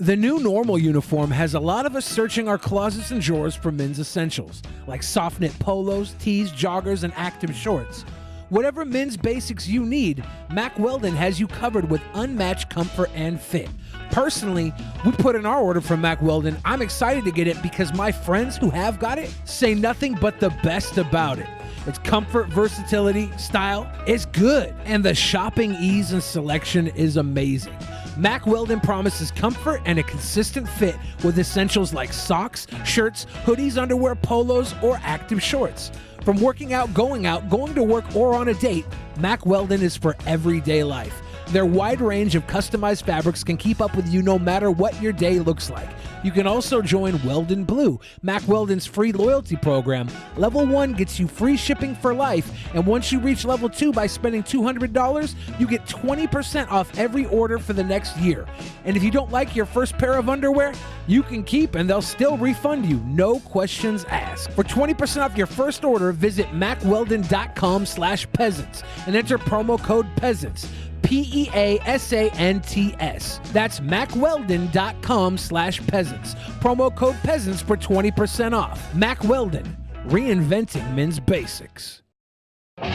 The new normal uniform has a lot of us searching our closets and drawers for men's essentials, like soft knit polos, tees, joggers, and active shorts. Whatever men's basics you need, Mack Weldon has you covered with unmatched comfort and fit. Personally, we put in our order from Mack Weldon. I'm excited to get it because my friends who have got it say nothing but the best about it. Its comfort, versatility, style is good, and the shopping ease and selection is amazing. Mack Weldon promises comfort and a consistent fit with essentials like socks, shirts, hoodies, underwear, polos, or active shorts. From working out, going to work, or on a date, Mack Weldon is for everyday life. Their wide range of customized fabrics can keep up with you no matter what your day looks like. You can also join Weldon Blue, Mack Weldon's free loyalty program. Level 1 gets you free shipping for life, and once you reach Level 2 by spending $200, you get 20% off every order for the next year. And if you don't like your first pair of underwear, you can keep and they'll still refund you, no questions asked. For 20% off your first order, visit mackweldon.com/peasants and enter promo code peasants. PEASANTS. That's mackweldon.com/peasants. Promo code peasants for 20% off. Mack Weldon, reinventing men's basics. In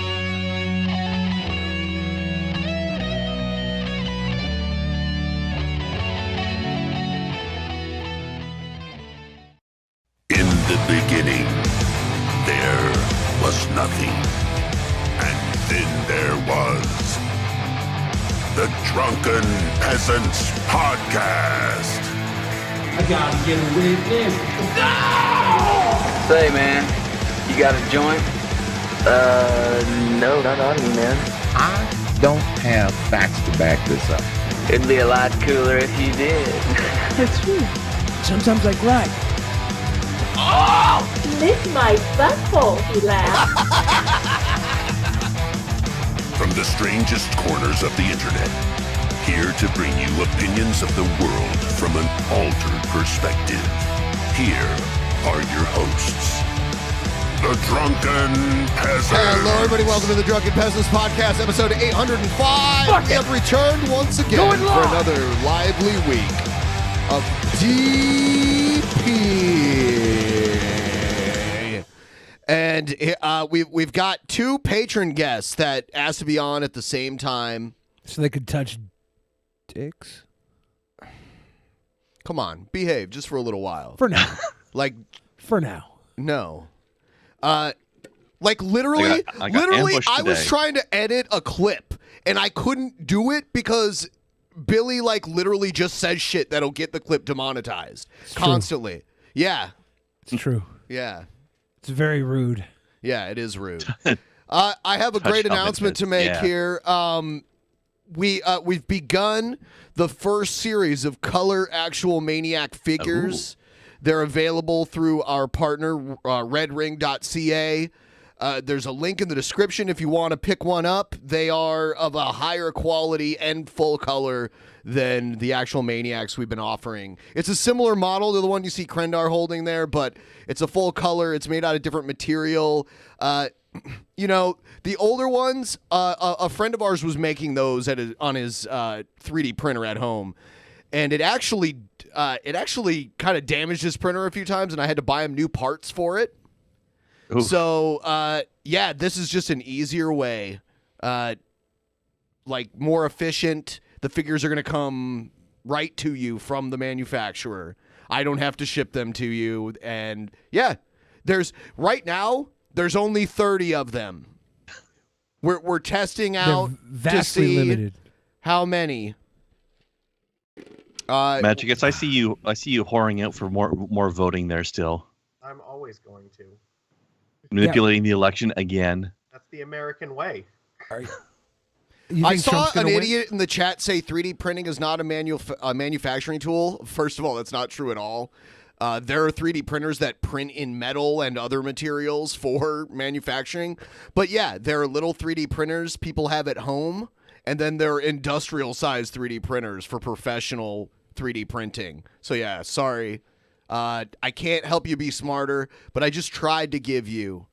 the beginning, there was nothing. And then there was the Drunken Peasants Podcast. I gotta get a witness. No! Say, man, you got a joint? No, not on me, man. I don't have facts to back this up. It'd be a lot cooler if you did. That's true. Sometimes I cry. Oh! Lick my butthole, he laughed. From the strangest corners of the internet, here to bring you opinions of the world from an altered perspective. Here are your hosts, the Drunken Peasants. Hello, everybody. Welcome to the Drunken Peasants Podcast, episode 805. We have returned once again for another lively week of DP. And we've got two patron guests that asked to be on at the same time. So they could touch dicks? Come on, behave just for a little while. For now. For now. No. Literally, I was trying to edit a clip, and I couldn't do it because Billy, literally just says shit that'll get the clip demonetized. It's constantly. True. Yeah. It's true. Yeah. It's very rude. Yeah, it is rude. I have a great announcement to make here. We've begun the first series of Color Actual Maniac figures. Ooh. They're available through our partner, redring.ca. There's a link in the description if you want to pick one up. They are of a higher quality and full color than the actual Maniacs we've been offering. It's a similar model to the one you see Krendar holding there, but it's a full color. It's made out of different material. The older ones, a friend of ours was making those on his 3D printer at home, and it actually kind of damaged his printer a few times, and I had to buy him new parts for it. Oof. So, this is just an easier way, more efficient. The figures are going to come right to you from the manufacturer. I don't have to ship them to you. And there's only 30 of them. We're testing out vastly to see limited. How many. Magicus, I see you whoring out for more voting there still. I'm always going to. Manipulating the election again. That's the American way. I saw an idiot in the chat say 3D printing is not a manufacturing tool. First of all, that's not true at all. There are 3D printers that print in metal and other materials for manufacturing. But yeah, there are little 3D printers people have at home, and then there are industrial-sized 3D printers for professional 3D printing. So yeah, sorry. I can't help you be smarter, but I just tried to give you...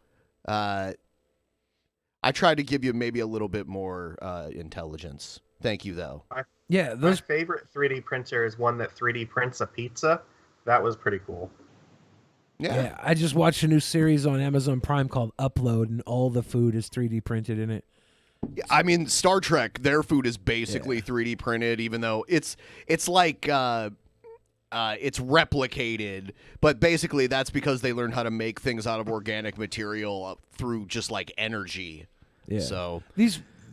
maybe a little bit more intelligence Thank you, though. Yeah, My favorite 3D printer is one that 3D prints a pizza. That was pretty cool. Yeah, I just watched a new series on Amazon Prime called Upload, and all the food is 3D printed in it. I mean, Star Trek, their food is basically 3D printed, even though it's like it's replicated, but basically that's because they learned how to make things out of organic material through just like energy. Yeah. So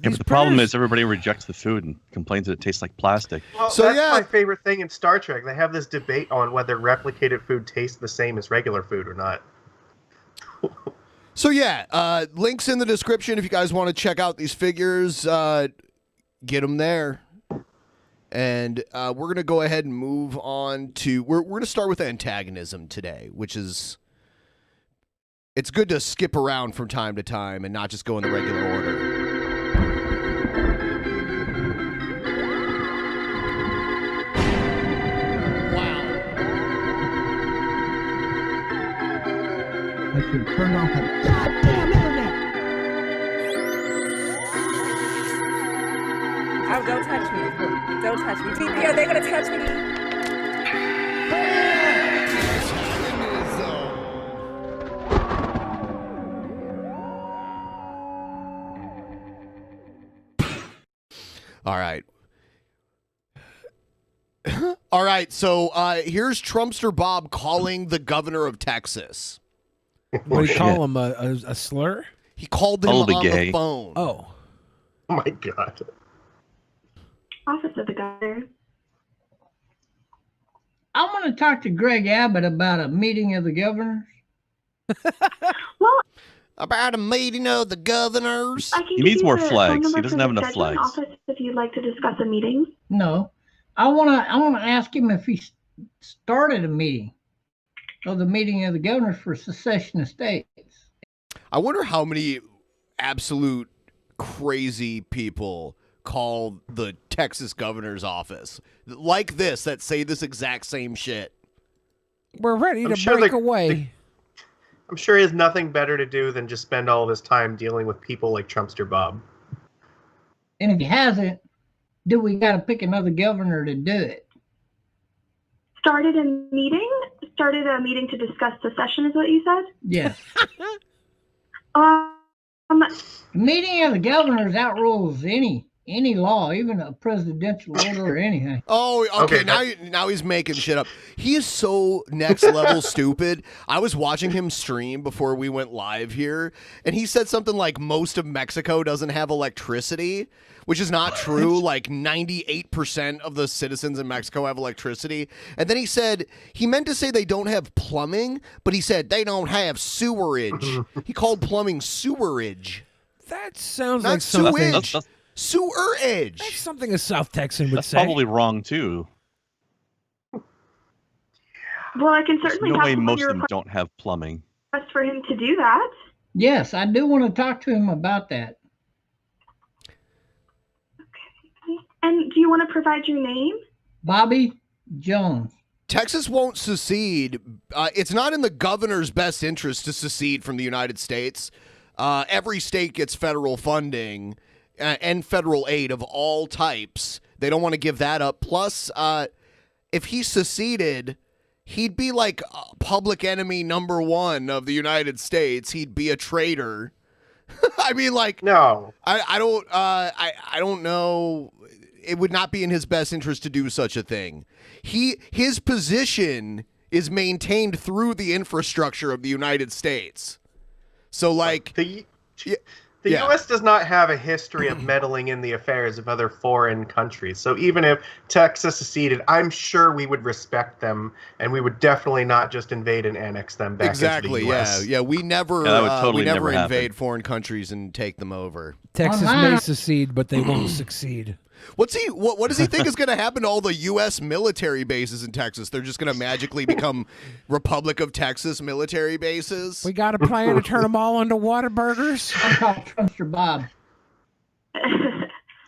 but the problem is everybody rejects the food and complains that it tastes like plastic. Well, So, that's yeah. my favorite thing in Star Trek. They have this debate on whether replicated food tastes the same as regular food or not. So yeah, links in the description if you guys want to check out these figures. Get them there. And we're going to go ahead and move on to... We're going to start with antagonism today, which is... It's good to skip around from time to time and not just go in the regular order. I should turn off the goddamn internet. Oh, don't touch me. Don't touch me. TP, are they going to touch me? All right. All right, so here's Trumpster Bob calling the governor of Texas. What do you call him? A slur? He called him on the phone. Oh. Oh my God. Office of the Governor. I want to talk to Greg Abbott about a meeting of the governors. About a meeting of the governors. I can He give needs you more the phone flags. number He doesn't for have the enough scheduling flags. Office if you'd like to discuss a meeting. No, I want to ask him if he started a meeting of the meeting of the governors for secession of states. I wonder how many absolute crazy people call the Texas governor's office like this that say this exact same shit. We're ready I'm to sure break the- away. I'm sure he has nothing better to do than just spend all of his time dealing with people like Trumpster Bob. And if he hasn't, do we got to pick another governor to do it? Started a meeting? Started a meeting to discuss secession is what you said? Yes. Meeting of the governors outrules any law, even a presidential order or anything. Oh, okay. Now he's making shit up. He is so next level stupid. I was watching him stream before we went live here, and he said something like most of Mexico doesn't have electricity, which is not true. Like 98% of the citizens in Mexico have electricity. And then he said he meant to say they don't have plumbing, but he said they don't have sewerage. He called plumbing sewerage. That sounds Not like something. sewage. Sewerage. That's something a South Texan would That's say. probably wrong too. Well, I can There's certainly no have way someone most your of them don't have plumbing. request for him to do that. Yes, I do want to talk to him about that. And do you want to provide your name? Bobby Jones. Texas won't secede. It's not in the governor's best interest to secede from the United States. Every state gets federal funding and federal aid of all types. They don't want to give that up. Plus, if he seceded, he'd be like public enemy number one of the United States. He'd be a traitor. I mean, like, no, I don't know. It would not be in his best interest to do such a thing. His position is maintained through the infrastructure of the United States. So, like, the U.S. does not have a history of meddling in the affairs of other foreign countries. So even if Texas seceded, I'm sure we would respect them, and we would definitely not just invade and annex them back exactly. into the U.S. Yeah. We never, Yeah, that would totally we never never invade happen. foreign countries and take them over. Texas may secede, but they won't succeed. What does he think is going to happen to all the U.S. military bases in Texas? They're just going to magically become Republic of Texas military bases? We got a plan to turn them all into Whataburgers. I'm called Trumpster Bob.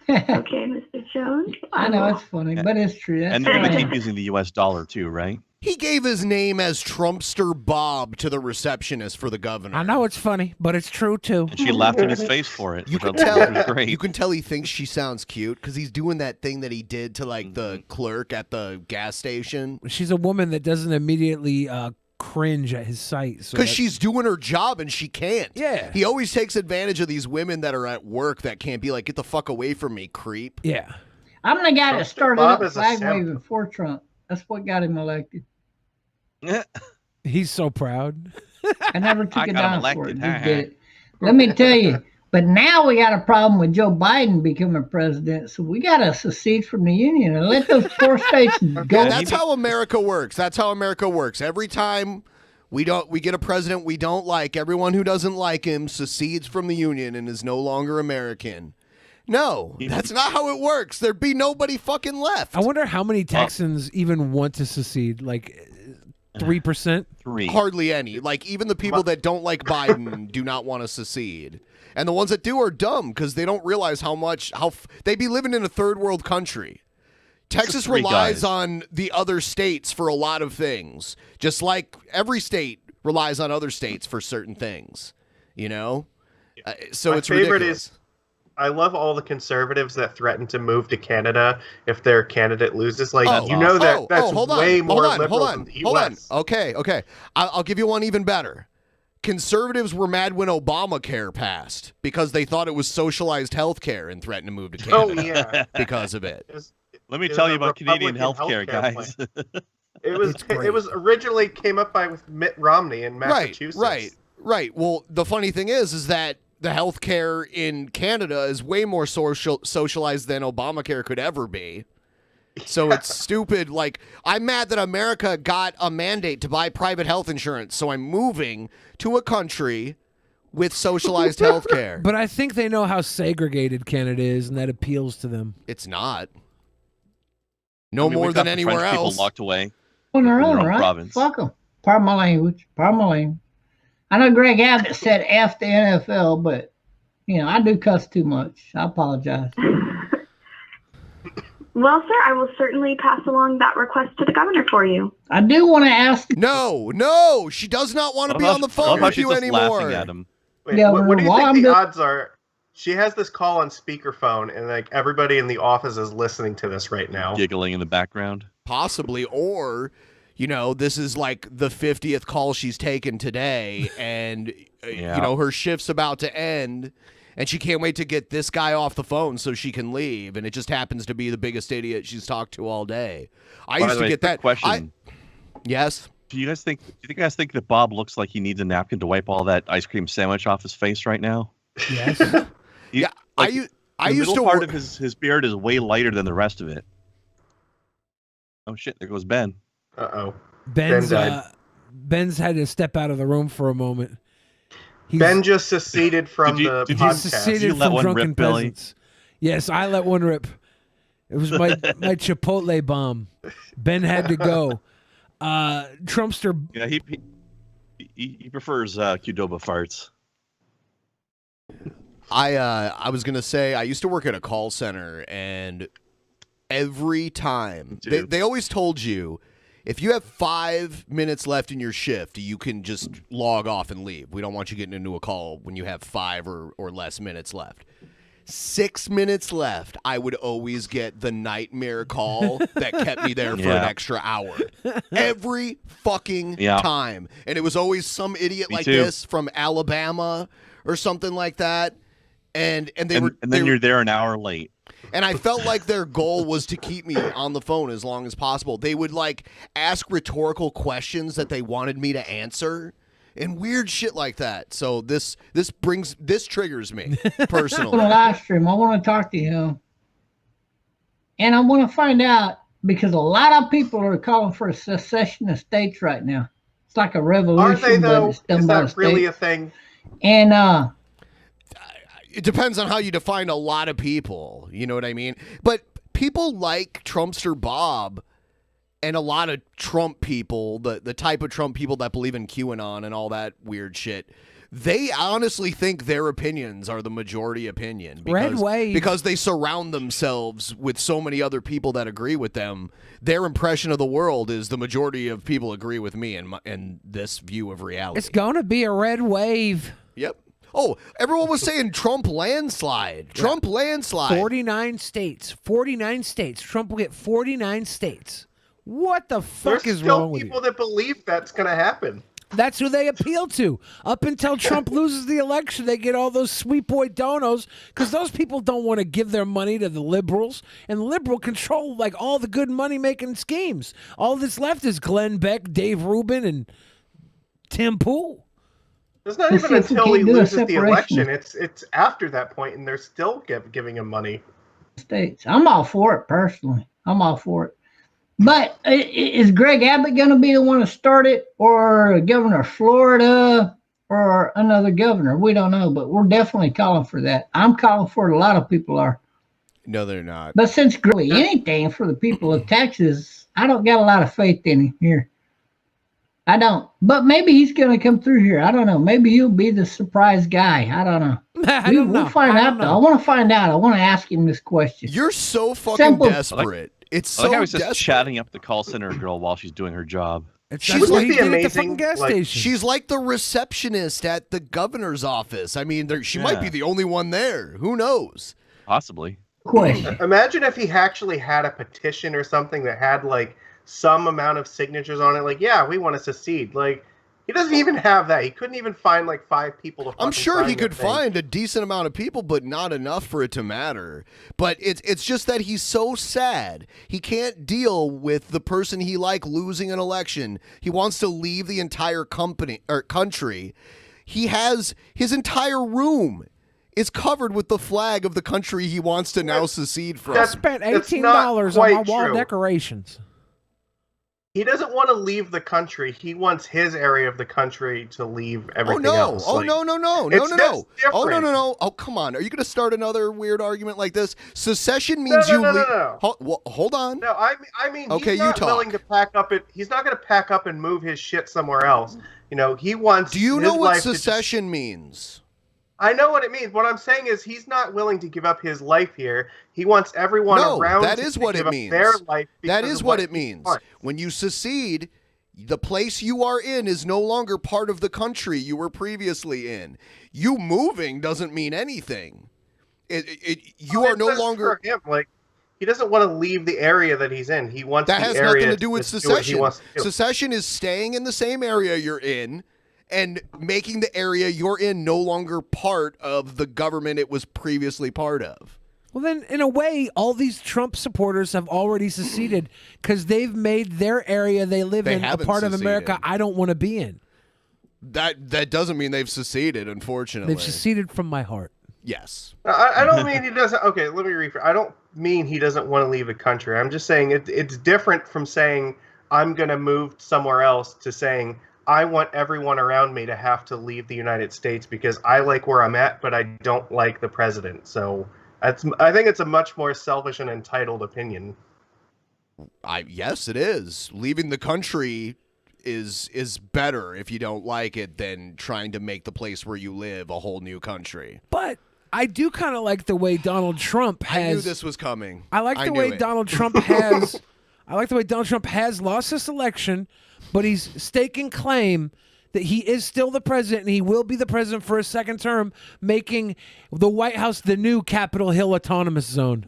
Okay, Mr. Jones. I know it's funny, but it's true. And they're going to keep using the U.S. dollar too, right? He gave his name as Trumpster Bob to the receptionist for the governor. I know it's funny, but it's true too. And she laughed in his face for it. You which can I thought was tell. great. You can tell he thinks she sounds cute because he's doing that thing that he did to like the clerk at the gas station. She's a woman that doesn't immediately cringe at his sight. So Because she's doing her job and she can't. Yeah. He always takes advantage of these women that are at work that can't be like, get the fuck away from me, creep. Yeah. I'm the guy that started Bob up is a flag simp. waving for Trump. That's what got him elected. He's so proud. I never took I a got him dime for it. elected. Just did it. Let me tell you. But now we got a problem with Joe Biden becoming president, so we got to secede from the union and let those 4 states go. That's how America works. That's how America works. Every time we get a president we don't like, everyone who doesn't like him secedes from the union and is no longer American. No, that's not how it works. There'd be nobody fucking left. I wonder how many Texans even want to secede. Like 3%? 3. Hardly any. Like, even the people that don't like Biden do not want to secede. And the ones that do are dumb because they don't realize they'd be living in a third world country. Texas relies on the other states for a lot of things, just like every state relies on other states for certain things, you know? So My it's favorite ridiculous. is I love all the conservatives that threaten to move to Canada if their candidate loses. Like, that's way more liberal than the US. Okay. I'll give you one even better. Conservatives were mad when Obamacare passed because they thought it was socialized health care and threatened to move to Canada. Oh, yeah. Because of it. Let me tell you about Canadian healthcare, guys. It was originally came up by with Mitt Romney in Massachusetts. Right. Well, the funny thing is that the healthcare in Canada is way more socialized than Obamacare could ever be. So it's stupid. Like, I'm mad that America got a mandate to buy private health insurance, so I'm moving to a country with socialized healthcare. But I think they know how segregated Canada is, and that appeals to them. It's not. More than anywhere else. People locked away On their in own, their own right? province. Fuck them. Pardon my language. I know Greg Abbott said F the NFL, but, I do cuss too much. I apologize. Well, sir, I will certainly pass along that request to the governor for you. I do want to ask. No, she does not want to be on the phone with you anymore. Laughing at him. Wait, Yeah, what do you while think I'm the doing- odds are? She has this call on speakerphone, and like everybody in the office is listening to this right now. Giggling in the background. Possibly, or, this is like the 50th call she's taken today, and, her shift's about to end, and she can't wait to get this guy off the phone so she can leave, and it just happens to be the biggest idiot she's talked to all day. I used to get that question. Yes? Do you guys think that Bob looks like he needs a napkin to wipe all that ice cream sandwich off his face right now? Yes. I the used middle to part work. of his beard is way lighter than the rest of it. Oh shit! There goes Ben. Uh-oh. Ben's died. had to step out of the room for a moment. Ben just seceded from the He podcast. seceded from Drunken Peasants. Yes, I let one rip. It was my Chipotle bomb. Ben had to go. Trumpster. Yeah, he prefers Qdoba farts. I was gonna say I used to work at a call center, and every time they always told you if you have 5 minutes left in your shift, you can just log off and leave. We don't want you getting into a call when you have 5 or less minutes left. 6 minutes left, I would always get the nightmare call that kept me there for an extra hour. Every fucking time. And it was always some idiot this from Alabama or something like that. And then you're there an hour late. And I felt like their goal was to keep me on the phone as long as possible. They would ask rhetorical questions that they wanted me to answer and weird shit like that. So this triggers me personally. On the live stream, I want to talk to him. And I want to find out, because a lot of people are calling for a secession of states right now. It's like a revolution. Are they, though? But it's done Is by that really state. a thing? And it depends on how you define a lot of people. You know what I mean? But people like Trumpster Bob and a lot of Trump people, the type of Trump people that believe in QAnon and all that weird shit, they honestly think their opinions are the majority opinion. Red wave. Because they surround themselves with so many other people that agree with them. Their impression of the world is the majority of people agree with me and this view of reality. It's going to be a red wave. Yep. Oh, everyone was saying Trump landslide. Trump landslide. 49 states. 49 states. Trump will get 49 states. What the fuck is wrong with you? There's still people that believe that's going to happen. That's who they appeal to. Up until Trump loses the election, they get all those sweet boy donos because those people don't want to give their money to the liberals, and the liberal control like all the good money-making schemes. All that's left is Glenn Beck, Dave Rubin, and Tim Pool. It's not even until he loses the election. It's after that point, and they're still giving him money. States. I'm all for it, personally. I'm all for it. But is Greg Abbott going to be the one to start it, or Governor of Florida, or another governor? We don't know, but we're definitely calling for that. I'm calling for it. A lot of people are. No, they're not. But since really anything for the people of Texas, I don't got a lot of faith in him here. I don't. But maybe he's going to come through here. I don't know. Maybe he'll be the surprise guy. I don't know. We'll find out, though. I want to find out. I want to ask him this question. You're so fucking desperate. It's so I like how he's desperate. just chatting up the call center girl while she's doing her job. She's like the amazing gas station. She's like the receptionist at the governor's office. I mean, she might be the only one there. Who knows? Possibly. Imagine if he actually had a petition or something that had like some amount of signatures on it. Like, yeah, we want to secede. Like, he doesn't even have that. He couldn't even find like 5 people to. I'm sure he could find a decent amount of people, but not enough for it to matter. But it's just that he's so sad. He can't deal with the person he liked losing an election. He wants to leave the entire country. He has his entire room is covered with the flag of the country he wants to now secede from. I spent $18 on my wall decorations. He doesn't want to leave the country. He wants his area of the country to leave everything else. No. Oh, no. Oh, come on. Are you going to start another weird argument like this? Secession means No. Hold on. No, I mean, okay, he's not you talk. willing to pack up it. He's not going to pack up and move his shit somewhere else. You know, he wants. Do you know what secession means? I know what it means. What I'm saying is he's not willing to give up his life here. He wants everyone around that is what to it give means. up their life. That is what it means. When you secede, the place you are in is no longer part of the country you were previously in. You moving doesn't mean anything. You are no longer. For him, like, he doesn't want to leave the area that he's in. He wants that the has area nothing to do with secession. Do. Secession is staying in the same area you're in and making the area you're in no longer part of the government it was previously part of. Well, then, in a way, all these Trump supporters have already seceded because they've made their area they live in a part of America I don't want to be in. That doesn't mean they've seceded, unfortunately. They've seceded from my heart. Yes. I don't mean he doesn't. Okay, let me rephrase. I don't mean he doesn't want to leave the country. I'm just saying it's different from saying I'm going to move somewhere else to saying I want everyone around me to have to leave the United States because I like where I'm at, but I don't like the president. So I think it's a much more selfish and entitled opinion. Yes, it is. Leaving the country is better if you don't like it than trying to make the place where you live a whole new country. But I do kind of like the way Donald Trump has. I knew this was coming. I like the way Donald Trump has. I like the way Donald Trump has lost this election, but he's staking claim that he is still the president and he will be the president for a second term, making the White House the new Capitol Hill Autonomous Zone.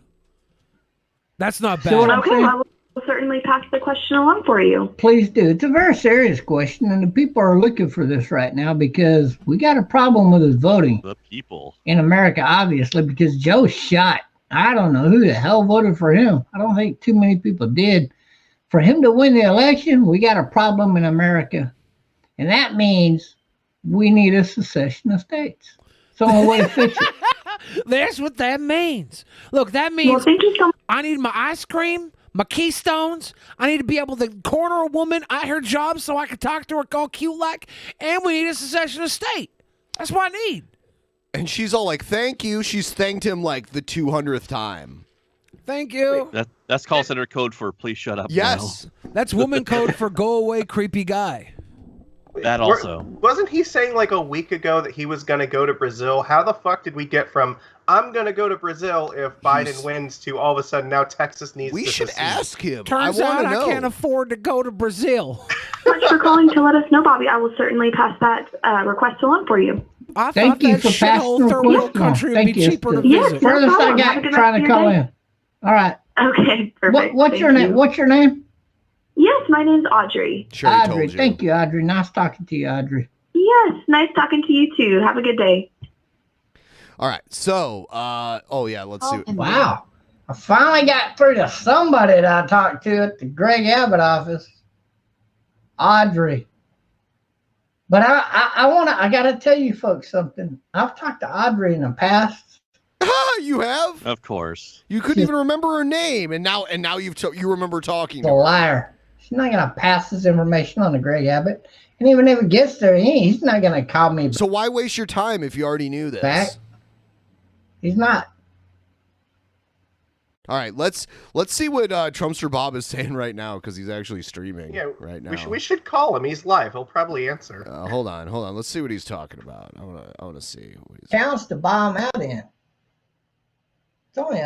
That's not bad. Okay, I will certainly pass the question along for you. Please do. It's a very serious question, and the people are looking for this right now because we got a problem with his voting. The people. In America, obviously, because Joe's shot. I don't know who the hell voted for him. I don't think too many people did. For him to win the election, we got a problem in America. And that means we need a secession of states. It's the only way to fix it. That's what that means. Look, that means I need my ice cream, my Keystones. I need to be able to corner a woman at her job so I can talk to her all cute like. And we need a secession of state. That's what I need. And she's all like, thank you. She's thanked him like the 200th time. Thank you. That's call center code for please shut up. Yes. That's woman code for go away creepy guy. That also. Wasn't he saying like a week ago that he was going to go to Brazil? How the fuck did we get from I'm going to go to Brazil if Biden wins to all of a sudden now Texas needs We to should secede? ask him. Turns I out want to know. I can't afford to go to Brazil. Thanks for calling to let us know, Bobby. I will certainly pass that request along for you. I Thank thought you that for shithole passing the third world request along. country would Thank be you. cheaper to Yes, visit. no Furthest I problem. Have a got good trying rest to of your call day. in. All right. Okay, perfect. What's your Thank name? you. What's your name? Yes, my name's Audrey. Sure, he Audrey. told you. Thank you, Audrey. Nice talking to you, Audrey. Yes, nice talking to you too. Have a good day. All right. So, let's see. Wow. I finally got through to somebody that I talked to at the Greg Abbott office. Audrey. But I gotta tell you folks something. I've talked to Audrey in the past. You have? Of course. You couldn't even remember her name, and now you remember talking The to her. liar. She's not gonna pass this information on to Greg Abbott. And even if it gets there, he's not gonna call me So why waste your time if you already knew this? back. He's not. All right, let's see what Trumpster Bob is saying right now because he's actually streaming right now. We should call him. He's live. He'll probably answer. Hold on. Let's see what he's talking about. I want to see. What he's... Counts to buy him out in. It's only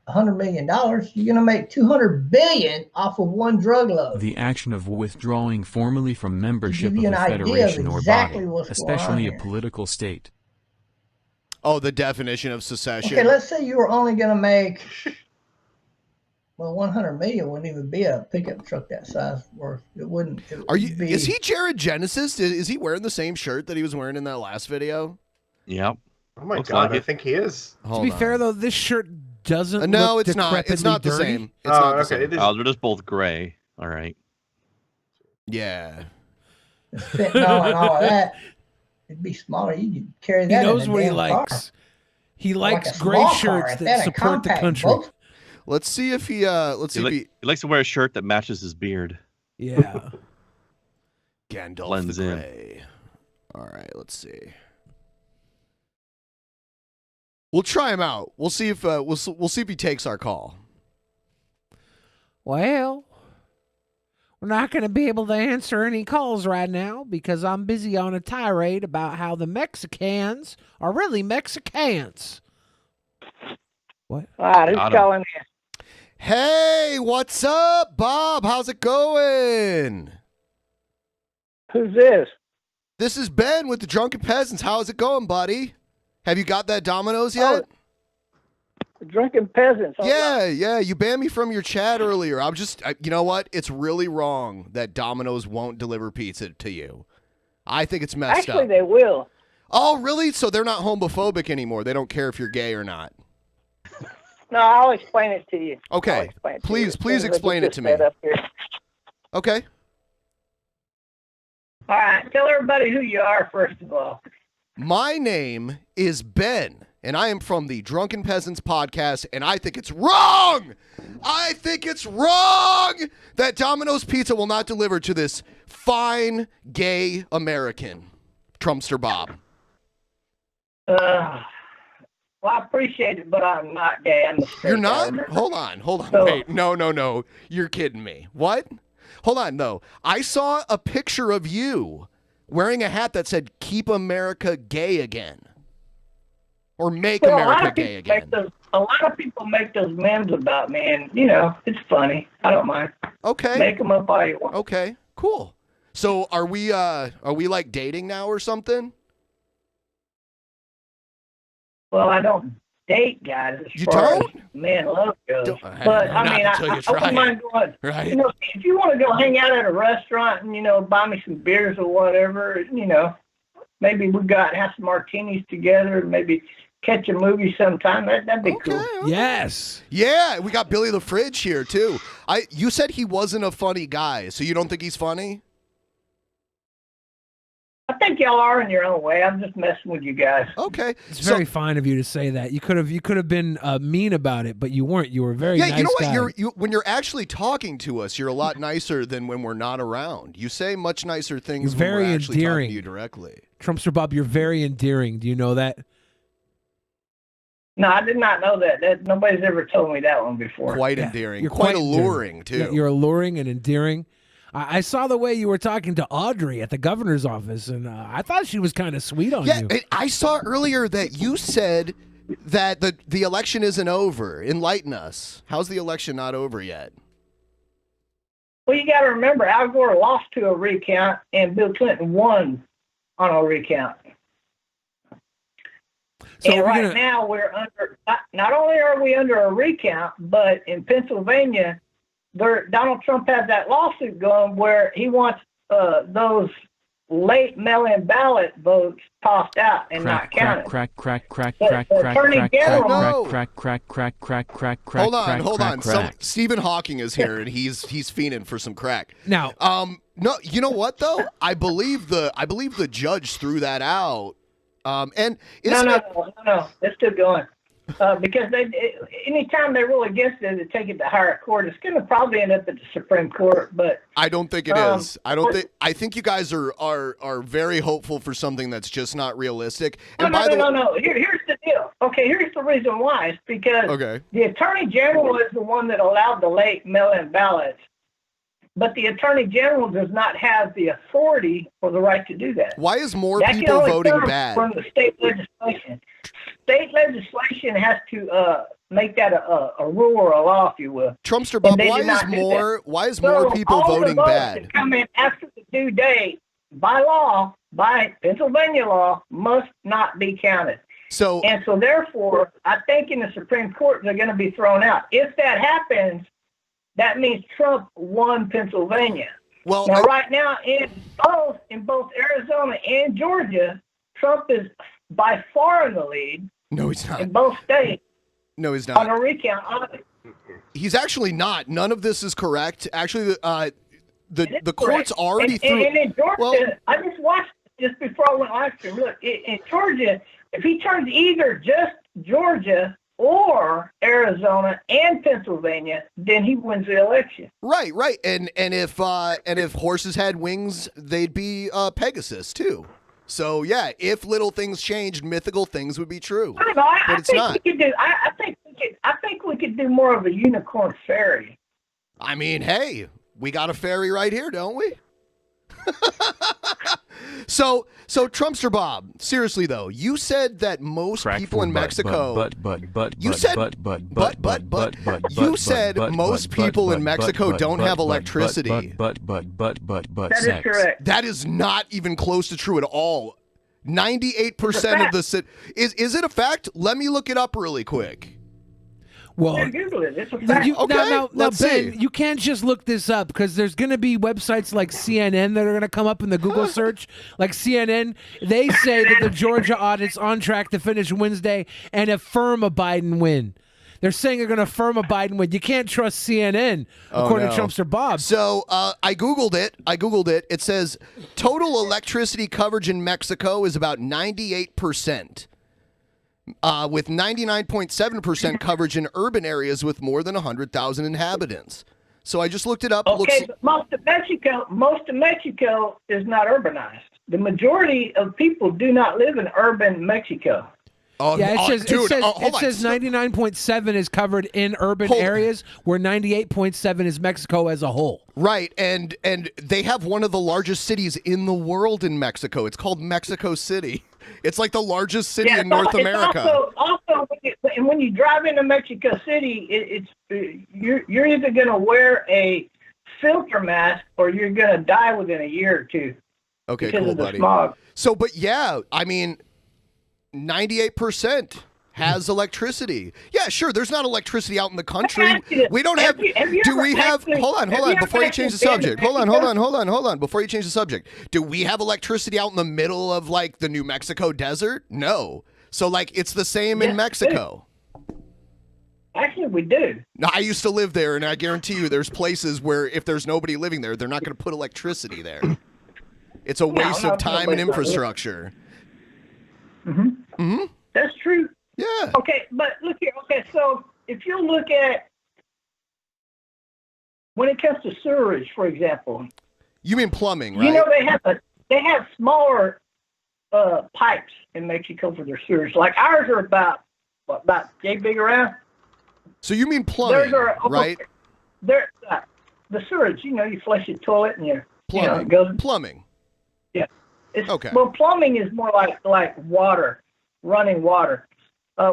$100 million. You're gonna make $200 billion off of one drug load. The action of withdrawing formally from membership give of you a an idea of federation or exactly body, what's going on especially a here. political state. Oh, the definition of secession. Okay, let's say you were only gonna make. Well, 100 million wouldn't even be a pickup truck that size worth. It wouldn't. Is he Jared Genesis? Is he wearing the same shirt that he was wearing in that last video? Yep. Oh my Looks god, like I it. think he is. To be fair, though, this shirt doesn't No, look it's not. It's decrepitly not the dirty. same. It's not the same. Oh, they're just both gray. All right. Yeah. Fentanyl and all of that. It'd be smaller. You could carry that. He knows in a what he damn likes. car. He Like likes a gray small car, shirts if that that a support the compact country. Volkswagen. Let's see if he. Let's see if he. He likes to wear a shirt that matches his beard. Yeah. Gandalf Blends the in. Grey. All right. Let's see. We'll try him out. We'll see if we'll see if he takes our call. Well, we're not going to be able to answer any calls right now because I'm busy on a tirade about how the Mexicans are really Mexicans. What? All right, who's Got him. calling in? Hey, what's up, Bob? How's it going? Who's this? This is Ben with the Drunken Peasants. How's it going, buddy? Have you got that Domino's yet? Drunken Peasants. Yeah. You banned me from your chat earlier. You know what? It's really wrong that Domino's won't deliver pizza to you. I think it's messed up. Actually, they will. Oh, really? So they're not homophobic anymore. They don't care if you're gay or not. No, I'll explain it to you. Okay. Please explain it to me. Okay. Okay. All right, tell everybody who you are first of all. My name is Ben, and I am from the Drunken Peasants podcast, and I think it's wrong! I think it's wrong that Domino's Pizza will not deliver to this fine gay American, Trumpster Bob. Well, I appreciate it, but I'm not gay. I'm a straight You're not? guy. Hold on. So- Wait, no. You're kidding me. What? Hold on, though. I saw a picture of you wearing a hat that said, "Keep America Gay Again." Or "Make Well, America Gay Again." A lot of people make those memes about me, and, it's funny. I don't mind. Okay. Make them up all you want. Okay, cool. So are we like dating now or something? Well, I don't date guys as You far don't? as man love goes. Don't- But, not I mean, until you I try wouldn't it. mind going, Right. if you want to go hang out at a restaurant and, buy me some beers or whatever, maybe we have some martinis together and maybe catch a movie sometime. That'd be cool. Yes. Yeah, we got Billy the Fridge here too. You said he wasn't a funny guy, so you don't think he's funny? I think y'all are in your own way. I'm just messing with you guys. Okay. It's very fine of you to say that. You could have been mean about it, but you weren't. You were a very Yeah, nice you know what? guy. When you're actually talking to us, you're a lot nicer than when we're not around. You say much nicer things You're when very we're actually endearing. talking to you directly. Trumpster Bob, you're very endearing. Do you know that? No, I did not know that. Nobody's ever told me that one before. Quite Yeah, endearing. you're Quite quite alluring, endearing. too. Yeah, you're alluring and endearing. I saw the way you were talking to Audrey at the governor's office, and I thought she was kind of sweet on you. Yeah, I saw earlier that you said that the election isn't over. Enlighten us. How's the election not over yet? Well, you got to remember, Al Gore lost to a recount, and Bill Clinton won on a recount. So and right now we're under. Not only are we under a recount, but in Pennsylvania, Donald Trump has that lawsuit going where he wants those late mail-in ballot votes tossed out and not counted. Hold on. Stephen Hawking is here, and he's fiending for some crack. Now, no, you know what though? I believe the judge threw that out. No, it's still going. Because anytime they rule against it and take it to higher court, it's going to probably end up at the Supreme Court. But I don't think it is. I think you guys are very hopeful for something that's just not realistic. And no. Here's the deal. Okay, here's the reason why. It's because the Attorney General is the one that allowed the late mail-in ballots, but the Attorney General does not have the authority or the right to do that. Why is more people voting bad? From the state legislation. State legislation has to make that a rule or a law, if you will. Trumpster Bob, why is more people voting bad? That come in after the due date, by Pennsylvania law, must not be counted. So therefore, I think in the Supreme Court they're going to be thrown out. If that happens, that means Trump won Pennsylvania. Well, right now in both Arizona and Georgia, Trump is by far in the lead. No, he's not. In both states. No, he's not. On a recount of it. He's actually not. None of this is correct. Actually, the court's correct. already through. And in Georgia, I just watched just before I went live stream. Look, in Georgia, if he turns either just Georgia or Arizona and Pennsylvania, then he wins the election. Right. And if horses had wings, they'd be Pegasus too. So yeah, if little things changed, mythical things would be true. I don't know. I think we could do more of a unicorn fairy. I mean, hey, we got a fairy right here, don't we? So Trumpster Bob, seriously though, you said that most people in Mexico. You said most people in Mexico don't have electricity. That is correct. That is not even close to true at all. 98% of the city. Is it a fact? Let me look it up really quick. Well, Google it. It's a fact. Now, let's Ben, see. you can't just look this up because there's going to be websites like CNN that are going to come up in the Google search. Like CNN, they say that the Georgia audit's on track to finish Wednesday and affirm a Biden win. They're saying they're going to affirm a Biden win. You can't trust CNN, according to Trumpster Bob. So I Googled it. It says total electricity coverage in Mexico is about 98%. With 99.7% coverage in urban areas with more than 100,000 inhabitants. So I just looked it up. Okay, but most of Mexico is not urbanized. The majority of people do not live in urban Mexico. Yeah, it says 99.7 is covered in urban areas, where 98.7 is Mexico as a whole. Right, and they have one of the largest cities in the world in Mexico. It's called Mexico City. It's like the largest city in North America. Also, when you drive into Mexico City, you're either going to wear a filter mask or you're going to die within a year or two. Okay, because cool, of the buddy. smog. So, but yeah, I mean, 98% has electricity. Yeah, sure. There's not electricity out in the country. We don't have. Do we have? Hold on. Before you change the subject. Hold on. Before you change the subject. Do we have electricity out in the middle of like the New Mexico desert? No. So like it's the same in Mexico. Actually, we do. Now, I used to live there, and I guarantee you, there's places where if there's nobody living there, they're not going to put electricity there. It's a waste of time and infrastructure. Mm-hmm. That's true. Yeah. Okay, but look here. Okay, so if you look at when it comes to sewerage, for example. You mean plumbing, right? You know they have smaller pipes in Mexico for their sewage. Like ours are about yay big around. So you mean plumbing, right? the sewage. You flush your toilet and Plumbing. it goes. Plumbing. Yeah. Okay. Well, plumbing is more like water, running water.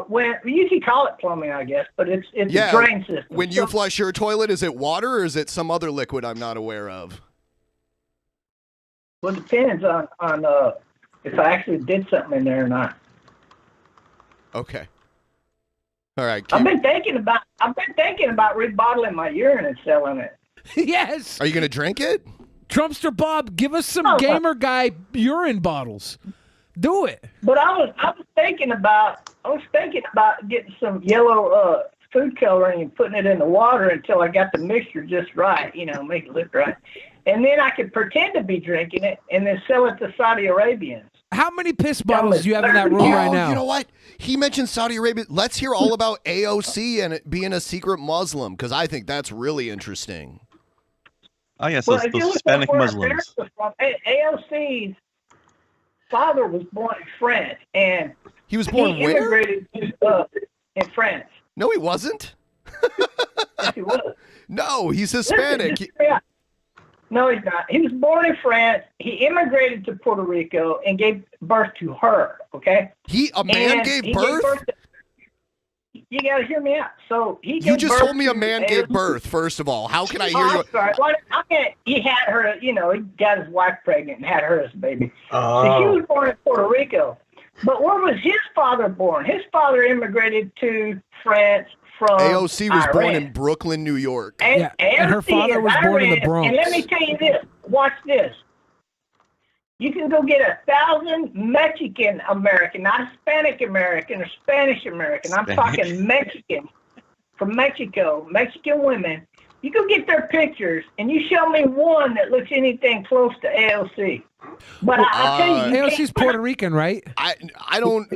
When we usually call it plumbing, I guess, but it's a drain system. When you flush your toilet, is it water or is it some other liquid I'm not aware of? Well, it depends on if I actually did something in there or not. Okay. All right. I've been thinking about rebottling my urine and selling it. Yes. Are you going to drink it? Trumpster Bob, give us some gamer guy urine bottles. Do it. But I was thinking about getting some yellow food coloring and putting it in the water until I got the mixture just right, make it look right. And then I could pretend to be drinking it and then sell it to Saudi Arabians. How many piss bottles do you have in that room right now? You know what? He mentioned Saudi Arabia. Let's hear all about AOC and it being a secret Muslim, because I think that's really interesting. Oh, yes, those Hispanic Muslims. AOC's father was born in France, and he was born he where? Immigrated in France. No, he wasn't. Yes, he was. No, he's Hispanic. No, he's not. He was born in France. He immigrated to Puerto Rico and gave birth to her. Okay. A man gave birth. You got to hear me out. So you just told me a man gave birth. First of all, how can I hear you? I'm sorry. Well, he had her. He got his wife pregnant and had her as a baby. Oh. So she was born in Puerto Rico. But where was his father born? His father immigrated to France from AOC was Iran. born in Brooklyn, New York. And her father was born in the Bronx. And let me tell you this. Watch this. You can go get 1,000 Mexican American, not Hispanic American or Spanish American. I'm talking Mexican from Mexico, Mexican women. You go get their pictures and you show me one that looks anything close to AOC. But I tell you, AOC's Puerto Rican, right? I don't.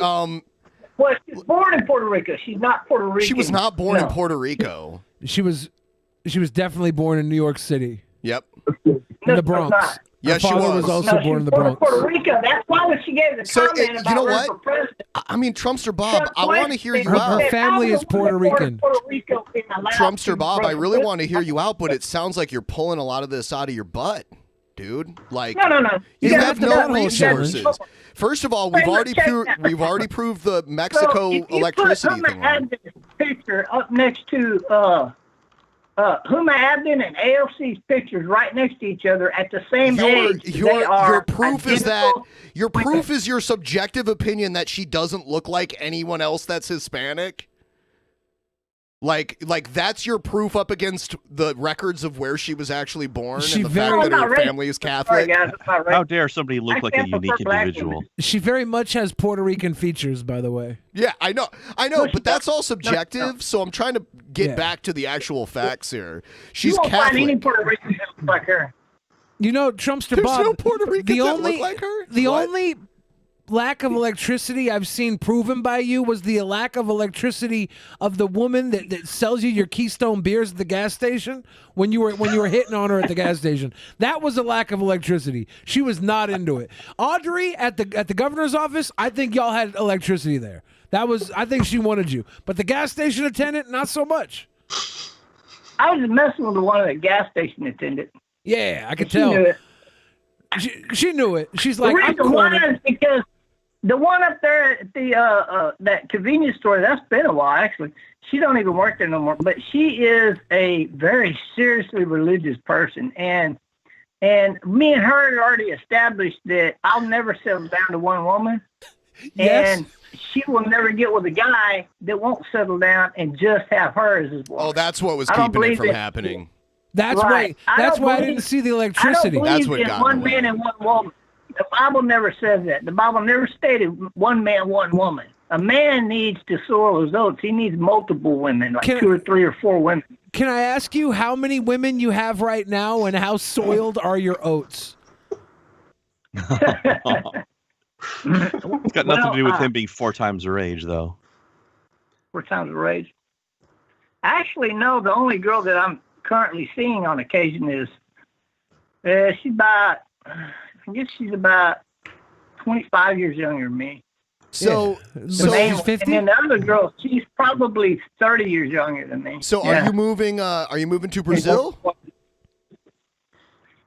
Well, she's born in Puerto Rico. She's not Puerto Rican. She was not born in Puerto Rico. She was definitely born in New York City. Yep. In the Bronx. Yes, her father was also born in the Bronx. Puerto Rico. That's why when she gave the comment about you know running what? for president. I mean, Trumpster Bob, I want to hear you her, out. Her family is Puerto Rican. Trumpster Bob, I really want to hear you out, but it sounds like you're pulling a lot of this out of your butt, dude. Like, no. You have no resources. First of all, we've already proved the Mexico electricity thing. This picture up next to Huma Abedin and AOC's pictures right next to each other at the same age. Your proof is that your subjective opinion that she doesn't look like anyone else that's Hispanic. Like that's your proof up against the records of where she was actually born and the fact that her family is Catholic. How dare somebody look like a unique individual? She very much has Puerto Rican features, by the way. Yeah, I know, but that's all subjective. So I'm trying to get back to the actual facts here. She's you won't Catholic. find any Puerto Ricans that look like her. Trumpster Bob. There's no Puerto Ricans that look like her. The only lack of electricity I've seen proven by you was the lack of electricity of the woman that sells you your Keystone beers at the gas station when you were hitting on her at the gas station. That was a lack of electricity. She was not into it. Audrey at the governor's office, I think y'all had electricity there. I think she wanted you. But the gas station attendant, not so much. I was messing with one of the gas station attendant. Yeah, I could tell. Knew it. She knew it. She's like, I'm cornered. cornered. Because the one up there at the that convenience store, that's been a while actually. She don't even work there no more. But she is a very seriously religious person, and me and her had already established that I'll never settle down to one woman, and she will never get with a guy that won't settle down and just have her as his wife. Oh, that's what was keeping it from happening. That's why I didn't see the electricity. That's what got one man and one woman. The Bible never says that. The Bible never stated one man, one woman. A man needs to sow his oats. He needs multiple women, like 2 or 3 or 4 women. Can I ask you how many women you have right now and how soiled are your oats? It's got nothing to do with him being 4 times her age, though. 4 times her age? Actually, no. The only girl that I'm currently seeing on occasion is she's about 25 years younger than me. So she's 50? And then the other girl, she's probably 30 years younger than me. So are you moving to Brazil?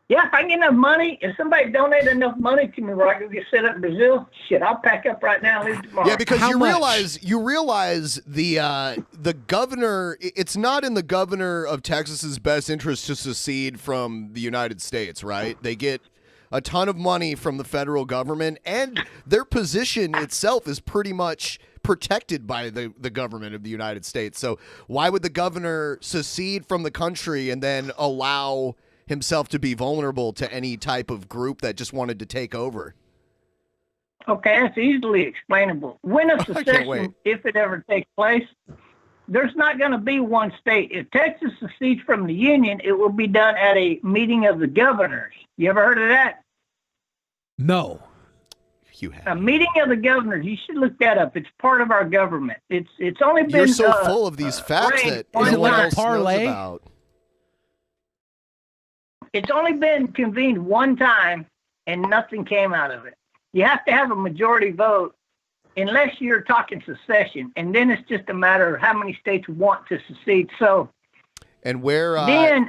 Yeah, if I get enough money, if somebody donated enough money to me where I could get set up in Brazil, shit, I'll pack up right now and leave tomorrow. Yeah, because you realize the governor. It's not in the governor of Texas's best interest to secede from the United States, right? They get a ton of money from the federal government, and their position itself is pretty much protected by the government of the United States. So why would the governor secede from the country and then allow himself to be vulnerable to any type of group that just wanted to take over? Okay, that's easily explainable. When a secession, if it ever takes place, there's not going to be one state. If Texas secedes from the Union, it will be done at a meeting of the governors. You ever heard of that? No. You have. A meeting of the governors. You should look that up. It's part of our government. It's only been. You're so full of these facts that no one else knows about. It's only been convened one time, and nothing came out of it. You have to have a majority vote, unless you're talking secession, and then it's just a matter of how many states want to secede. So, and where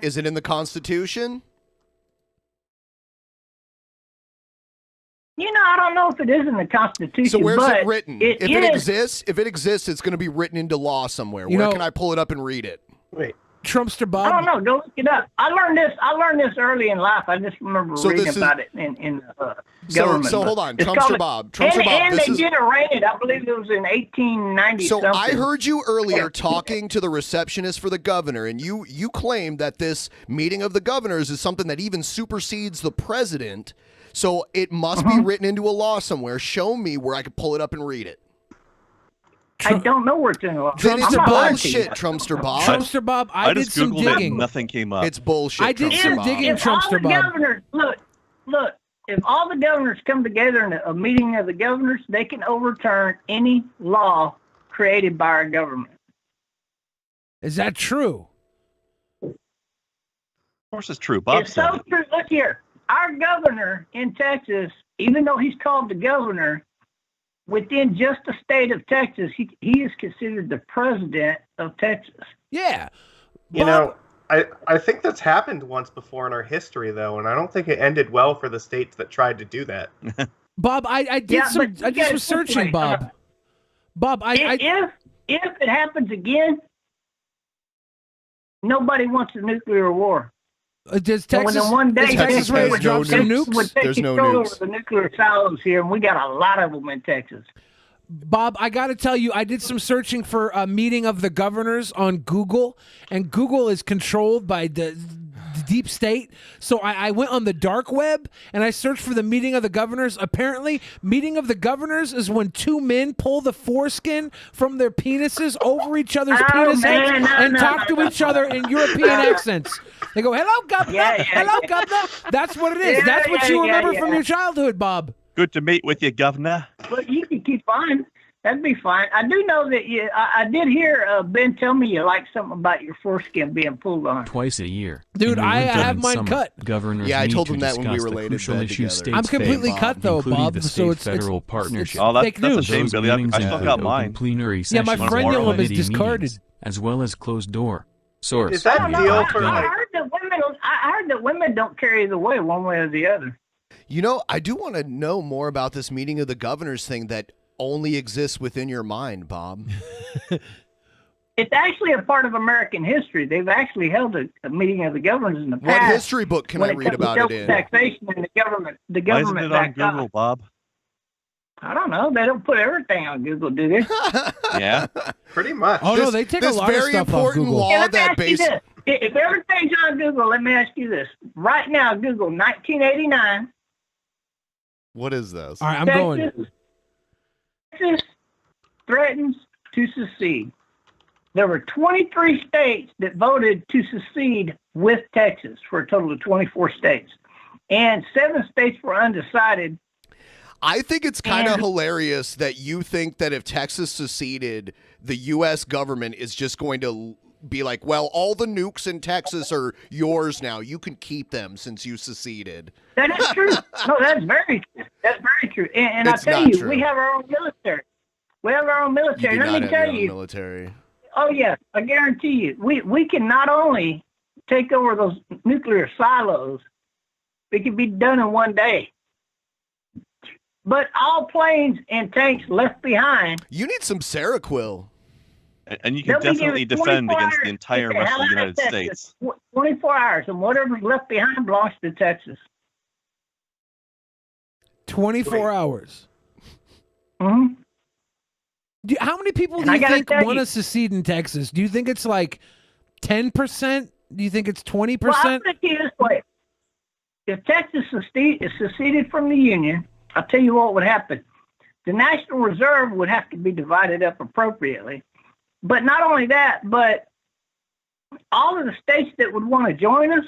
is it in the Constitution? You know, I don't know if it is in the Constitution. So where's but it written? If it exists, it's going to be written into law somewhere. Where can I pull it up and read it? Wait. Trumpster Bob. I don't know. Go look it up. I learned this early in life. I just remember reading about it in government. So hold on, Trumpster Bob. And they did arraign it. I believe it was in 1890. So I heard you earlier talking to the receptionist for the governor, and you claimed that this meeting of the governors is something that even supersedes the president. So it must be written into a law somewhere. Show me where I could pull it up and read it. I don't know where it's in the law. Then it's bullshit, Trumpster Bob. Trumpster Bob, I did just some Googled digging. It and nothing came up. It's bullshit. I did some digging, Trumpster Bob. Look, if all the governors come together in a meeting of the governors, they can overturn any law created by our government. Is that true? Of course it's true, Bob. It's so true. Look here. Our governor in Texas, even though he's called the governor, within just the state of Texas, he is considered the president of Texas. Yeah. You know, I think that's happened once before in our history, though, and I don't think it ended well for the states that tried to do that. Bob, I did some researching, Bob. Bob, if it happens again, nobody wants a nuclear war. Does Texas, one day, Texas ready to drop some nukes? Would take control over the nuclear silos here, and we got a lot of them in Texas. Bob, I got to tell you, I did some searching for a meeting of the governors on Google, and Google is controlled by the deep state. So I went on the dark web, and I searched for the meeting of the governors. Apparently, meeting of the governors is when two men pull the foreskin from their penises over each other's penises and talk to each other in European accents. They go, hello, governor, hello, governor. That's what it is. That's what you remember from your childhood, Bob. Good to meet with you, Governor. But you can keep on. That'd be fine. I do know that I did hear Ben tell me you like something about your foreskin being pulled on. Twice a year. Dude, I have mine cut. Governors I told meet him to that when we discuss the related crucial that issues together. I'm states completely face, cut, though, including Bob, the so state federal partnership. Oh, fake that's a news. shame, Those Billy. I meetings still include got open mine. plenary Yeah, my sessions, frenulum is committee discarded. meetings, as well as closed door. Source. Is that deal for I heard that women don't carry the way one way or the other. You know, I do want to know more about this meeting of the governors thing that only exists within your mind, Bob. It's actually a part of American history. They've actually held a meeting of the governors in the past. What history book can I read about it in? Taxation and the government. Why isn't it on Google, Bob? I don't know. They don't put everything on Google, do they? Yeah, pretty much. Oh, no, they take a lot of stuff off Google. Law that if everything's on Google, let me ask you this. Right now, Google 1989. What is this? All right, I'm going. Texas threatens to secede. There were 23 states that voted to secede with Texas for a total of 24 states. And 7 states were undecided. I think it's kind of hilarious that you think that if Texas seceded, the U.S. government is just going to be like, well, all the nukes in Texas are yours now. You can keep them since you seceded. That is true. No, that's very true. That's very true. And I tell you, we have our own military. We have our own military. You do Let me tell you. Military. Oh, yeah. I guarantee you. We can not only take over those nuclear silos, It can be done in one day. But all planes and tanks left behind. You need some Seroquel. And you can definitely defend against the entire rest of the United States. 24 hours, and whatever's left behind belongs to Texas. 24 hours. Mm-hmm. How many people do you think want to secede in Texas? Do you think it's like 10%? Do you think it's 20%? Well, I'm going to tell you this way. If Texas seceded from the Union, I'll tell you what would happen. The National Reserve would have to be divided up appropriately. But not only that, but all of the states that would want to join us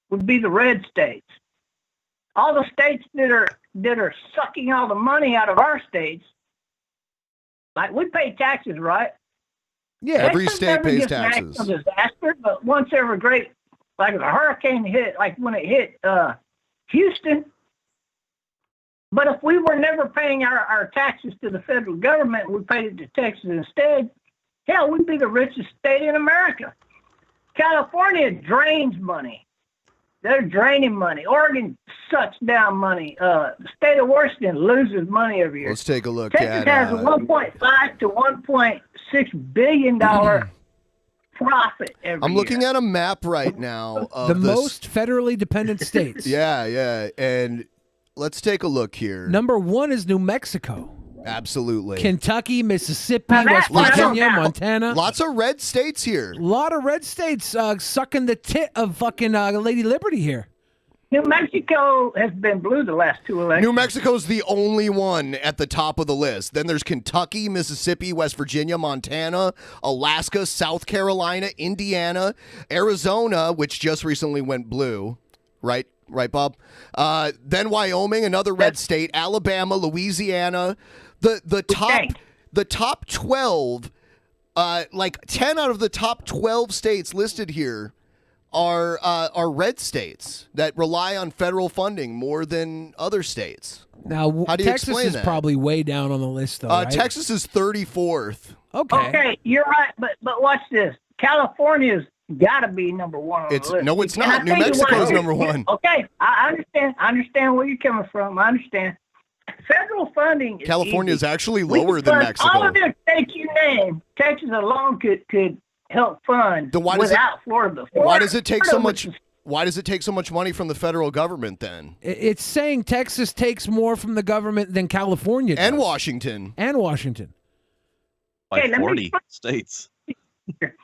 would be the red states. All the states that are sucking all the money out of our states, like we pay taxes, right? Yeah, every state pays taxes. National disaster, but once every great, like a hurricane hit, like when it hit Houston. But if we were never paying our taxes to the federal government, we paid it to Texas instead, hell, we'd be the richest state in America. California drains money. They're draining money. Oregon sucks down money. The state of Washington loses money every year. Let's take a look Texas at has a $1.5 to $1.6 billion profit every I'm year. looking at a map right now of the most federally dependent states. Yeah. And let's take a look here. Number 1 is New Mexico. Absolutely. Kentucky, Mississippi, West Virginia, Montana. Lots of red states here. A lot of red states sucking the tit of fucking Lady Liberty here. New Mexico has been blue the last 2 elections. New Mexico's the only one at the top of the list. Then there's Kentucky, Mississippi, West Virginia, Montana, Alaska, South Carolina, Indiana, Arizona, which just recently went blue, right? Right, Bob? Then Wyoming, another red state, Alabama, Louisiana. The top 12, like 10 out of the top 12 states listed here are red states that rely on federal funding more than other states. Now, how do you Texas explain is that? probably way down on the list, though, right? Texas is 34th. Okay, you're right, but watch this. California's got to be number 1 on the list. No, it's not. New Mexico's number 1. Okay, I understand. I understand where you're coming from. I understand. Federal funding is California's easy. actually We lower can than fund Mexico. all of the states you name, Texas alone could help fund without Florida. Why does it take so much? Why does it take so much money from the federal government then? It's saying Texas takes more from the government than California does. And Washington. And Washington. Like 40 states. Every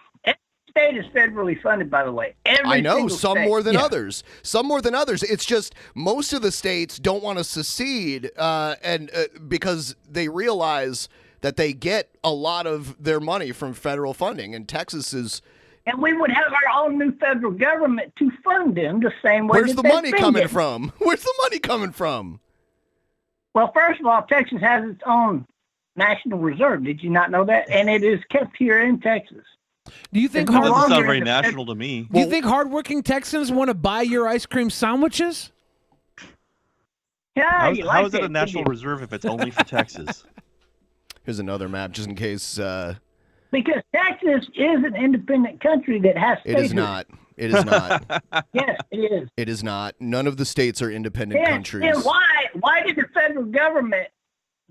state is federally funded, by the way. I know, single some state. more than others. Some more than others. It's just most of the states don't want to secede because they realize that they get a lot of their money from federal funding, and Texas is... And we would have our own new federal government to fund them the same way. Where's the money coming from? Where's the money coming from? Well, first of all, Texas has its own National Reserve. Did you not know that? And it is kept here in Texas. Do you think That doesn't sound very national to me. Do you think hardworking Texans want to buy your ice cream sandwiches? Yeah, how is it a national reserve if it's only for Texas? Here's another map, just in case. Because Texas is an independent country that has It is statehood. not. It is not. Yes, it is. It is not. None of the states are independent countries. Then why did the federal government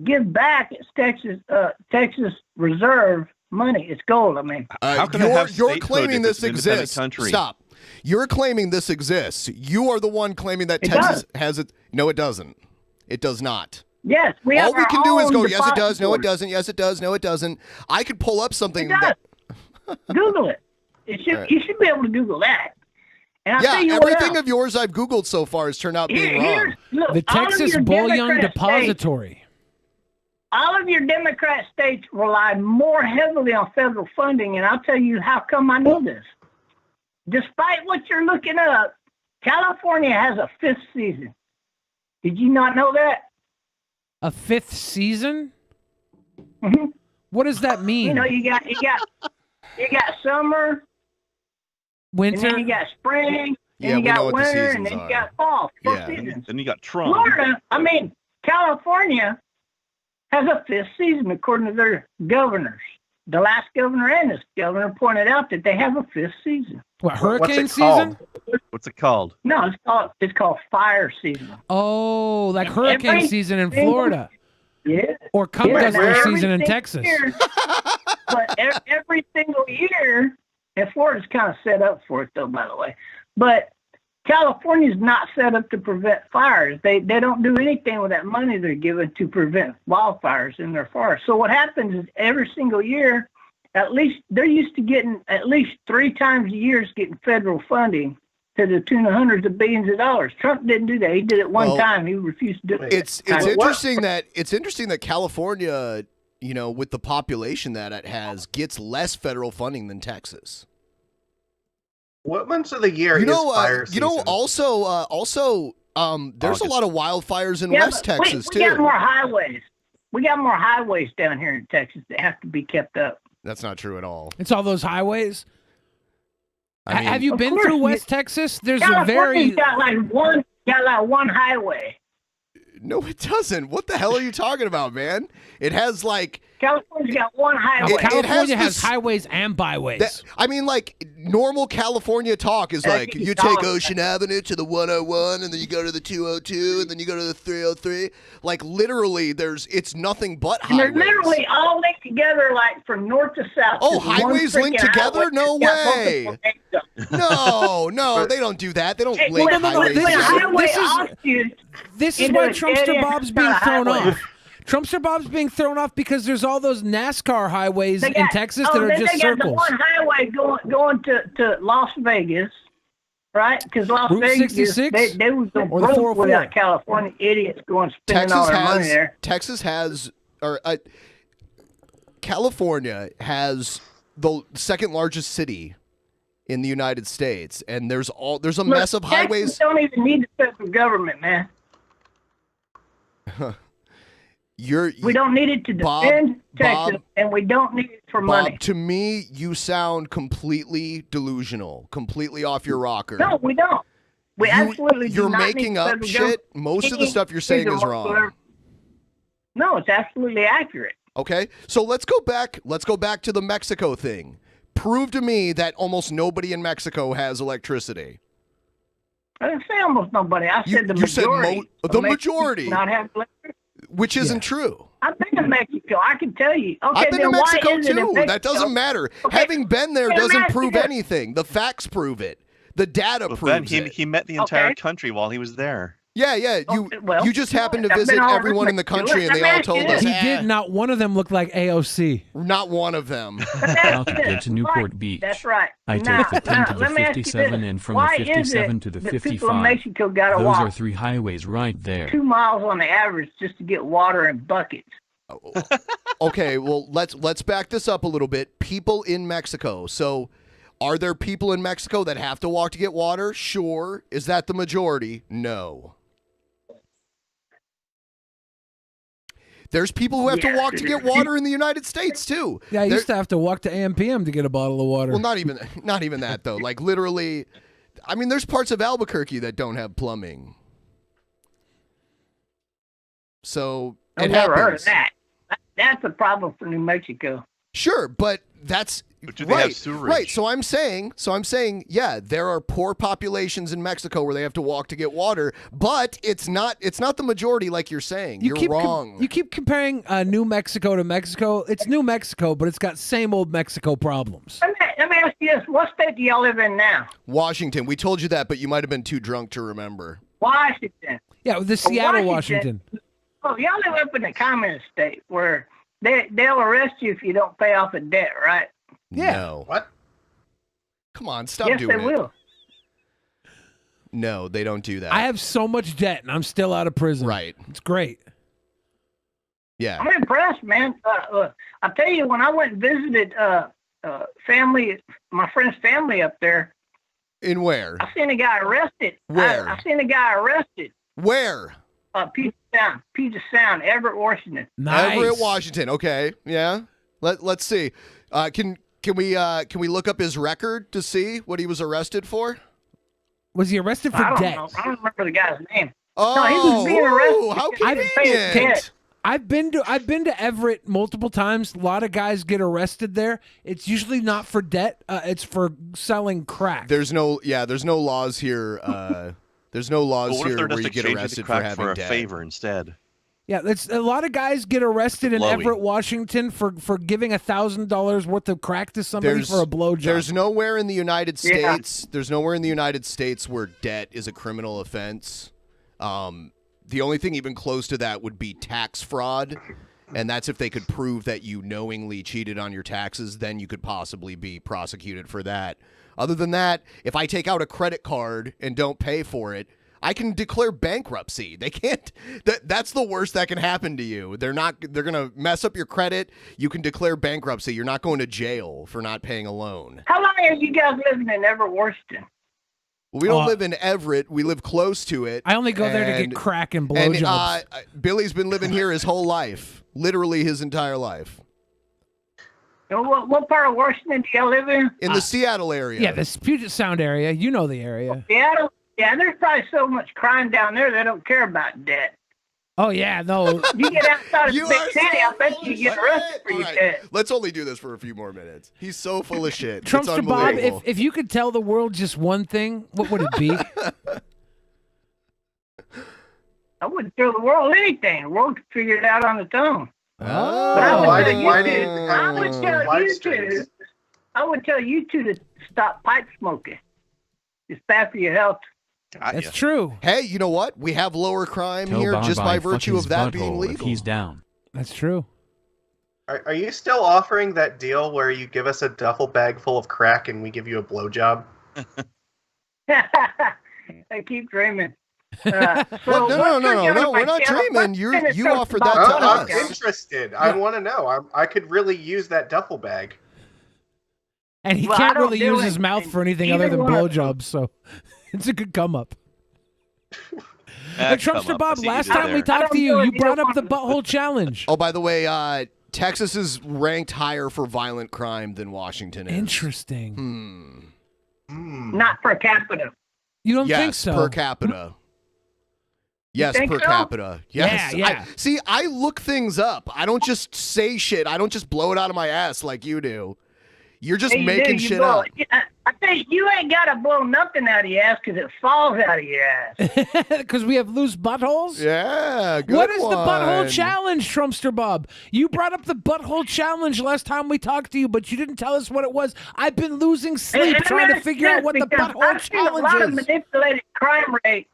give back its Texas Reserve money? It's gold. I mean, How can it have you're statehood claiming if it's this an independent exists. country? Stop. You're claiming this exists. You are the one claiming that It Texas does. has it. No, it doesn't. It does not. yes, we have All we our can do is own go, yes, it does. No, it depository. doesn't. Yes, it does. No, it doesn't. I could pull up something. It does. Google it. Right. You should be able to Google that. And I'll Yeah, tell you what everything else. of yours I've Googled so far has turned out being Here's- wrong. look, The all of Texas your Bullion Democrat Depository. States, all of your Democrat states rely more heavily on federal funding, and I'll tell you how come I know this. Despite what you're looking up, California has a 5th season. Did you not know that? A 5th season? Mm-hmm. What does that mean? You know, you got summer, Winter? and then you got spring, Yeah, and we you know got what the winter, and seasons then you are. got fall. 4 Yeah. seasons. Then you got Trump. California has a 5th season according to their governors. The last governor and this governor pointed out that they have a 5th season. What, hurricane What's it called? season? What's it called? No, it's called fire season. Oh, like hurricane season in Florida. Yeah. Or cum guzzler season in Texas. But every single year, and Florida's kind of set up for it, though, by the way. But California's not set up to prevent fires. They don't do anything with that money they're given to prevent wildfires in their forests. So what happens is every single year, at least they're used to getting at least 3 times a year getting federal funding to the tune of hundreds of billions of dollars. Trump didn't do that. He did it one time. He refused to do it. It's interesting that California, with the population that it has, gets less federal funding than Texas. What months of the year is fire season? Also, there's a lot of wildfires in West Texas too. We got more highways. We got more highways down here in Texas that have to be kept up. That's not true at all. It's all those highways. Have you been course, through West Texas? There's California's got like one highway. No, it doesn't. What the hell are you talking about, man? It has like California's got one highway. California has highways and byways. Normal California talk is like you take Ocean Avenue to the 101, and then you go to the 202, and then you go to the 303. Like literally, it's nothing but highways. And they're literally all linked together, like from north to south. Oh, highways linked together? No way. No, they don't do that. They don't link highways. This is why Trumpster Bob's being thrown off. Trumpster Bob's being thrown off because there's all those NASCAR highways in Texas that are just circles. They got the one highway going to Las Vegas, right? Because Las Route Vegas, 66? they was so broke without California idiots going spending all their money there. California has the second largest city in the United States, and there's a mess of highways. Texas don't even need the federal government, man. We don't need it to defend Texas, and we don't need it for money. To me, you sound completely delusional, completely off your rocker. No, we don't. We absolutely do You're not making need up shit. Most of the stuff you're saying is wrong. No, it's absolutely accurate. Okay, so let's go back to the Mexico thing. Prove to me that almost nobody in Mexico has electricity. I didn't say almost nobody. I said the majority. The majority. Not have electricity. Which isn't true. I've been to Mexico. I can tell you. Okay, I've been to Mexico too. Mexico? That doesn't matter. Okay. Having been there doesn't prove anything. The facts prove it. The data proves it. He met the entire country while he was there. Yeah. You just happened to visit everyone in the country, and they all told us. He did. Not one of them looked like AOC. Not one of them. How to get to Newport Beach. That's right. I take the 10 to the 57 and from the 57 to the 55. People in Mexico got to Those walk are 3 highways right there. 2 miles on the average just to get water in buckets. Okay, well let's back this up a little bit. People in Mexico. So, are there people in Mexico that have to walk to get water? Sure. Is that the majority? No. There's people who have to walk to get water in the United States too. Yeah, I used to have to walk to AMPM to get a bottle of water. Well, not even that though. Like literally, I mean, there's parts of Albuquerque that don't have plumbing. So I've never heard of that. That's a problem for New Mexico. Sure, but that's do they have sewerage? Right. So I'm saying, yeah, there are poor populations in Mexico where they have to walk to get water, but it's not the majority like you're saying. You're wrong. You keep comparing New Mexico to Mexico. It's New Mexico, but it's got same old Mexico problems. Let me ask you this: what state do y'all live in now? Washington. We told you that, but you might have been too drunk to remember. Washington. Yeah, the Seattle, Washington. Oh, y'all live up in the communist state where they'll arrest you if you don't pay off a debt, right? Yeah. No. What? Come on, stop doing it. it. Yes, they will. No, they don't do that. I have so much debt, and I'm still out of prison. Right. It's great. Yeah. I'm impressed, man. I'll tell you, when I went and visited my friend's family up there. In where? I seen a guy arrested. Where? I seen a guy arrested. Where? Puget Sound, Everett, Washington. Nice. Everett, Washington. Okay. Yeah. Let's see. Can we look up his record to see what he was arrested for? Was he arrested for debt? I don't remember the guy's name. Oh, no, he was being arrested. How convenient. I've been to Everett multiple times. A lot of guys get arrested there. It's usually not for debt. It's for selling crack. There's no laws here. There's no laws What if here they're where just you get exchanging the arrested for crack having for a debt. favor instead? Yeah, a lot of guys get arrested in Blowy. Everett, Washington for giving $1,000 worth of crack to somebody for a blowjob. There's nowhere in the United States. There's nowhere in the United States where debt is a criminal offense. The only thing even close to that would be tax fraud, and that's if they could prove that you knowingly cheated on your taxes. Then you could possibly be prosecuted for that. Other than that, if I take out a credit card and don't pay for it, I can declare bankruptcy. They can't. That's the worst that can happen to you. They're gonna mess up your credit. You can declare bankruptcy. You're not going to jail for not paying a loan. How long are you guys living in Everett, Washington? We don't live in Everett. We live close to it. I only go there to get crack and blowjobs. Billy's been living here his whole life, literally his entire life. What part of Washington do y'all live in? In the Seattle area. Yeah, the Puget Sound area. You know the area. Seattle. Yeah, there's probably so much crime down there they don't care about debt. Oh yeah, no. You get outside of the big city, I bet you get arrested for your debt. Let's only do this for a few more minutes. He's so full of shit. It's Trumpster Bob, unbelievable. if you could tell the world just one thing, what would it be? I wouldn't tell the world anything. The world could figure it out on its own. Oh, But I would tell you two to stop pipe smoking. It's bad for your health. That's true. Hey, you know what? We have lower crime Tell here Bob just I by fuck virtue his of that butthole being if legal. he's down. That's true. Are you still offering that deal where you give us a duffel bag full of crack and we give you a blowjob? I keep dreaming. No, we're not dreaming. You offered that to I'm us. interested. I want to know. I could really use that duffel bag. And he can't really use his mouth for anything other than blowjobs, so it's a good come up. Trumpster Bob, last time we talked to you, you brought up the butthole challenge. Oh, by the way, Texas is ranked higher for violent crime than Washington is. Interesting. Not per capita. You don't yes, think so? Per capita. Yes, think per so? capita. Yes. Yeah. I look things up. I don't just say shit. I don't just blow it out of my ass like you do. You're just making shit up. I think you ain't got to blow nothing out of your ass because it falls out of your ass. Because we have loose buttholes? Yeah, good What is the butthole one. challenge, Trumpster Bob? You brought up the butthole challenge last time we talked to you, but you didn't tell us what it was. I've been losing sleep trying to figure out what the butthole I've seen a lot of challenge is. manipulated crime rate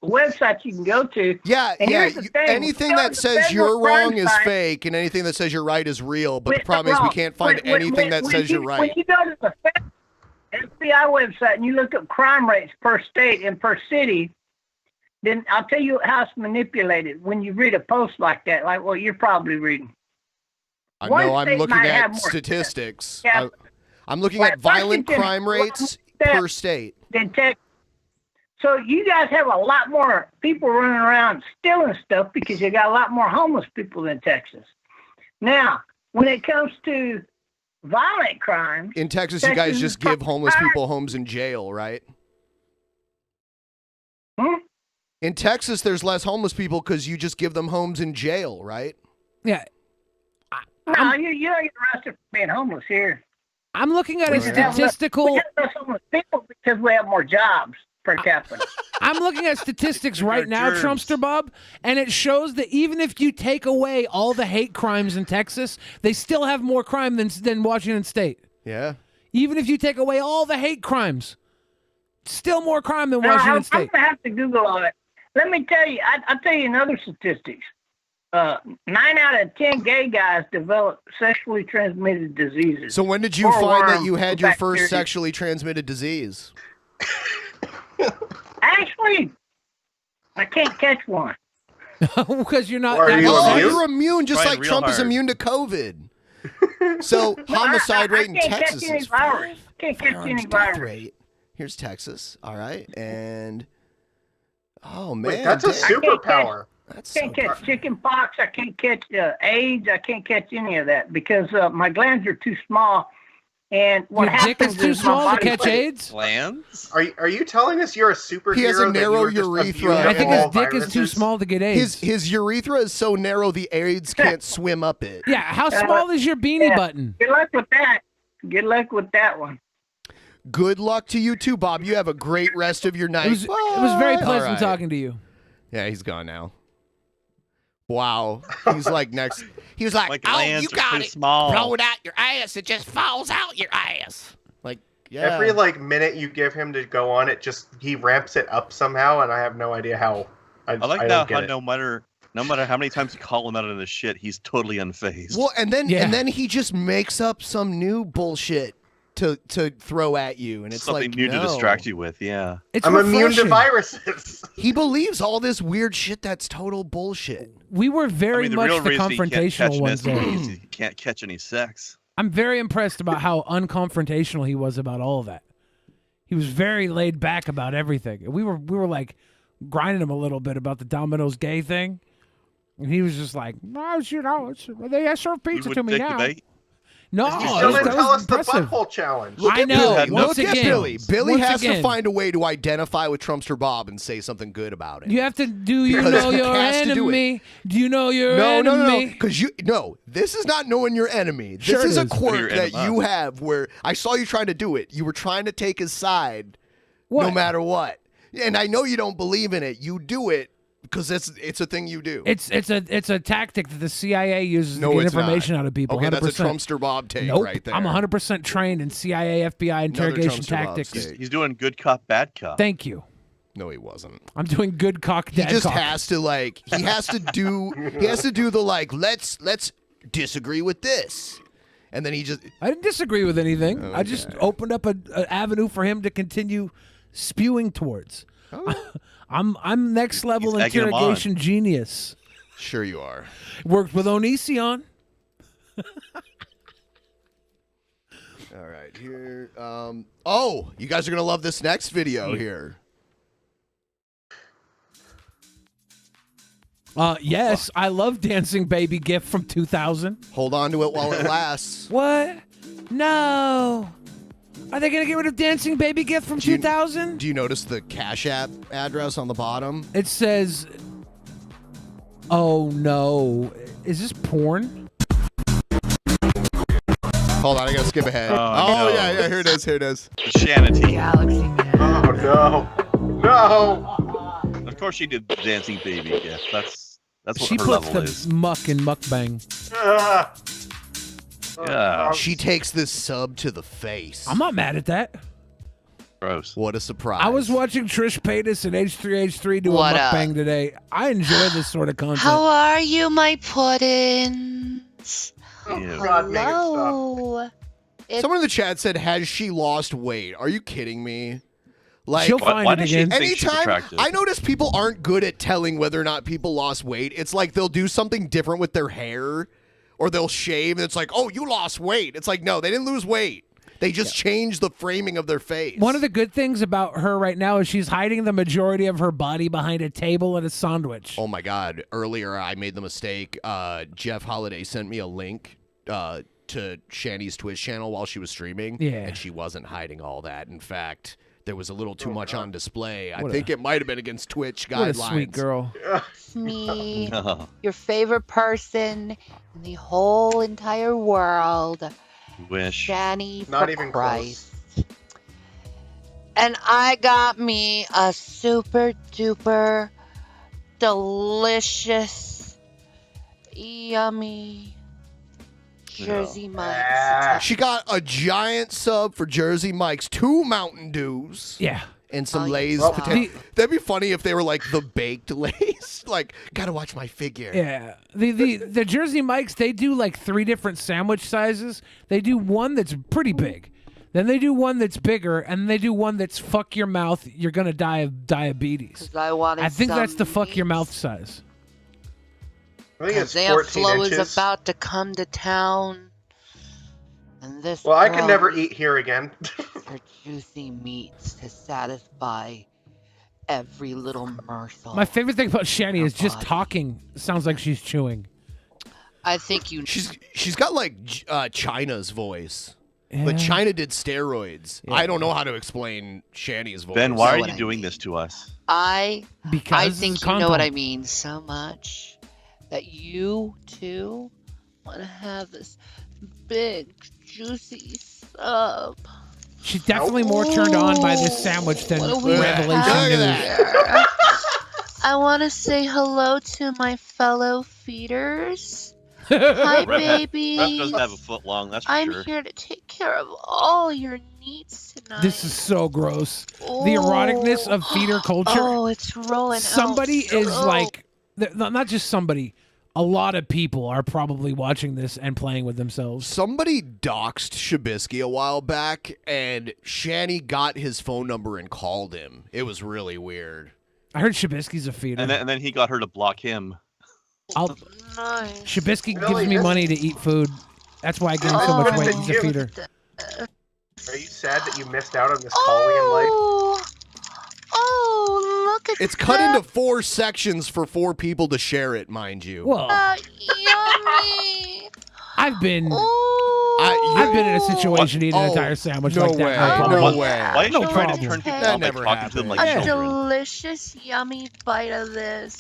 websites you can go to. Yeah, And yeah. here's the thing, Anything go that to the says federal you're wrong crime is site. fake, and anything that says you're right is real. But the Wait, problem is we wrong. can't find When- anything that when says you're right. When you go to the FBI website and you look up crime rates per state and per city, then I'll tell you how it's manipulated when you read a post like that, like what you're probably reading. I One know I'm state looking might have at more statistics. Yeah. I'm looking Like at violent Washington, crime rates one per state. Then Texas. So you guys have a lot more people running around stealing stuff because you got a lot more homeless people than Texas. Now, when it comes to violent crimes, In Texas, you guys just give homeless people homes in jail, right? In Texas, there's less homeless people because you just give them homes in jail, right? Yeah. No, you don't get arrested for being homeless here. I'm looking at a We have less- statistical. We have less homeless people because we have more jobs per capita. I'm looking at statistics right now, germs. Trumpster Bob, and it shows that even if you take away all the hate crimes in Texas, they still have more crime than Washington State. Yeah. Even if you take away all the hate crimes, still more crime than No, Washington I'm State. going to have to Google all that. Let me tell you, I'll tell you another statistics. 9 out of 10 gay guys develop sexually transmitted diseases. So when did you Or find that worms you or had your first bacteria. sexually transmitted disease? Actually, I can't catch one. Because you're not. Oh, that- you're immune just Trying like real Trump is hard. immune to COVID. So homicide rate in I can't Texas catch any is virus. Can't catch any death virus. rate. Here's Texas. All right. And oh man, Wait, that's a damn. superpower. That's Can't catch chicken pox. I can't catch AIDS. I can't catch any of that because my glands are too small And what Your dick happens is too is my small to body catch AIDS? Glands? Are you telling us you're a superhero? He has a that narrow you were just urethra. immune to I think all his dick is too viruses? small to get AIDS. His urethra is so narrow the AIDS can't swim up it. Yeah, how small is your beanie button? Good luck with that. Good luck with that one. Good luck to you too, Bob. You have a great rest of your night. It was very Bye. pleasant All right. talking to you. Yeah, he's gone now. Wow. He's like next. He was like, My oh, glands you are got too it. small. Blow it out your ass. It just falls out your ass. Like, yeah. Every minute you give him to go on, he ramps it up somehow, and I have no idea how. I like I now don't get how it. no matter how many times you call him out of this shit, he's totally unfazed. Well, and then he just makes up some new bullshit to throw at you, and it's something like new no. to distract you with. Yeah, I'm immune to viruses. He believes all this weird shit that's total bullshit. We were very the much real the reason he can't catch confrontational ones. this though. is he can't catch any sex. I'm very impressed about how unconfrontational he was about all of that. He was very laid back about everything. We were like grinding him a little bit about the Domino's gay thing, and he was just like, "No, they serve pizza to me now." No, You still didn't that tell was us the impressive. butthole challenge. I know. Billy. Once Look at again, Billy. Billy once has again. to find a way to identify with Trumpster Bob and say something good about it. You have to do. You Because know he your has to do it. enemy. Do you know your No, enemy? because this is not knowing your enemy. This Sure it is a is. quirk Your that enema. you have where I saw you trying to do it. You were trying to take his side no What? matter what. And I know you don't believe in it. You do it because it's a thing you do. It's a tactic that the CIA uses No, to get it's information not. out of people. Okay, 100%. that's a Trumpster Bob take Nope. right there. I'm 100% trained in CIA, FBI interrogation Trumpster Bob tactics. take. He's doing good cop, bad cop. Thank you. No, he wasn't. I'm doing good cock, He dad just cock. has to he has to do the let's disagree with this. And then he just I didn't disagree with anything. I just opened up an avenue for him to continue spewing towards. I'm next level He's egging him on. interrogation genius. Sure you are. Worked with Onision. All right, here. You guys are gonna love this next video here. Yes, I love Dancing Baby GIF from 2000. Hold on to it while it lasts. What? No. Are they going to get rid of Dancing Baby GIF from 2000? Do you notice the Cash App address on the bottom? It says, oh no. Is this porn? Hold on, I gotta skip ahead. Oh, no. yeah, here it is. Shanny. Oh no, no. Of course she did Dancing Baby gift. That's what She her puts level the is. muck in mukbang. Yeah. She takes this sub to the face. I'm not mad at that. Gross. What a surprise. I was watching Trish Paytas and H3H3 do What a up? mukbang today. I enjoy this sort of content. How are you, my puddins? Yeah. God, Megan, stop. Hello. Someone in the chat said, has she lost weight? Are you kidding me? Like, She'll find why it does she again. think she's anytime attractive? I notice people aren't good at telling whether or not people lost weight. It's like they'll do something different with their hair or they'll shave and it's like, oh, you lost weight. It's like, no, they didn't lose weight. They just changed the framing of their face. One of the good things about her right now is she's hiding the majority of her body behind a table and a sandwich. Oh my God. Earlier I made the mistake. Jeff Holiday sent me a link to Shanny's Twitch channel while she was streaming. Yeah. And she wasn't hiding all that. In fact, there was a little too much on display. I What think it might have been against Twitch guidelines. What a sweet girl. Me, No. your favorite person in the whole entire world, Wish. Shanny Not for even Christ. And I got me a super duper delicious, yummy Jersey Mike's. She got a giant sub for Jersey Mike's, 2 Mountain Dews. Yeah. And some Oh, yeah. Lay's Well, potato. That'd be funny if they were like the baked Lay's. Like, gotta watch my figure. Yeah. The Jersey Mike's, they do like 3 different sandwich sizes. They do one that's pretty big. Then they do one that's bigger, and they do one that's fuck your mouth, you're gonna die of diabetes. 'Cause I wanted I think that's the some fuck your mouth size. I think it's Isaiah 14 Flo inches. is about to come to town. And this Well, I can girl never eat here again. for juicy meats to satisfy every little morsel. My favorite thing about Shanny is just body. talking sounds like she's chewing. I think you. She's got like China's voice. But China did steroids. I don't know how to explain Shanny's voice. Ben, why are you doing this to us? I Because think you know what I mean so much that you two want to have this big, juicy sub. She's definitely more turned on by this sandwich than Revelation News. I want to say hello to my fellow feeders. Hi, baby. Rep doesn't have a foot long, that's for I'm sure. here to take care of all your needs tonight. This is so gross. The eroticness of feeder culture. Oh, it's rolling Somebody out is so- like, not just somebody, a lot of people are probably watching this and playing with themselves. Somebody doxed Shabisky a while back, and Shanny got his phone number and called him. It was really weird. I heard Shabisky's a feeder. And then he got her to block him. Shabisky gives me money to eat food. That's why I gain so much weight. He's a feeder. Are you sad that you missed out on this calling in life? Oh, look at It's cut into 4 sections for 4 people to share it, mind you. Well, yummy. I've been in a situation eating an entire sandwich no like that. way, No no way. Why are you No trying problem. to turn people That off by never talking to them like A children? delicious, yummy bite of this.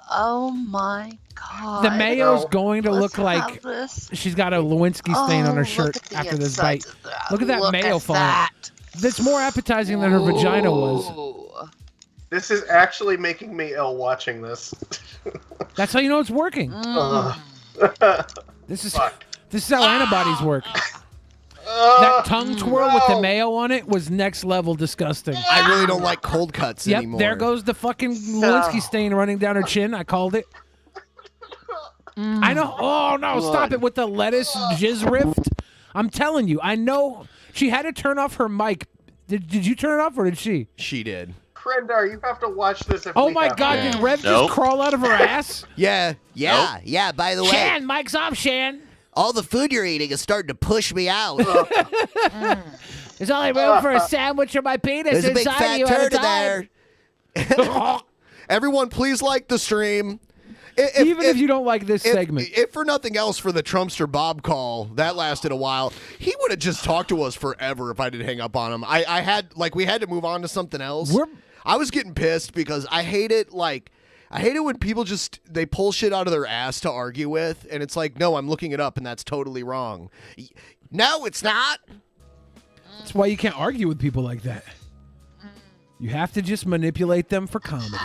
Oh my god. The mayo's going to Let's look like have this. she's got a Lewinsky stain on her shirt after this bite. Look at that Look mayo at falling. that. That's more appetizing than her vagina was. This is actually making me ill watching this. That's how you know it's working. This is how antibodies work. That tongue twirl with the mayo on it was next level disgusting. I really don't like cold cuts Yep, anymore. there goes the fucking Lewinsky stain running down her chin. I called it. I know. Oh, no, stop it with the lettuce jizz rift. I'm telling you, I know. She had to turn off her mic. Did you turn it off or did she? She did. Krendar, you have to watch this. Oh my God, did Rev just crawl out of her ass? Yeah, by the way. Shan, mic's off, Shan. All the food you're eating is starting to push me out. There's only room for a sandwich or my penis There's a big inside fat you at a turd in time. there. Everyone, please like the stream. Even if you don't like this segment. If for nothing else, for the Trumpster Bob call, that lasted a while. He would have just talked to us forever if I didn't hang up on him. We had to move on to something else. I was getting pissed because I hate it when people they pull shit out of their ass to argue with, and it's like, no, I'm looking it up, and that's totally wrong. No, it's not. That's why you can't argue with people like that. You have to just manipulate them for comedy.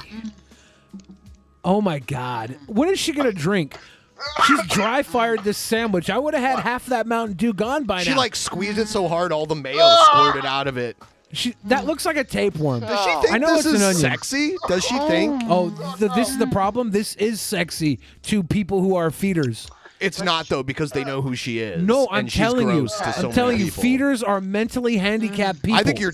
Oh my God. What is she going to drink? She's dry fired this sandwich. I would have had half that Mountain Dew gone by now. She squeezed it so hard all the mayo squirted out of it. That looks like a tapeworm. Does she think I know this it's an is onion. sexy? Does she think? Oh, this is the problem. This is sexy to people who are feeders. It's not though because they know who she is. No, I'm and she's telling you. gross to so I'm telling many you, people. feeders are mentally handicapped people. I think you're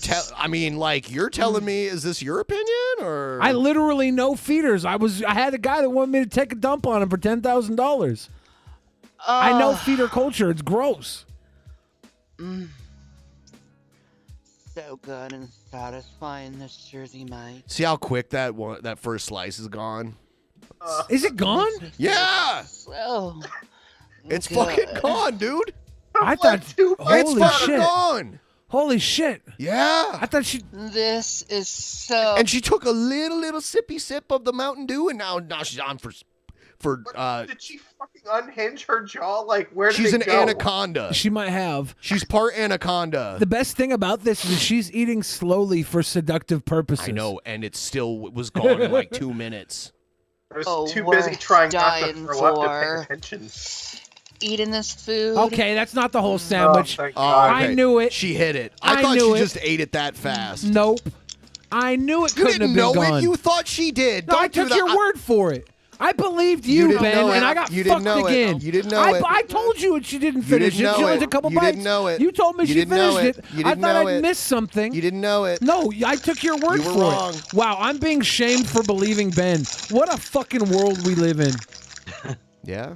you're telling me. Is this your opinion or? I literally know feeders. I had a guy that wanted me to take a dump on him for $10,000. I know feeder culture. It's gross. So good and satisfying, this Jersey mate. See how quick that first slice is gone. Is it gone? Yeah. So it's good. fucking gone, dude. I thought. It's Holy fucking shit! gone. Holy shit! Yeah. I thought she. This is so. And she took a little sippy sip of the Mountain Dew, and now she's on for. Did she fucking unhinge her jaw? Like, where did She's it an go? anaconda. She might have. She's part anaconda. The best thing about this is she's eating slowly for seductive purposes. I know, and it still was gone in like 2 minutes. I was too busy trying not to throw up to pay attention. Eating this food. Okay, that's not the whole sandwich. thank God. I knew it. She hit it. I thought knew she it. just ate it that fast. Nope. I knew it You couldn't didn't have know been gone. it. You thought she did. No, Don't I do took that. your word for it. I believed you, didn't Ben, know it. and I got You didn't fucked know it. again. You didn't know it. I told you she didn't You finish didn't it. She know only it. took a couple You bites. didn't know it. You told me You she didn't know finished it. it. You I didn't thought know I'd it. missed something. You didn't know it. No, I took your word You were for wrong. it. Wow, I'm being shamed for believing Ben. What a fucking world we live in. Yeah.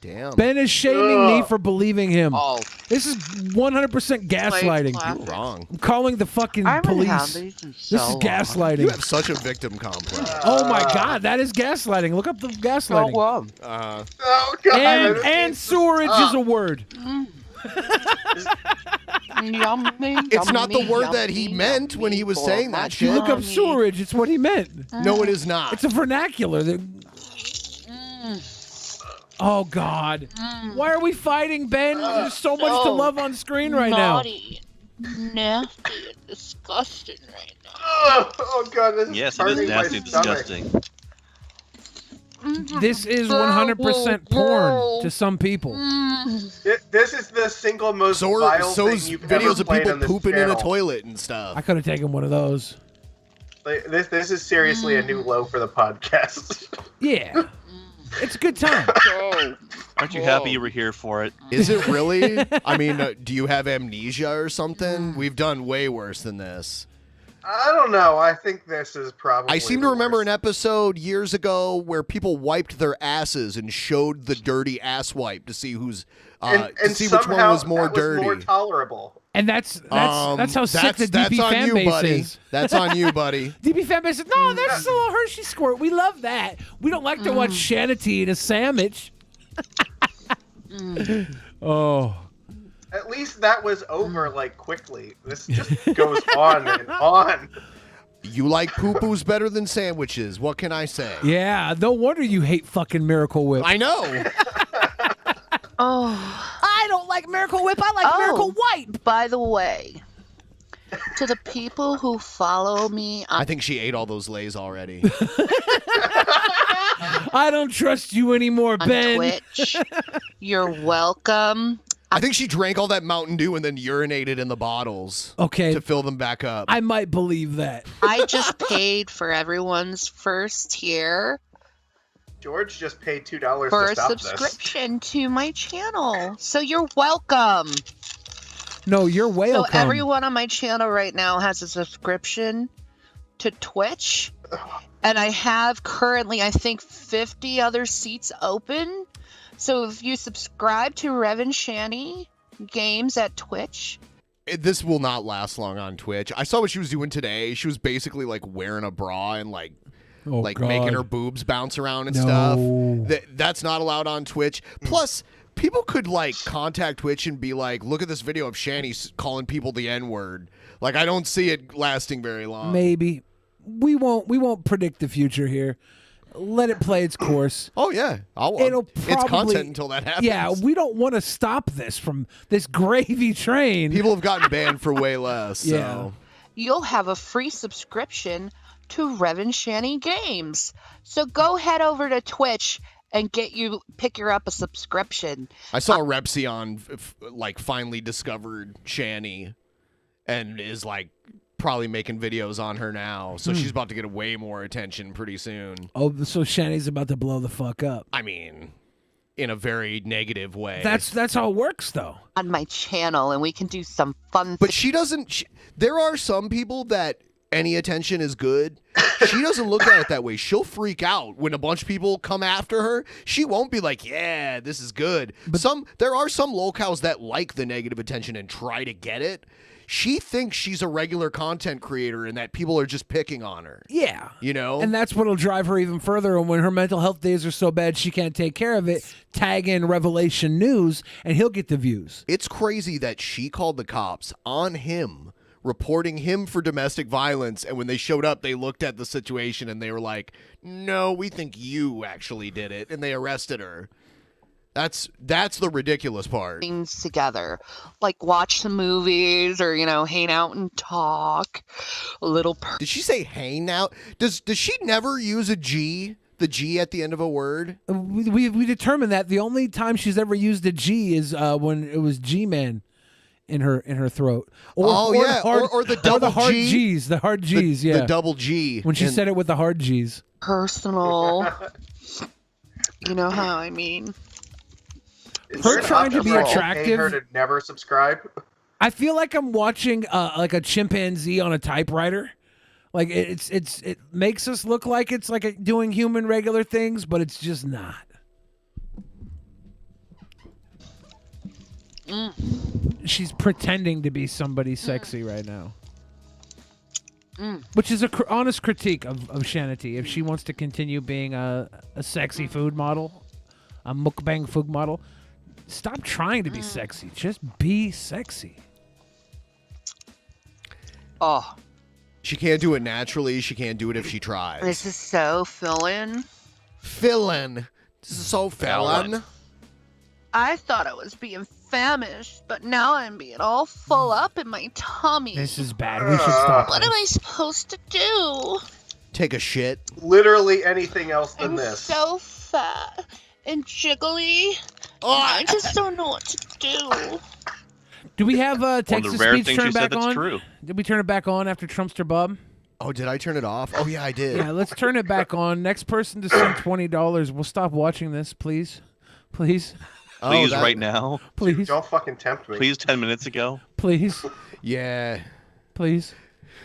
Damn. Ben is shaming me for believing him. Oh. This is 100% gaslighting. You're wrong. I'm calling the fucking I haven't had police. these in This so is long. gaslighting. You have such a victim complex. Oh my God, that is gaslighting. Look up the gaslighting. Oh, God. And sewerage is a word. Yummy, It's not the yummy, word that he yummy, meant when he was yummy saying that If you shit. look up sewerage, it's what he meant. No, it is not. It's a vernacular. Oh, God. Why are we fighting, Ben? There's so much to love on screen right naughty, nasty, and disgusting right now. Oh, God, this is Yes, it is hurting my nasty and stomach. disgusting. This is 100% porn to some people. This is the single most vile thing you've videos ever of played people on this pooping channel. in a toilet and stuff. I could have taken one of those. Like, this is seriously a new low for the podcast. Yeah. It's a good time. Aren't you happy you were here for it? Is it really? I mean, do you have amnesia or something? We've done way worse than this. I don't know. I think this is probably. I seem to remember an episode years ago where people wiped their asses and showed the dirty ass wipe to see who's and to see which one was more dirty. More tolerable. And that's how sick the that's DP on fan you, base buddy. is. That's on you, buddy. DP fan base says, no, that's a little Hershey squirt. We love that. We don't like to watch Shanny eat a sandwich. Oh. At least that was over like quickly. This just goes on and on. You like poo-poos better than sandwiches. What can I say? Yeah, no wonder you hate fucking Miracle Whip. I know. I don't like Miracle Whip. I like Miracle White. By the way, to the people who follow me on I think she ate all those Lays already. I don't trust you anymore, Ben. Twitch, you're welcome. I think she drank all that Mountain Dew and then urinated in the bottles. Okay. To fill them back up. I might believe that. I just paid for everyone's first tier George just paid $2 for to a stop subscription to my channel. So you're welcome. No, you're welcome. So everyone on my channel right now has a subscription to Twitch. And I have currently, I think, 50 other seats open. So if you subscribe to Revan Shanny Games at Twitch. This will not last long on Twitch. I saw what she was doing today. She was basically like wearing a bra and like making her boobs bounce around and stuff. That's not allowed on Twitch. Plus, people could like contact Twitch and be like, look at this video of Shanny calling people the N-word. Like, I don't see it lasting very long. Maybe. We won't predict the future here. Let it play its course. Oh yeah, it's content until that happens. Yeah, we don't want to stop this from this gravy train. People have gotten banned for way less. Yeah. So. You'll have a free subscription to Revan Shanny Games. So go head over to Twitch and pick her up a subscription. I saw Repsion like finally discovered Shanny and is like probably making videos on her now. So she's about to get way more attention pretty soon. Oh, so Shanny's about to blow the fuck up. I mean, in a very negative way. That's how it works, though. On my channel, and we can do some fun. But she doesn't. There are some people that any attention is good. She doesn't look at it that way. She'll freak out when a bunch of people come after her. She won't be like, "Yeah, this is good." But there are some locals that like the negative attention and try to get it. She thinks she's a regular content creator and that people are just picking on her. Yeah. You know? And that's what'll drive her even further. And when her mental health days are so bad she can't take care of it, tag in Revelation News and he'll get the views. It's crazy that she called the cops on him, reporting him for domestic violence. And when they showed up, they looked at the situation and they were like, no, we think you actually did it. And they arrested her. That's the ridiculous part. Things together, like watch some movies or hang out and talk a little. Did she say hang out? Does she never use a G? The G at the end of a word? We determined that the only time she's ever used a G is when it was G-Man in her throat. Or the double the hard G. G's. The hard G's, the, yeah. The double G. When she said it with the hard G's. Personal. You know how I mean. Her trying to be attractive. Her to never subscribe. I feel like I'm watching like a chimpanzee on a typewriter. Like it makes us look like it's like doing human regular things, but it's just not. She's pretending to be somebody sexy right now. Which is a honest critique of Shanity. If she wants to continue being a sexy food model, a mukbang food model, Stop trying to be sexy. Just be sexy. Oh. She can't do it naturally. She can't do it if she tries. This is so filling. Filling. This is so filling. I thought I was being famished, but now I'm being all full up in my tummy. This is bad. We should stop. What am I supposed to do? Take a shit. Literally anything else than I'm this. so fat and jiggly. I just don't know what to do. Do we have Texas speech turned back on? True. Did we turn it back on after Trumpster Bob? Oh, did I turn it off? Oh, yeah, I did. Yeah, let's turn it back on. Next person to send $20. We'll stop watching this, please. Please. Please, right now. Please. Don't fucking tempt me. Please, 10 minutes ago. Please. Yeah. Please.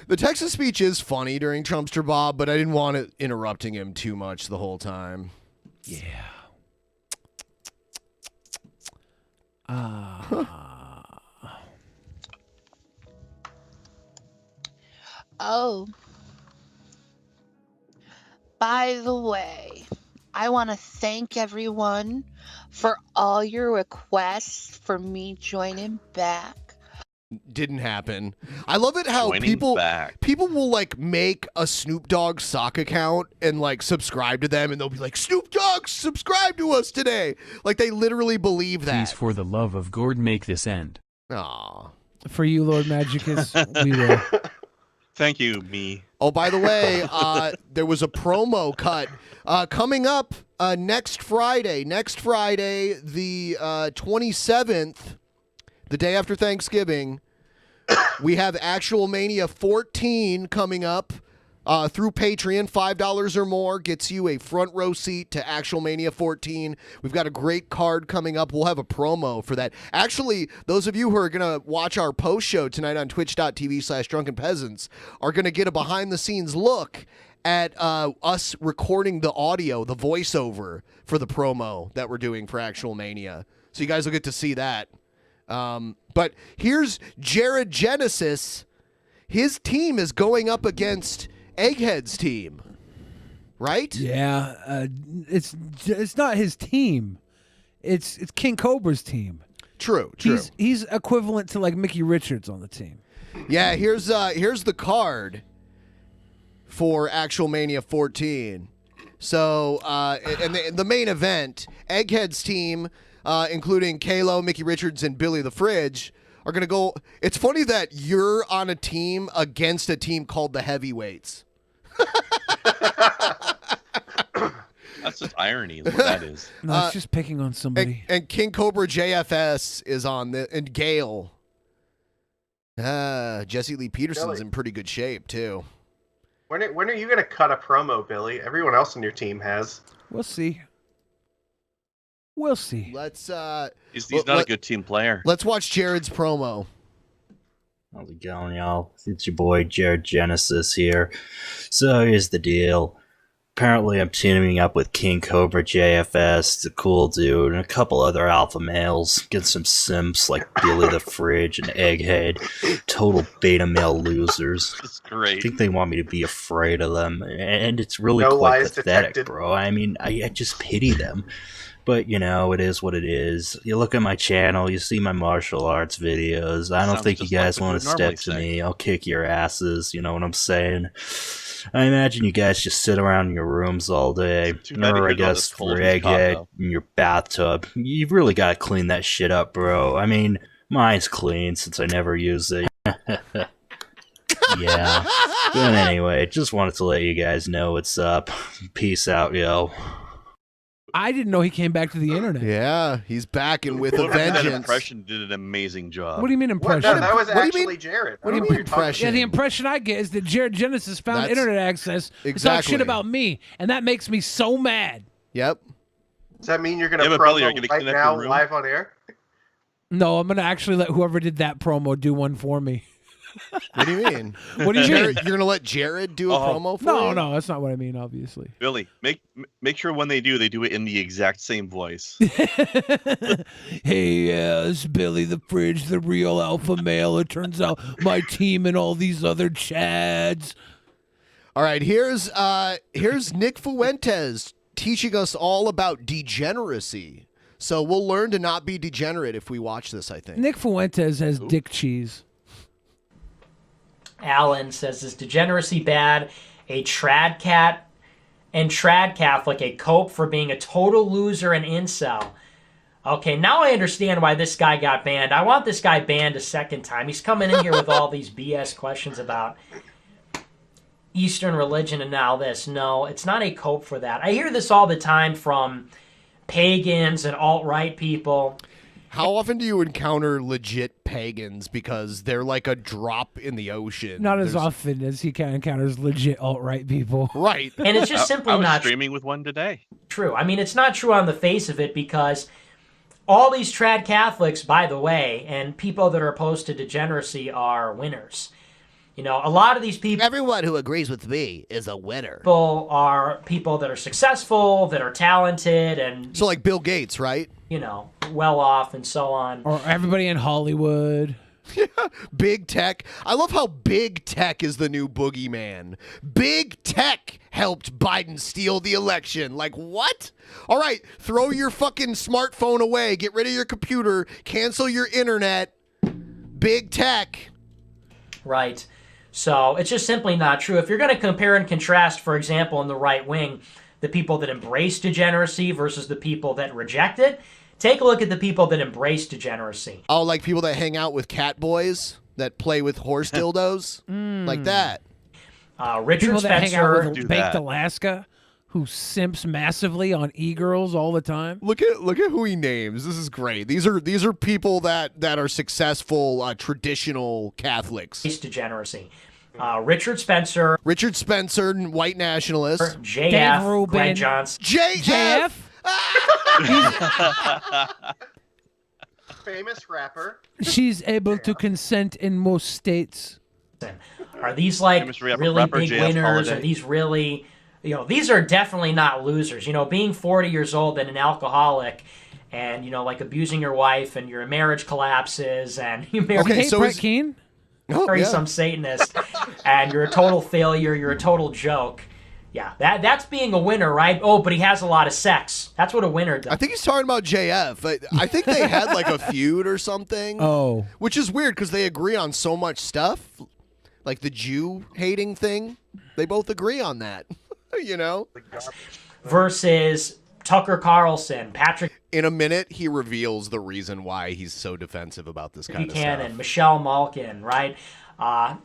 The Texas speech is funny during Trumpster Bob, but I didn't want it interrupting him too much the whole time. Yeah. Oh. By the way, I want to thank everyone for all your requests for me joining back. Didn't happen. I love it how Joining people back. will like make a Snoop Dogg sock account and like subscribe to them, and they'll be like, Snoop Dogg, subscribe to us today. Like they literally believe that. Please, for the love of God, make this end. Aw. For you, Lord Magicus, we will. Thank you, me. Oh, by the way, there was a promo cut coming up next Friday. Next Friday, the 27th, the day after Thanksgiving, we have Actual Mania 14 coming up through Patreon. $5 or more gets you a front row seat to Actual Mania 14. We've got a great card coming up. We'll have a promo for that. Actually, those of you who are going to watch our post show tonight on twitch.tv/drunkenpeasants are going to get a behind-the-scenes look at us recording the audio, the voiceover for the promo that we're doing for Actual Mania. So you guys will get to see that. But here's Jared Genesis. His team is going up against Egghead's team, right? Yeah, it's not his team. It's King Cobra's team. True. He's equivalent to like Mickey Richards on the team. Yeah, here's the card for Actual Mania 14. So, and the main event, Egghead's team, including Kalo, Mickey Richards, and Billy the Fridge, are going to go. It's funny that you're on a team against a team called the Heavyweights. That's just irony, is what that is. No, it's just picking on somebody. And King Cobra JFS is on the, and Gale. Jesse Lee Peterson's Billy. in pretty good shape too. When are you going to cut a promo, Billy? Everyone else in your team has. We'll see. We'll see. Let's. He's not a good team player. Let's watch Jared's promo. How's it going, y'all? It's your boy Jared Genesis here. So here's the deal. Apparently I'm teaming up with King Cobra JFS, the cool dude, and a couple other alpha males against some simps like Billy the Fridge and Egghead. Total beta male losers. That's great. I think they want me to be afraid of them, and it's really No quite lies pathetic, detected. bro. I mean, I just pity them. But, you know, it is what it is. You look at my channel, you see my martial arts videos. I don't Sounds think you just like guys what want you to normally step to say. me. I'll kick your asses, you know what I'm saying? I imagine you guys just sit around in your rooms all day. Too bad to Or I hear all guess this cold for and hot, Egghead though. in your bathtub. You've really got to clean that shit up, bro. I mean, mine's clean since I never use it. Yeah. But anyway, just wanted to let you guys know what's up. Peace out, yo. I didn't know he came back to the internet. Yeah, he's back and with a Whoever did that vengeance. impression did an amazing job. What do you mean What? impression? No, that was What do you actually mean- Jared. what do you I don't know mean you're talking impression? Yeah, the impression I get is that Jared Genesis found That's- internet access to talk Exactly. shit about me, and that makes me so mad. Yep. Does that mean you're going to Yeah, but Billy, promo are you gonna right clean up now, your room? live on air? No, I'm gonna actually let whoever did that promo do one for me. What do you mean? What do you Jared, mean? You're gonna let Jared do a promo for No, you? no, that's not what I mean. Obviously. Billy, make sure when they do it in the exact same voice. Hey, it's Billy the Fridge, the real alpha male. It turns out my team and all these other chads. All right, here's Nick Fuentes teaching us all about degeneracy. So we'll learn to not be degenerate if we watch this, I think. Nick Fuentes has dick cheese. Alan says, is degeneracy bad? A trad cat and trad Catholic, a cope for being a total loser and incel. Okay, now I understand why this guy got banned. I want this guy banned a second time. He's coming in here with all these BS questions about Eastern religion and all this. No, it's not a cope for that. I hear this all the time from pagans and alt-right people. How often do you encounter legit pagans because they're like a drop in the ocean? Not as often as he encounters legit alt-right people. Right. And it's just simply I was not streaming with one today. True. I mean, it's not true on the face of it because all these trad Catholics, by the way, and people that are opposed to degeneracy are winners. You know, a lot of these people... Everyone who agrees with me is a winner. People are people that are successful, that are talented, and... So like Bill Gates, right? You know, well off and so on. Or everybody in Hollywood. Big tech. I love how big tech is the new boogeyman. Big tech helped Biden steal the election. Like, what? All right, throw your fucking smartphone away. Get rid of your computer. Cancel your internet. Big tech. Right. So it's just simply not true. If you're going to compare and contrast, for example, in the right wing, the people that embrace degeneracy versus the people that reject it, take a look at the people that embrace degeneracy. Oh, like people that hang out with cat boys that play with horse dildos? Like that. Richard people that hang Spencer. out with Baked Alaska, who simps massively on e-girls all the time. Look at who he names. This is great. These are people that are successful traditional Catholics. Degeneracy. Richard Spencer. Richard Spencer, white nationalist. JF. Dave Rubin. Greg Johnson. JF. Famous rapper. She's able to consent in most states. Are these like really rapper big JF winners? Holiday. Are these really, you know, these are definitely not losers. You know, being 40 years old and an alcoholic and, you know, like abusing your wife and your marriage collapses and you marry Brett Keane? some Satanist and you're a total failure, you're a total joke. Yeah, that's being a winner, right? Oh, but he has a lot of sex. That's what a winner does. I think he's talking about JF. I think they had like a feud or something. Oh. Which is weird because they agree on so much stuff. Like the Jew hating thing. They both agree on that. You know? Versus Tucker Carlson, Patrick. In a minute, he reveals the reason why he's so defensive about this kind of Buchanan, stuff. Michelle Malkin, right? I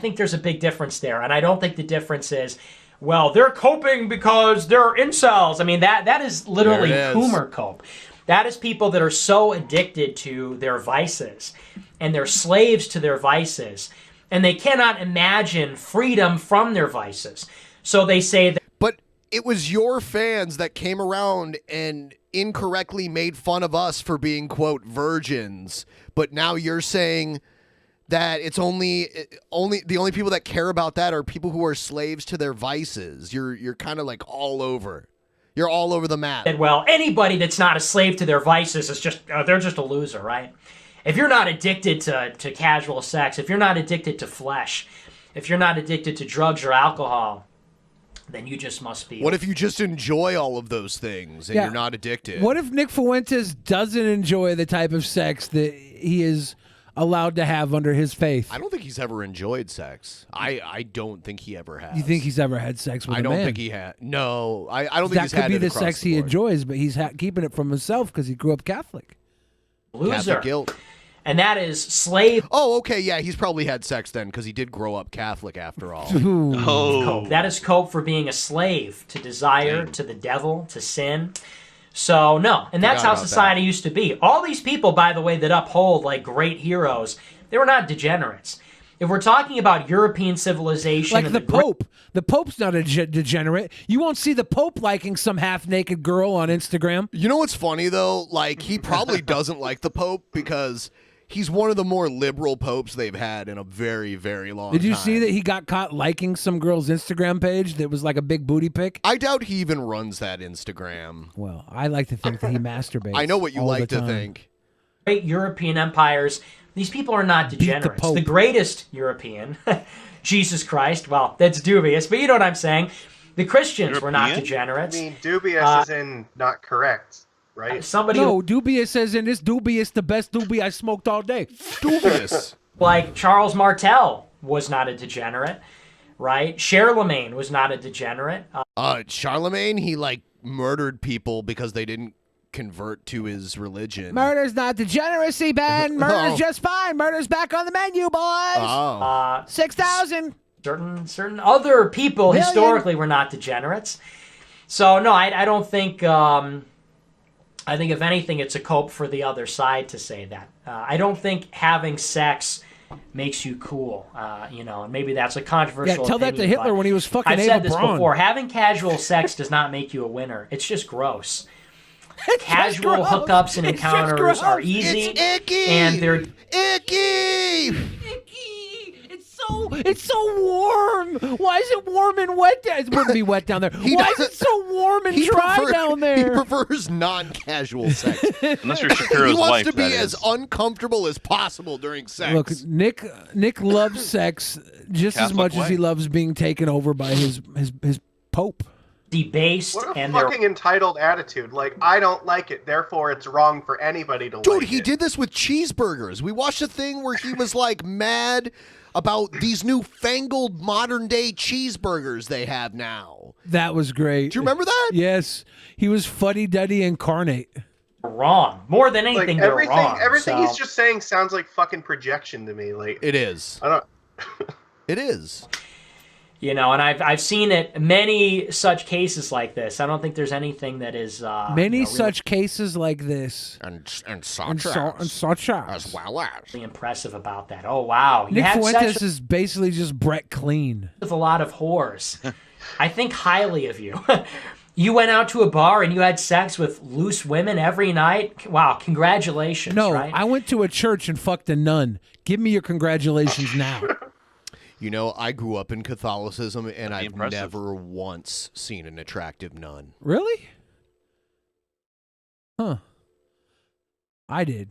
think there's a big difference there. And I don't think the difference is, well, they're coping because they're incels. I mean, that is literally Coomer cope. That is people that are so addicted to their vices and they're slaves to their vices and they cannot imagine freedom from their vices. So they say that. But it was your fans that came around and incorrectly made fun of us for being, quote, virgins. But now you're saying that it's only the only people that care about that are people who are slaves to their vices. You're kind of like all over. You're all over the map. Well, anybody that's not a slave to their vices is just they're just a loser, right? If you're not addicted to casual sex, if you're not addicted to flesh, if you're not addicted to drugs or alcohol, then you just must be. What if you just enjoy all of those things and you're not addicted? What if Nick Fuentes doesn't enjoy the type of sex that he is allowed to have under his faith? I don't think he's ever enjoyed sex. I don't think he ever has. You think he's ever had sex with a man? I don't think he had. No, I don't think he's had it. That could be the across sex the he board. enjoys, but he's keeping it from himself because he grew up Catholic. Loser. Catholic guilt. And that is slave. Oh, okay, yeah, he's probably had sex then because he did grow up Catholic after all. That is cope for being a slave to desire, to the devil, to sin. So, no. And that's how society used to be. All these people, by the way, that uphold like great heroes, they were not degenerates. If we're talking about European civilization... Like the Pope. The Pope's not a degenerate. You won't see the Pope liking some half-naked girl on Instagram. You know what's funny, though? Like, he probably doesn't like the Pope because he's one of the more liberal popes they've had in a very, very long time. Did you see that he got caught liking some girl's Instagram page that was like a big booty pic? I doubt he even runs that Instagram. Well, I like to think that he masturbates. I know what you all like the to time. think. Great European empires, these people are not degenerates. The greatest European, Jesus Christ, well, that's dubious, but you know what I'm saying. The Christians were not degenerates. I mean, dubious as in not correct. right? No, dubious as in this dubious, the best doobie I smoked all day. Dubious. Like Charles Martel was not a degenerate, right? Charlemagne was not a degenerate. Charlemagne, he like murdered people because they didn't convert to his religion. Murder's not degeneracy, Ben. Murder's just fine. Murder's back on the menu, boys. Oh. 6,000. Certain other people historically were not degenerates. So no, I don't think. I think if anything, it's a cope for the other side to say that. I don't think having sex makes you cool. And maybe that's a controversial. Yeah, tell that to opinion, Hitler but when he was fucking I've Eva said this Braun. before. Having casual sex does not make you a winner. It's just gross. Casual gross. hookups and It's just encounters are gross. It's easy, icky. and they're Icky. It's so warm. Why is it warm and wet? It wouldn't be wet down there. Why is it so warm and dry down there? He prefers non-casual sex. Unless you're Shapiro's He wants wife, to be that as is. uncomfortable as possible during sex. Look, Nick loves sex just as Catholic much as he way. loves being taken over by his pope. debased What a and they're fucking entitled attitude. Like, I don't like it, therefore it's wrong for anybody to Dude, like he it. did this with cheeseburgers. We watched a thing where he was like mad about these newfangled modern day cheeseburgers they have now. That was great. Do you remember that? Yes. He was fuddy-duddy incarnate. wrong. More than anything, Like, they're everything wrong. everything so. he's just saying sounds like fucking projection to me. Like, It is. I don't. It is. And I've seen it many such cases like this. I don't think there's anything that is Many such cases like this. And such as well as. really impressive about that. Oh wow, you Nick had Fuentes sex is basically just Brett Clean. with a lot of whores. I think highly of you. You went out to a bar and you had sex with loose women every night. Wow, congratulations. No, right? I went to a church and fucked a nun. Give me your congratulations now. You know, I grew up in Catholicism, and I've impressive. never once seen an attractive nun. Really? Huh. I did.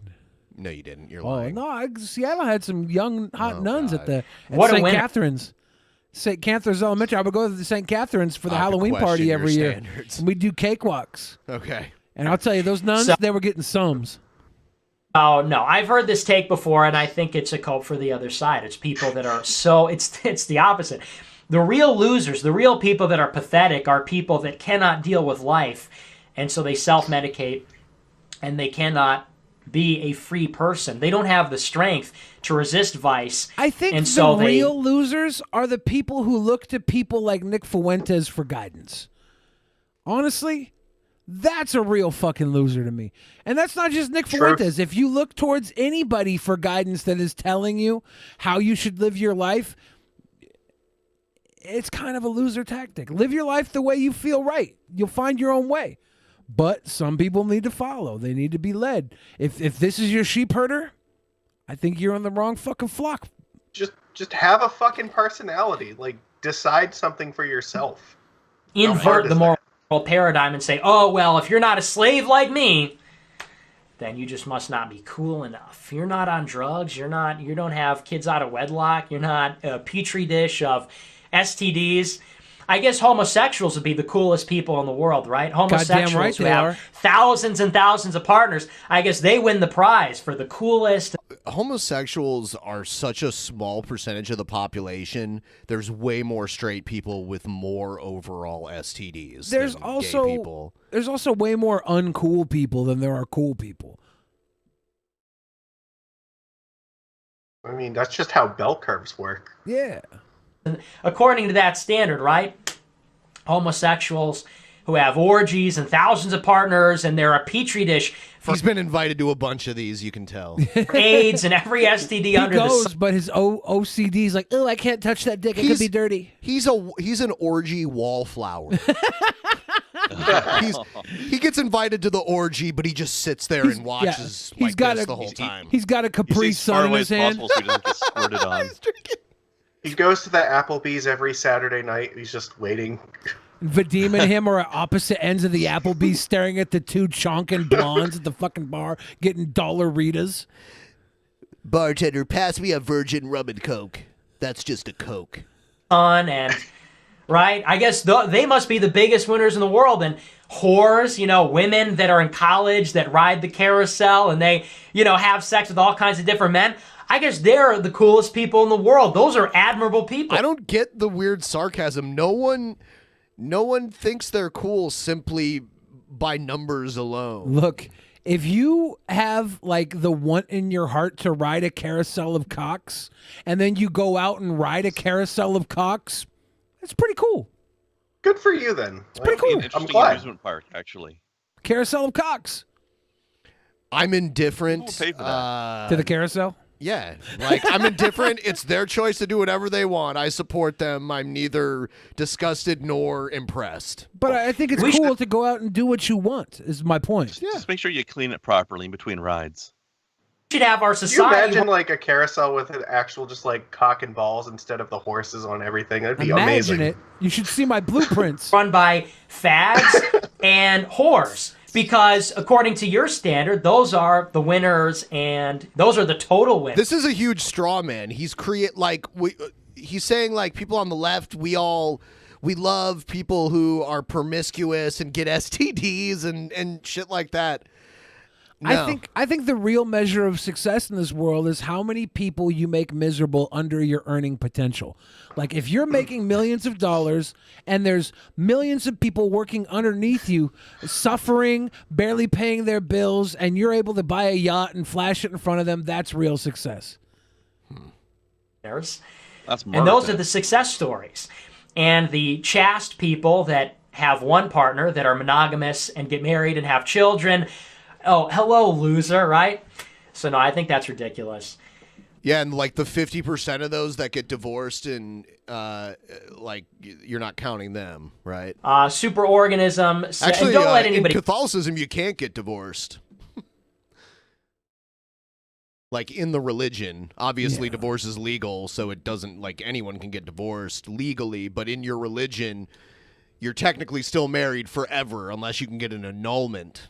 No, you didn't. You're Oh, lying. no, Seattle had some young, hot nuns God. at What a St. winner. Catherine's. St. Catherine's Elementary. I would go to the St. Catherine's for the I have to Halloween question party your every year. standards. And we'd do cakewalks. Okay. And I'll tell you, those nuns, they were getting sums. Oh no, I've heard this take before, and I think it's a cope for the other side. It's people that are so it's the opposite. The real losers, the real people that are pathetic, are people that cannot deal with life, and so they self-medicate, and they cannot be a free person. They don't have the strength to resist vice. I think and the so they, real losers are the people who look to people like Nick Fuentes for guidance. Honestly, that's a real fucking loser to me. And that's not just Nick Fuentes. If you look towards anybody for guidance that is telling you how you should live your life, it's kind of a loser tactic. Live your life the way you feel right. You'll find your own way. But some people need to follow. They need to be led. If this is your sheep herder, I think you're on the wrong fucking flock. Just have a fucking personality. Like, decide something for yourself. invert the moral paradigm and say, oh, well, if you're not a slave like me, then you just must not be cool enough. You're not on drugs. You don't have kids out of wedlock. You're not a petri dish of STDs. I guess homosexuals would be the coolest people in the world, right? Homosexuals right who they have are. thousands and thousands of partners. I guess they win the prize for the coolest. Homosexuals are such a small percentage of the population. There's way more straight people with more overall STDs. There's than also gay people. there's also way more uncool people than there are cool people. I mean, that's just how bell curves work. Yeah. According to that standard, right? Homosexuals who have orgies and thousands of partners, and they're a petri dish for He's been invited to a bunch of these, you can tell. AIDS and every STD He under the goes, sun. but his OCD's like, oh, I can't touch that dick. It could be dirty. He's an orgy wallflower. He gets invited to the orgy, but he just sits there and watches he's like got this a- the whole time. He's got a Capri Sun in his hand. Possible so he doesn't get squirted on. He goes to the Applebee's every Saturday night. He's just waiting. Vadim and him are at opposite ends of the Applebee's staring at the two chonkin blondes at the fucking bar getting dollaritas. Bartender, pass me a virgin rum and coke. That's just a coke. And right? I guess they must be the biggest winners in the world. And whores, women that are in college that ride the carousel and they, have sex with all kinds of different men. I guess they're the coolest people in the world. Those are admirable people. I don't get the weird sarcasm. No one thinks they're cool simply by numbers alone. Look, if you have like the want in your heart to ride a carousel of cocks, and then you go out and ride a carousel of cocks, it's pretty cool. Good for you, then. It's pretty cool. An interesting amusement park, actually. Carousel of cocks. I'm indifferent Who will pay for that? To the carousel? Yeah, like I'm indifferent. It's their choice to do whatever they want. I support them. I'm neither disgusted nor impressed. But I think it's cool to go out and do what you want, is my point. Yeah. Just make sure you clean it properly in between rides. We should have our Can you society. imagine like a carousel with an actual just like cock and balls instead of the horses on everything? That'd be Imagine amazing. it. You should see my blueprints. Run by fags and whores. Because according to your standard, those are the winners and those are the total winners. This is a huge straw man. He's he's saying like people on the left, we love people who are promiscuous and get STDs and shit like that. No. I think the real measure of success in this world is how many people you make miserable under your earning potential. Like if you're making millions of dollars and there's millions of people working underneath you, suffering, barely paying their bills, and you're able to buy a yacht and flash it in front of them, that's real success. That's and those are the success stories. And the chaste people that have one partner, that are monogamous and get married and have children. Oh, hello, loser, right? So, no, I think that's ridiculous. Yeah, and like the 50% of those that get divorced and like you're not counting them, right? Superorganism. Actually, and don't let anybody... in Catholicism, you can't get divorced. Like in the religion, obviously divorce is legal, so it doesn't, like anyone can get divorced legally, but in your religion, you're technically still married forever unless you can get an annulment.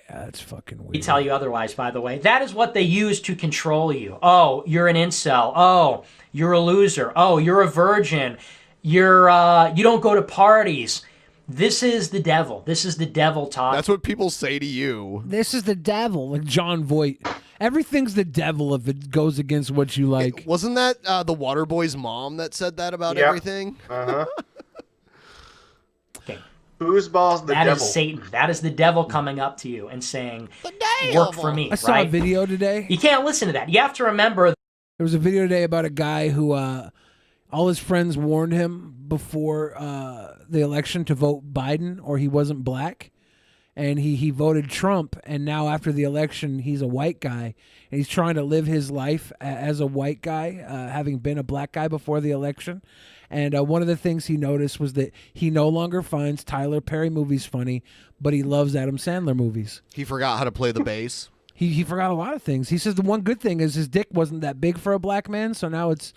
Yeah, that's fucking weird. We tell you otherwise, by the way. That is what they use to control you. Oh, you're an incel. Oh, you're a loser. Oh, you're a virgin. You don't go to parties. This is the devil. This is the devil talk. That's what people say to you. This is the devil, like John Voight. Everything's the devil if it goes against what you like. Wasn't that the Waterboy's mom that said that about everything? Uh-huh. Okay. Whose balls the devil? That is Satan. That is the devil coming up to you and saying, work for me, I saw a video today. You can't listen to that. You have to remember. There was a video today about a guy who all his friends warned him before the election to vote Biden or he wasn't black. And he voted Trump, and now after the election, he's a white guy, and he's trying to live his life as a white guy, having been a black guy before the election. And one of the things he noticed was that he no longer finds Tyler Perry movies funny, but he loves Adam Sandler movies. He forgot how to play the bass. He forgot a lot of things. He says the one good thing is his dick wasn't that big for a black man, so now it's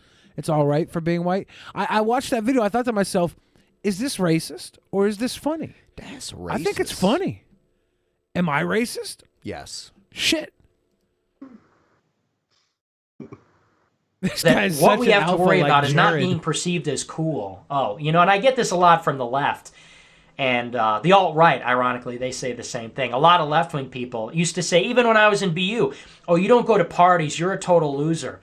all right for being white. I watched that video. I thought to myself, is this racist or is this funny? That's racist. I think it's funny. Am I racist? Yes. Shit. What we have to worry about is not being perceived as cool. Oh, and I get this a lot from the left. And the alt-right, ironically, they say the same thing. A lot of left-wing people used to say, even when I was in BU, oh, you don't go to parties, you're a total loser.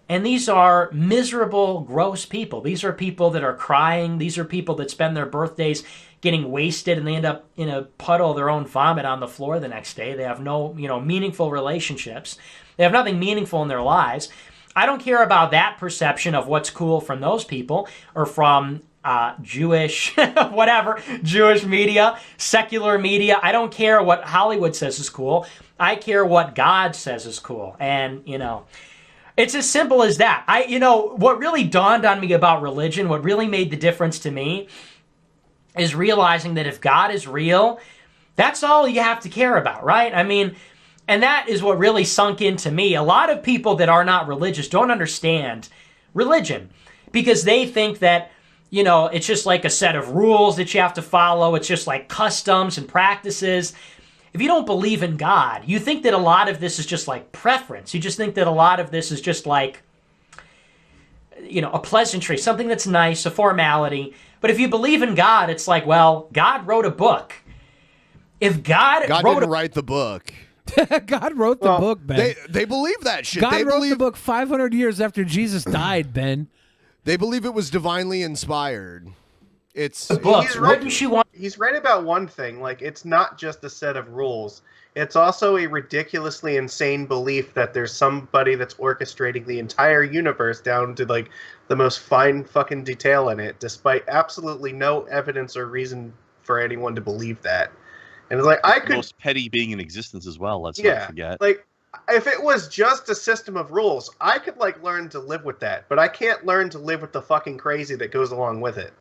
And these are miserable, gross people. These are people that are crying. These are people that spend their birthdays getting wasted and they end up in a puddle of their own vomit on the floor the next day. They have no, meaningful relationships. They have nothing meaningful in their lives. I don't care about that perception of what's cool from those people or from Jewish, Jewish media, secular media. I don't care what Hollywood says is cool. I care what God says is cool. And, it's as simple as that. What really dawned on me about religion, what really made the difference to me is realizing that if God is real, that's all you have to care about, right? And that is what really sunk into me. A lot of people that are not religious don't understand religion because they think that, it's just like a set of rules that you have to follow. It's just like customs and practices. If you don't believe in God, you think that a lot of this is just like preference. You just think that a lot of this is just like a pleasantry, something that's nice, a formality. But if you believe in God, it's like, well, God wrote a book. If God didn't write the book. God wrote the book, Ben. They believe that shit. God they wrote the book 500 years after Jesus died, Ben. They believe it was divinely inspired. It's books. He's right about one thing. Like, it's not just a set of rules. It's also a ridiculously insane belief that there's somebody that's orchestrating the entire universe down to, like, the most fine fucking detail in it, despite absolutely no evidence or reason for anyone to believe that. And it's like, The most petty being in existence as well, let's not forget. Like, if it was just a system of rules, I could, like, learn to live with that. But I can't learn to live with the fucking crazy that goes along with it.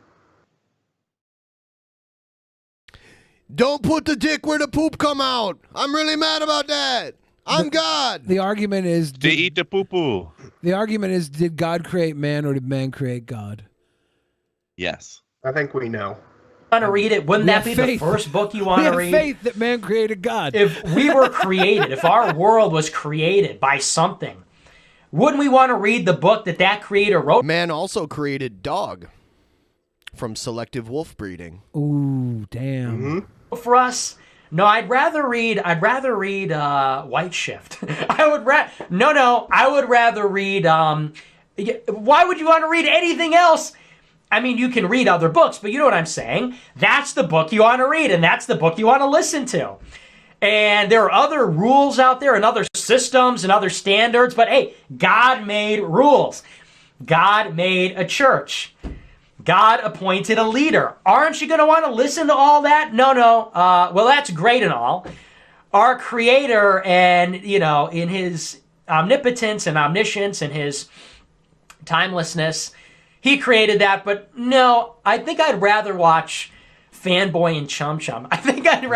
Don't put the dick where the poop come out. I'm really mad about that. I'm God. The argument is... They eat the poo-poo. The argument is, did God create man or did man create God? Yes. I think we know. Want to read it? Wouldn't that be the first book you want to read? We have faith that man created God. If we were created, if our world was created by something, wouldn't we want to read the book that creator wrote? Man also created dog from selective wolf breeding. Ooh, damn. For us, no, I'd rather read White Shift. I would rather read why would you want to read anything else? I mean, you can read other books, but you know what I'm saying. That's the book you want to read, and that's the book you want to listen to. And there are other rules out there and other systems and other standards, but hey, God made rules. God made a church. God appointed a leader. Aren't you going to want to listen to all that? No. Well, that's great and all. Our Creator, and, in His omnipotence and omniscience and His timelessness, He created that. But no, I think I'd rather watch Fanboy and Chum Chum. I think I'd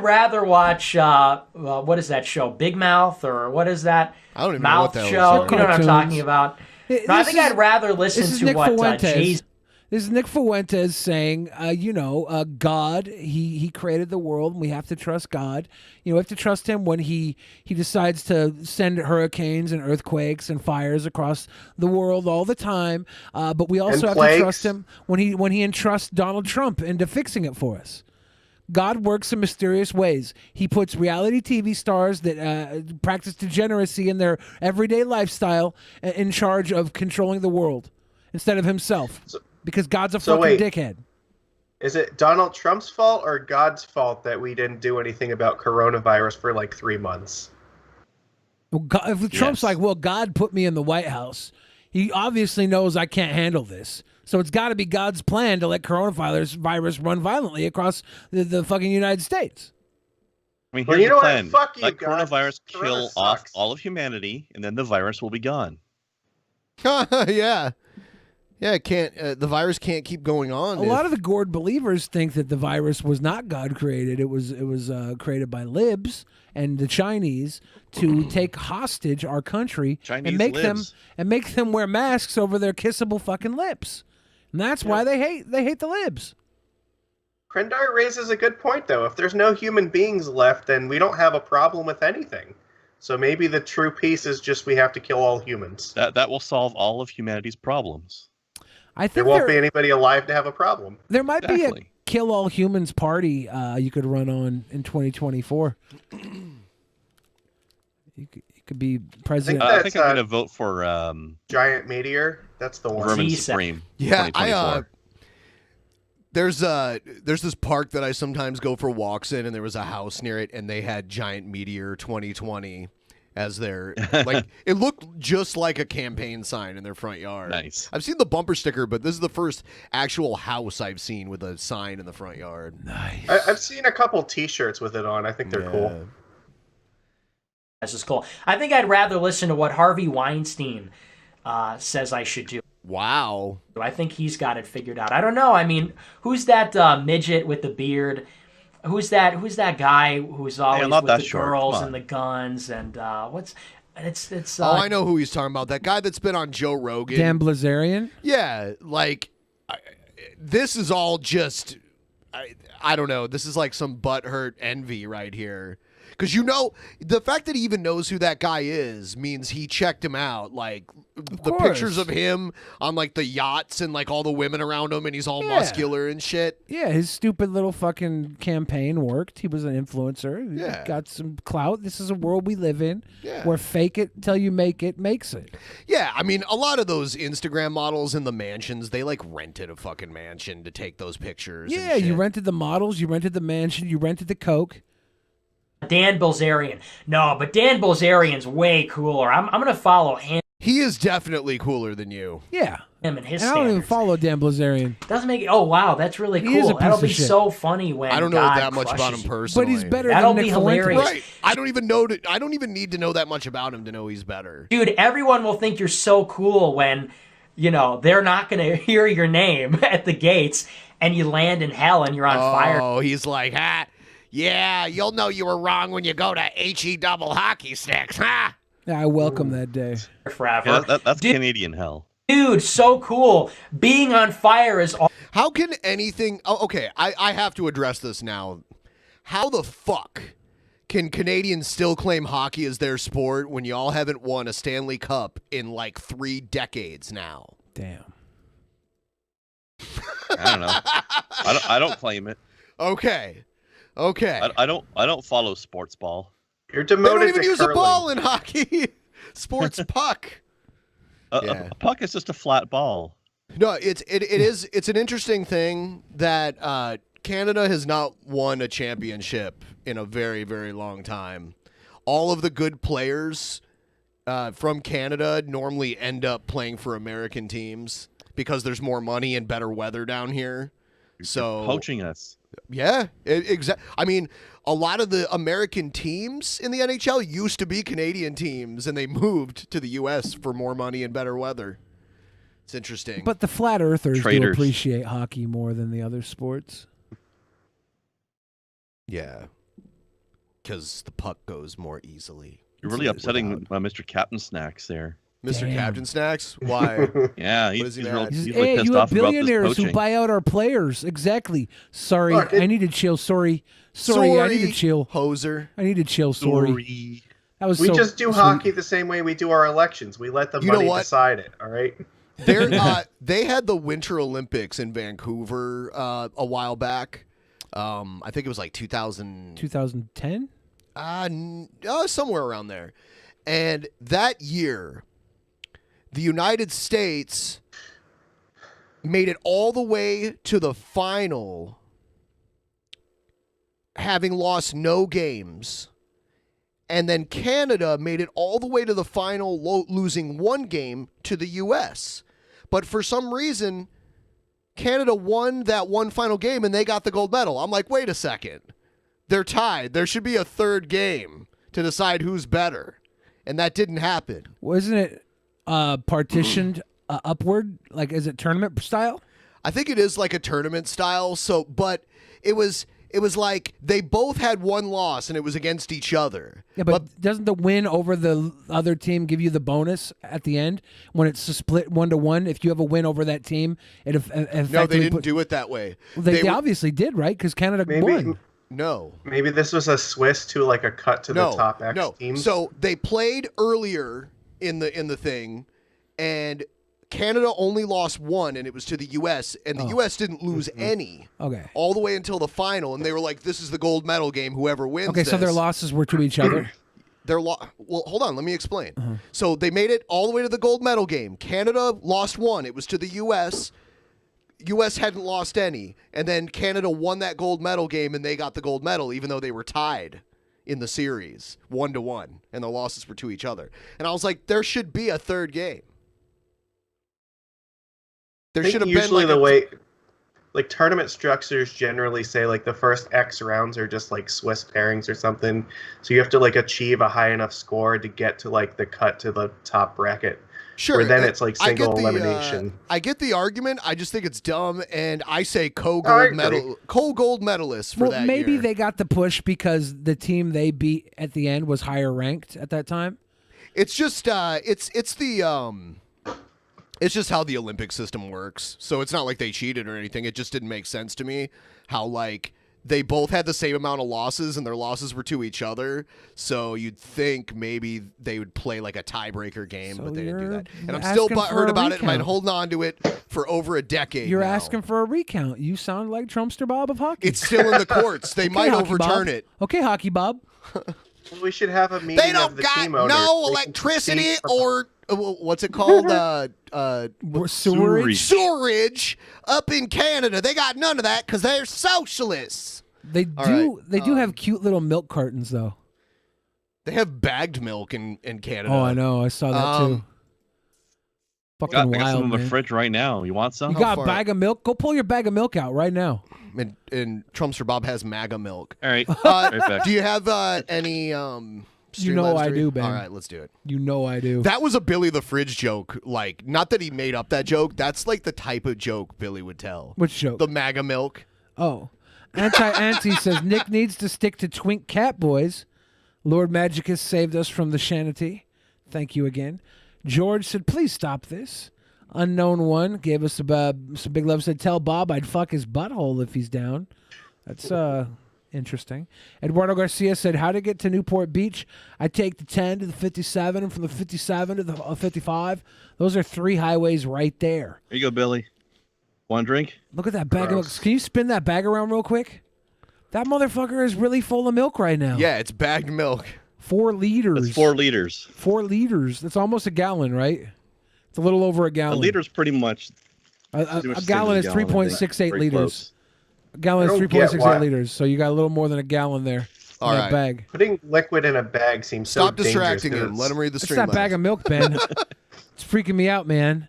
rather watch what is that show? Big Mouth, or what is that? I don't even Mouth know what that show. was. You know what I'm talking about? No, I think I'd rather listen to Nick what Fuentes. Jay-Z. This is Nick Fuentes saying, God, he created the world, and we have to trust God. We have to trust Him when He decides to send hurricanes and earthquakes and fires across the world all the time. But we also have to trust Him when He entrusts Donald Trump into fixing it for us. God works in mysterious ways. He puts reality TV stars that practice degeneracy in their everyday lifestyle in charge of controlling the world instead of Himself. Because God's a fucking dickhead. Is it Donald Trump's fault or God's fault that we didn't do anything about coronavirus for like 3 months? Well, God, if Trump's like, well, God put me in the White House, He obviously knows I can't handle this. So it's got to be God's plan to let coronavirus run violently across the fucking United States. I mean, here's the plan. Fuck you, let God. coronavirus kill off all of humanity, and then the virus will be gone. Yeah. Yeah, it can't. The virus can't keep going on. A lot of the gourd believers think that the virus was not God created. It was created by libs and the Chinese to take hostage our country and make them wear masks over their kissable fucking lips. And that's why they hate the libs. Krendar raises a good point, though. If there's no human beings left, then we don't have a problem with anything. So maybe the true peace is just we have to kill all humans. That will solve all of humanity's problems. I think there won't be anybody alive to have a problem. There might be a kill all humans party you could run on in 2024. You could be president. I think I'm going to vote for Giant Meteor. That's the one. Vermin Supreme. Yeah, there's this park that I sometimes go for walks in, and there was a house near it, and they had Giant Meteor 2020 as their it looked just like a campaign sign in their front yard. Nice. I've seen the bumper sticker, but this is the first actual house I've seen with a sign in the front yard. Nice. I've seen a couple T-shirts with it on. I think they're cool. This is cool. I think I'd rather listen to what Harvey Weinstein says I should do. Wow. I think he's got it figured out. I don't know. I mean, who's that midget with the beard? Who's that guy who's always with the girls and the guns and it's I know who he's talking about. That guy that's been on Joe Rogan. Dan Blazarian? Yeah, this is all just I don't know. This is like some butthurt envy right here. Because the fact that he even knows who that guy is means he checked him out. Like the pictures of him on like the yachts and like all the women around him, and he's all muscular and shit. Yeah, his stupid little fucking campaign worked. He was an influencer. He got some clout. This is a world we live in where fake it till you make it makes it. Yeah, I mean, a lot of those Instagram models in the mansions, they like rented a fucking mansion to take those pictures. Yeah, you rented the models, you rented the mansion, you rented the coke. Dan Bilzerian. No, but Dan Bilzerian's way cooler. I'm going to follow him. He is definitely cooler than you. Yeah. Him and his I don't even follow Dan Bilzerian. Doesn't make it. Oh, wow. That's really He is cool. a That'll piece be of shit. so funny when I don't know God that much about him crushes you. personally. But he's better That'll than be Nick hilarious. Fuentes. Right. I don't even need to know that much about him to know he's better. Dude, everyone will think you're so cool when, they're not going to hear your name at the gates and you land in hell and you're on fire. Oh, he's like, yeah, you'll know you were wrong when you go to HE double hockey sticks, huh? Yeah, I welcome that day. Forever. Yeah, that's Canadian hell. Dude, so cool. Being on fire is all. How can anything... Oh, okay, I have to address this now. How the fuck can Canadians still claim hockey as their sport when y'all haven't won a Stanley Cup in like 3 decades now? Damn. I don't know. I don't claim it. Okay. I don't follow sports ball. You're They demoted don't even to use curling. a ball in hockey. Sports puck. A puck is just a flat ball. No, it's an interesting thing that Canada has not won a championship in a very, very long time. All of the good players from Canada normally end up playing for American teams because there's more money and better weather down here. So Poaching us. Yeah, exactly. I mean, a lot of the American teams in the NHL used to be Canadian teams, and they moved to the U.S. for more money and better weather. It's interesting. But the flat earthers do Traitors. appreciate hockey more than the other sports. Yeah, because the puck goes more easily. You're really upsetting Mr. Captain Snacks there. Mr. Damn. Captain Snacks? Why? Yeah, What is he he's mad? really Hey, pissed you have off about this billionaires who poaching. buy out our players. Exactly. Sorry, Look, I need to chill. Sorry, I need to chill. Hoser. I need to chill. Sorry. That was We so just do sweet. hockey the same way we do our elections. We let the You know money what? decide it, all right? They had the Winter Olympics in Vancouver a while back. I think it was like 2010? Somewhere around there. And that year, the United States made it all the way to the final, having lost no games. And then Canada made it all the way to the final, losing 1 game to the U.S. But for some reason, Canada won that one final game and they got the gold medal. I'm like, wait a second. They're tied. There should be a 3rd game to decide who's better. And that didn't happen. Wasn't it partitioned upward? Like, is it tournament style? I think it is like a tournament style. So, but it was like they both had 1 loss and it was against each other. Yeah, but doesn't the win over the other team give you the bonus at the end when it's a split 1-1? If you have a win over that team, it effectively No, they didn't do it that way. They obviously did, right? Because Canada won. No. Maybe this was a Swiss to like a cut to the top X team. So they played earlier in the thing, and Canada only lost 1, and it was to the U.S., and the U.S. didn't lose any. Okay. All the way until the final, and they were like, this is the gold medal game, whoever wins Okay, so their losses were to each other? Well, hold on, let me explain. So they made it all the way to the gold medal game. Canada lost 1. It was to the U.S., U.S. hadn't lost any, and then Canada won that gold medal game, and they got the gold medal, even though they were tied in the series, 1-1, and the losses were to each other. And I was like, there should be a 3rd game. There should have been usually like the way, like tournament structures generally say like the first X rounds are just like Swiss pairings or something. So you have to like achieve a high enough score to get to like the cut to the top bracket. Sure. Where then it's like I get single the, elimination. I get the argument. I just think it's dumb, and I say co-gold medalists for that maybe year. they got the push because the team they beat at the end was higher ranked at that time. It's just it's just how the Olympic system works. So it's not like they cheated or anything. It just didn't make sense to me how like they both had the same amount of losses, and their losses were to each other. So you'd think maybe they would play like a tiebreaker game, but they didn't do that. And I'm still butthurt about it, and I've been holding on to it for over a decade. You're now. asking for a recount. You sound like Trumpster Bob of hockey. It's still in the courts. They might Hockey overturn Bob. it. Okay, Hockey Bob. We should have a meeting They don't of the got team owners. no They can electricity compete for- or what's it called? Sewerage. Sewerage up in Canada. They got none of that because they're socialists. They do. They do have cute little milk cartons, though. They have bagged milk in Canada. Oh, I know. I saw that too. Fucking I got wild, some in the man. fridge right now. You want some? You got a bag of milk? Go pull your bag of milk out right now. And Trumpster Bob has MAGA milk. All right. Right back. Do you have any? You know I do, Ben. All right, let's do it. You know I do. That was a Billy the Fridge joke. Like, not that he made up that joke. That's like the type of joke Billy would tell. Which joke? The MAGA milk. Oh. Anti says Nick needs to stick to Twink Cat Boys. Lord Magicus saved us from the Shanity. Thank you again. George said, please stop this. Unknown One gave us some big love. Said, tell Bob I'd fuck his butthole if he's down. That's interesting. Eduardo Garcia said, how to get to Newport Beach? I take the 10 to the 57 and from the 57 to the 55. Those are 3 highways right there. Here you go, Billy. Want a drink? Look at that bag of milk. Can you spin that bag around real quick? That motherfucker is really full of milk right now. Yeah, it's bagged milk. 4 liters. That's 4 liters. 4 liters. That's almost a gallon, right? It's a little over a gallon. A liter's pretty much. A gallon is 3.68 Very liters. close. A gallon is I don't get 3.68 why- liters. So you got a little more than a gallon there. All in right. that bag. Putting liquid in a bag seems Stop so dangerous. distracting him. Let him read the It's stream. that bag of milk, Ben. It's freaking me out, man.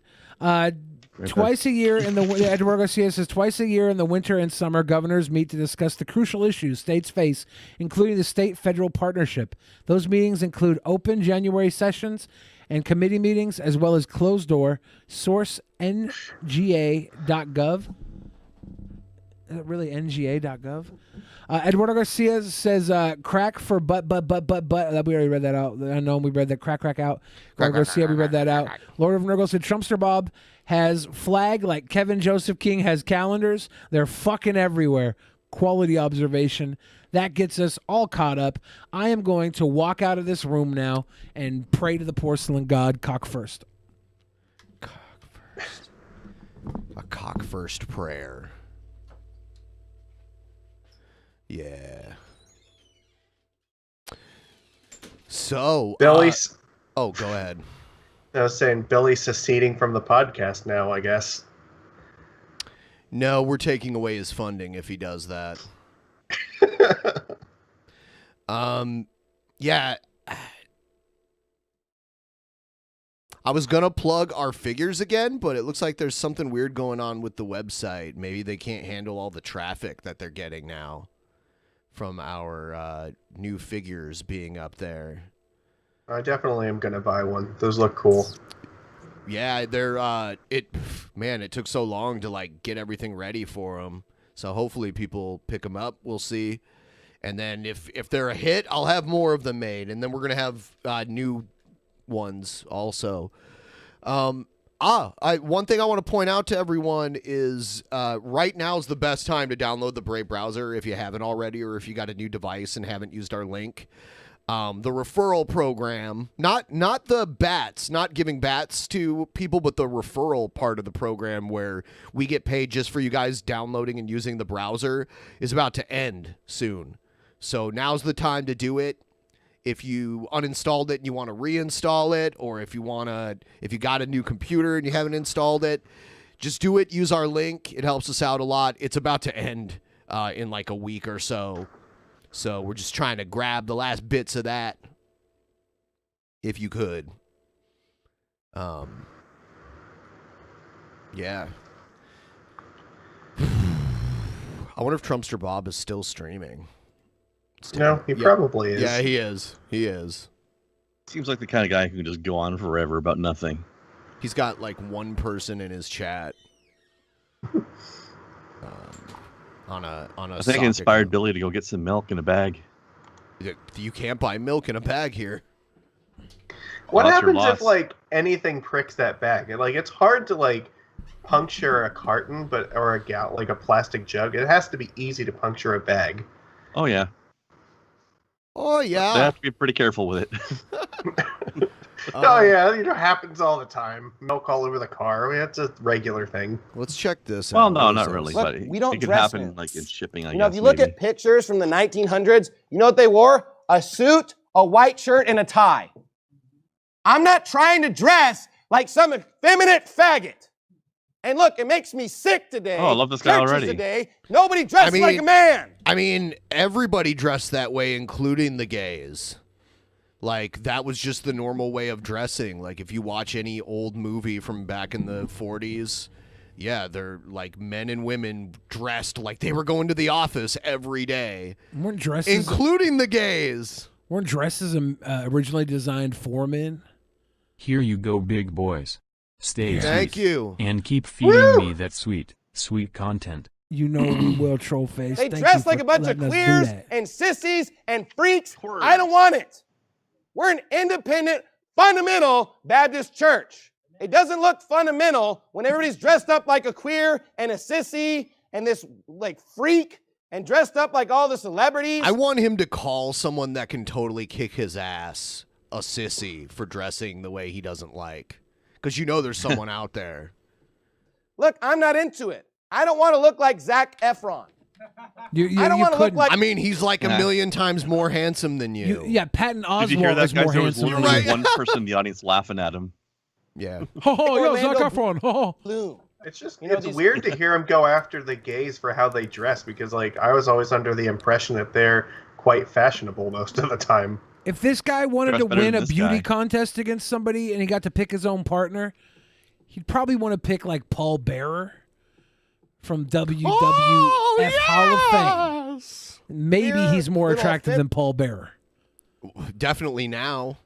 Twice a year in the Eduardo Garcia says twice a year in the winter and summer, governors meet to discuss the crucial issues states face, including the state-federal partnership. Those meetings include open January sessions and committee meetings, as well as closed-door. Source nga.gov. Is it really nga.gov? Eduardo Garcia says crack for butt. We already read that out. I know we read that crack out. Eduardo Garcia, we read that out. Lord of Nurgle said Trumpster Bob has flag like Kevin Joseph King has calendars. They're fucking everywhere. Quality observation. That gets us all caught up. I am going to walk out of this room now and pray to the porcelain god cock first. A cock first prayer. Yeah. So, Billy's. Oh, go ahead. I was saying Billy's seceding from the podcast now, I guess. No, we're taking away his funding if he does that. Yeah. I was going to plug our figures again, but it looks like there's something weird going on with the website. Maybe they can't handle all the traffic that they're getting now from our new figures being up there. I definitely am going to buy one. Those look cool. Yeah, they're it took so long to like get everything ready for them. So hopefully people pick them up. We'll see. And then if they're a hit, I'll have more of them made, and then we're going to have new ones also. One thing I want to point out to everyone is right now is the best time to download the Brave browser if you haven't already, or if you got a new device and haven't used our link. The referral program, not the bats, not giving bats to people, but the referral part of the program where we get paid just for you guys downloading and using the browser is about to end soon. So now's the time to do it. If you uninstalled it and you want to reinstall it, or if you got a new computer and you haven't installed it, just do it. Use our link. It helps us out a lot. It's about to end in like a week or so. So we're just trying to grab the last bits of that, if you could. Yeah. I wonder if Trumpster Bob is still streaming. No, he probably is. Yeah, he is. He is. Seems like the kind of guy who can just go on forever about nothing. He's got like one person in his chat. On a I think it inspired Billy to go get some milk in a bag. You can't buy milk in a bag here. What happens if like anything pricks that bag? Like it's hard to like puncture a carton, or like a plastic jug, it has to be easy to puncture a bag. Oh yeah. Oh They yeah. have to be pretty careful with it. Oh yeah, happens all the time. Milk all over the car. I mean, it's a regular thing. Let's check this Well, out. no, not really. Look, but we don't it could dress happen men. like in shipping. I You know, guess, if you look maybe. at pictures from the 1900s, you know what they wore? A suit, a white shirt, and a tie. I'm not trying to dress like some effeminate faggot. And look, it makes me sick today. Oh, I love this guy Churches already. Today, nobody dresses like a man. I mean, everybody dressed that way, including the gays. Like, that was just the normal way of dressing. Like, if you watch any old movie from back in the 40s, yeah, they're like men and women dressed like they were going to the office every day. Weren't dresses, including the gays. Weren't dresses originally designed for men? Here you go, big boys. Stay Thank sweet. you. And keep feeding me that sweet, sweet content. You know we will, troll face. They Thank dress you like for a bunch of letting us do queers that. and sissies and freaks. I don't want it. We're an independent, fundamental Baptist church. It doesn't look fundamental when everybody's dressed up like a queer and a sissy and this like freak and dressed up like all the celebrities. I want him to call someone that can totally kick his ass a sissy for dressing the way he doesn't like. Because you know there's someone out there. Look, I'm not into it. I don't want to look like Zac Efron. I don't want to look like. I mean, he's like a million times more handsome than you. Yeah, Patton Oswalt Did you hear that, is guys? more There was handsome. literally one person in the audience laughing at him. Yeah. Oh, yo, Orlando Zac Efron. Oh. Bloom. It's just You know, it's these- weird to hear him go after the gays for how they dress, because like I was always under the impression that they're quite fashionable most of the time. If this guy wanted Dress to better win than a this beauty guy. contest against somebody and he got to pick his own partner, he'd probably want to pick like Paul Bearer from WWF Hall of Fame. Maybe he's more little attractive than Paul Bearer. Definitely now.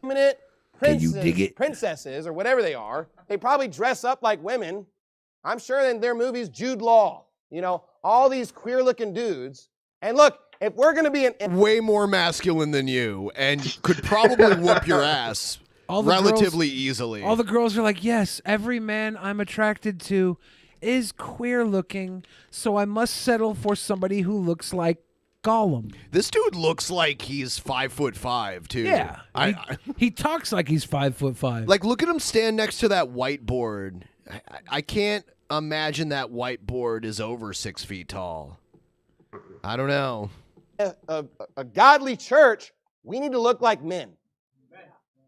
Minute Can you princes, dig it? princesses or whatever they are, they probably dress up like women. I'm sure in their movies, Jude Law, you know, all these queer-looking dudes. And look, if we're going to be an Way more masculine than you and could probably whoop your ass All the relatively girls- easily. All the girls are like, yes, every man I'm attracted to is queer looking, so I must settle for somebody who looks like Gollum. This dude looks like he's 5'5" too. Yeah. He talks like he's 5'5". Like, look at him stand next to that whiteboard. I can't imagine that whiteboard is over 6 feet tall. I don't know. a godly church, we need to look like men.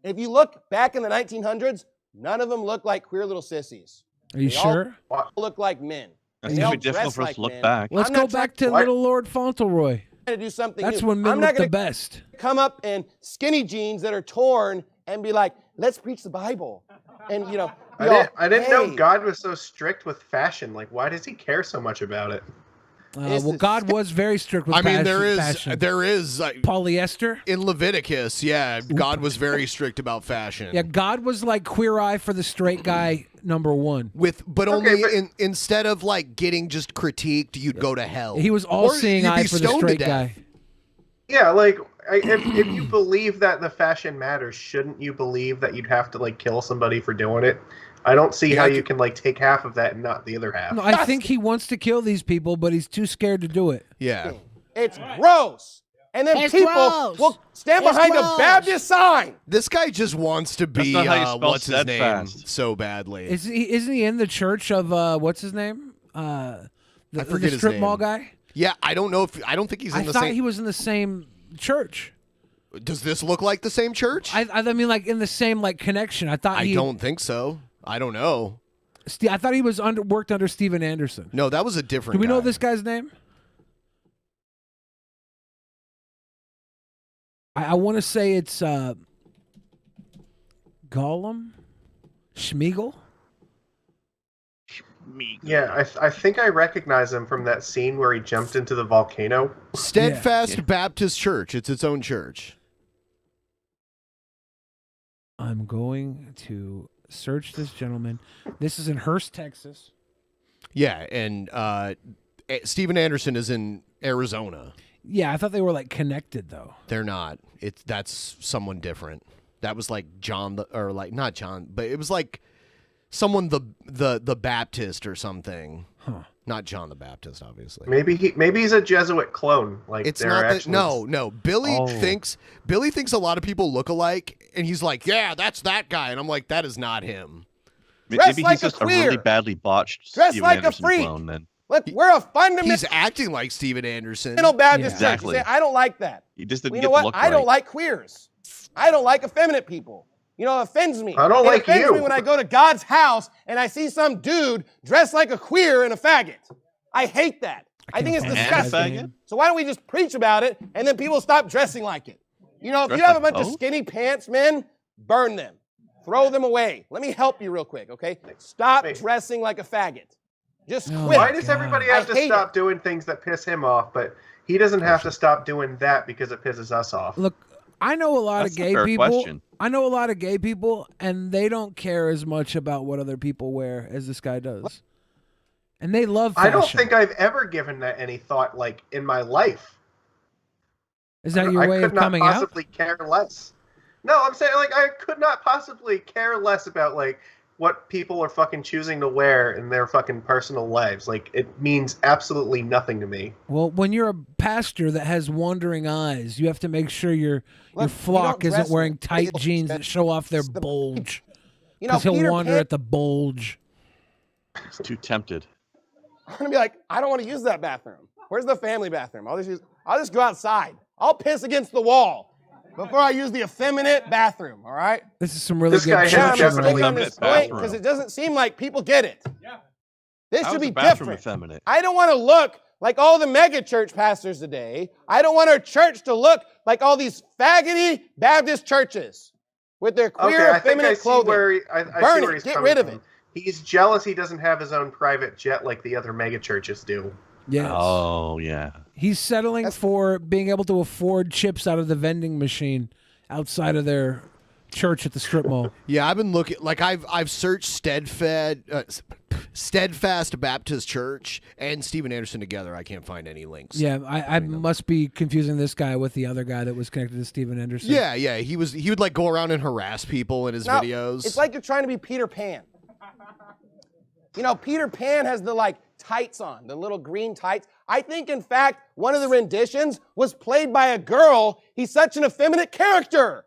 If you look back in the 1900s, none of them look like queer little sissies. Are you They all sure? look like men. That's They gonna all be difficult dress for us like to look men. back. Let's I'm go not back trying to Little Lord Fauntleroy. to do something That's new. when men I'm not look the gonna best. come up in skinny jeans that are torn and be like, let's preach the Bible. And, you know, be all, I didn't know "Hey." God was so strict with fashion. Like, why does he care so much about it? Well, God was very strict with I mean, fashion. there is polyester in Leviticus. Yeah, God was very strict about fashion. Yeah, God was like queer eye for the straight guy #1. But only instead of like getting just critiqued, you'd go to hell. He was all-seeing Or you'd eye be for the stoned to straight death. guy. Yeah, like if you believe that the fashion matters, shouldn't you believe that you'd have to like kill somebody for doing it? I don't see how you can like take half of that and not the other half. No, I think he wants to kill these people, but he's too scared to do it. Yeah. It's gross. And then It's people gross. will stand It's behind gross. a Baptist sign. This guy just wants to That's be not how you spell what's his name steadfast. so badly. Isn't he in the church of what's his name? I The forget his strip name. mall guy. Yeah, I don't know if I don't think he's in I the thought same. he was in the same church. Does this look like the same church? I mean, like in the same like connection. I thought I he. don't think so. I don't know. I thought he was worked under Steven Anderson. No, that was a different. Do we know guy. this guy's name? I want to say it's Gollum, Schmiegel. Yeah, I think I recognize him from that scene where he jumped into the volcano. Steadfast Baptist Church. It's its own church. I'm going to search this gentleman. This is in Hearst, Texas. Yeah, and Steven Anderson is in Arizona. Yeah, I thought they were like connected though. They're not. That's someone different. That was like John, or like not John, but it was like someone the Baptist or something. Huh. Not John the Baptist, obviously. Maybe he's a Jesuit clone. Like It's they're not that. actually- No. Billy thinks a lot of people look alike, and he's like, "Yeah, that's that guy," and I'm like, "That is not him." Maybe he's just a really badly botched Dress Steven like a Anderson freak. clone. Then Look, we're a fundamental He's acting like Steven Anderson. Baptist church. Exactly. You say, I don't like that. he just didn't You get know the what? look I don't right. like queers. I don't like effeminate people. You know, it offends me. I don't It like offends you. me when I go to God's house and I see some dude dressed like a queer and a faggot. I hate that. I think it's And a disgusting. faggot? So why don't we just preach about it and then people stop dressing like it? You know, if Dress you have a like bunch of both? skinny pants, men, burn them. Throw them away. Let me help you real quick, okay? Stop dressing like a faggot. Just quit. Why does everybody have I to hate stop doing things that piss him off, but he doesn't have to stop doing that because it pisses us off? Look, I know a lot That's of a gay fair people. question. I know a lot of gay people, and they don't care as much about what other people wear as this guy does. And they love fashion. I don't think I've ever given that any thought, like, in my life. Is that your way of coming I out? could not possibly care less. No, I'm saying, like, I could not possibly care less about, like, what people are fucking choosing to wear in their fucking personal lives. Like, it means absolutely nothing to me. Well, when you're a pastor that has wandering eyes, you have to make sure your flock don't isn't dress wearing like tight males, jeans man. that show off their bulge. You know, Because he'll Peter wander Pan- at the bulge. He's too tempted. I'm gonna be like, I don't want to use that bathroom. Where's the family bathroom? I'll just go outside. I'll piss against the wall before I use the effeminate bathroom. All right. This is some really good guy Yeah, church I'm has gonna right stick here. on this Effeminate point because bathroom. it doesn't seem like people get it. Yeah. This How should is be the bathroom different. effeminate? I don't want to look like all the mega church pastors today. I don't want our church to look like all these faggoty Baptist churches with their queer, Okay, I think I effeminate see clothing. where I Burn see where it. he's Get coming rid of from. it. He's jealous he doesn't have his own private jet like the other mega churches do. Yes. Oh yeah. He's settling for being able to afford chips out of the vending machine outside of their church at the strip mall. Yeah, I've been looking. Like I've searched Steadfast Baptist Church and Steven Anderson together. I can't find any links. Yeah, I must be confusing this guy with the other guy that was connected to Steven Anderson. Yeah. He would like go around and harass people in his Now, videos. It's like you're trying to be Peter Pan. You know, Peter Pan has the like tights on, the little green tights. I think, in fact, one of the renditions was played by a girl. He's such an effeminate character.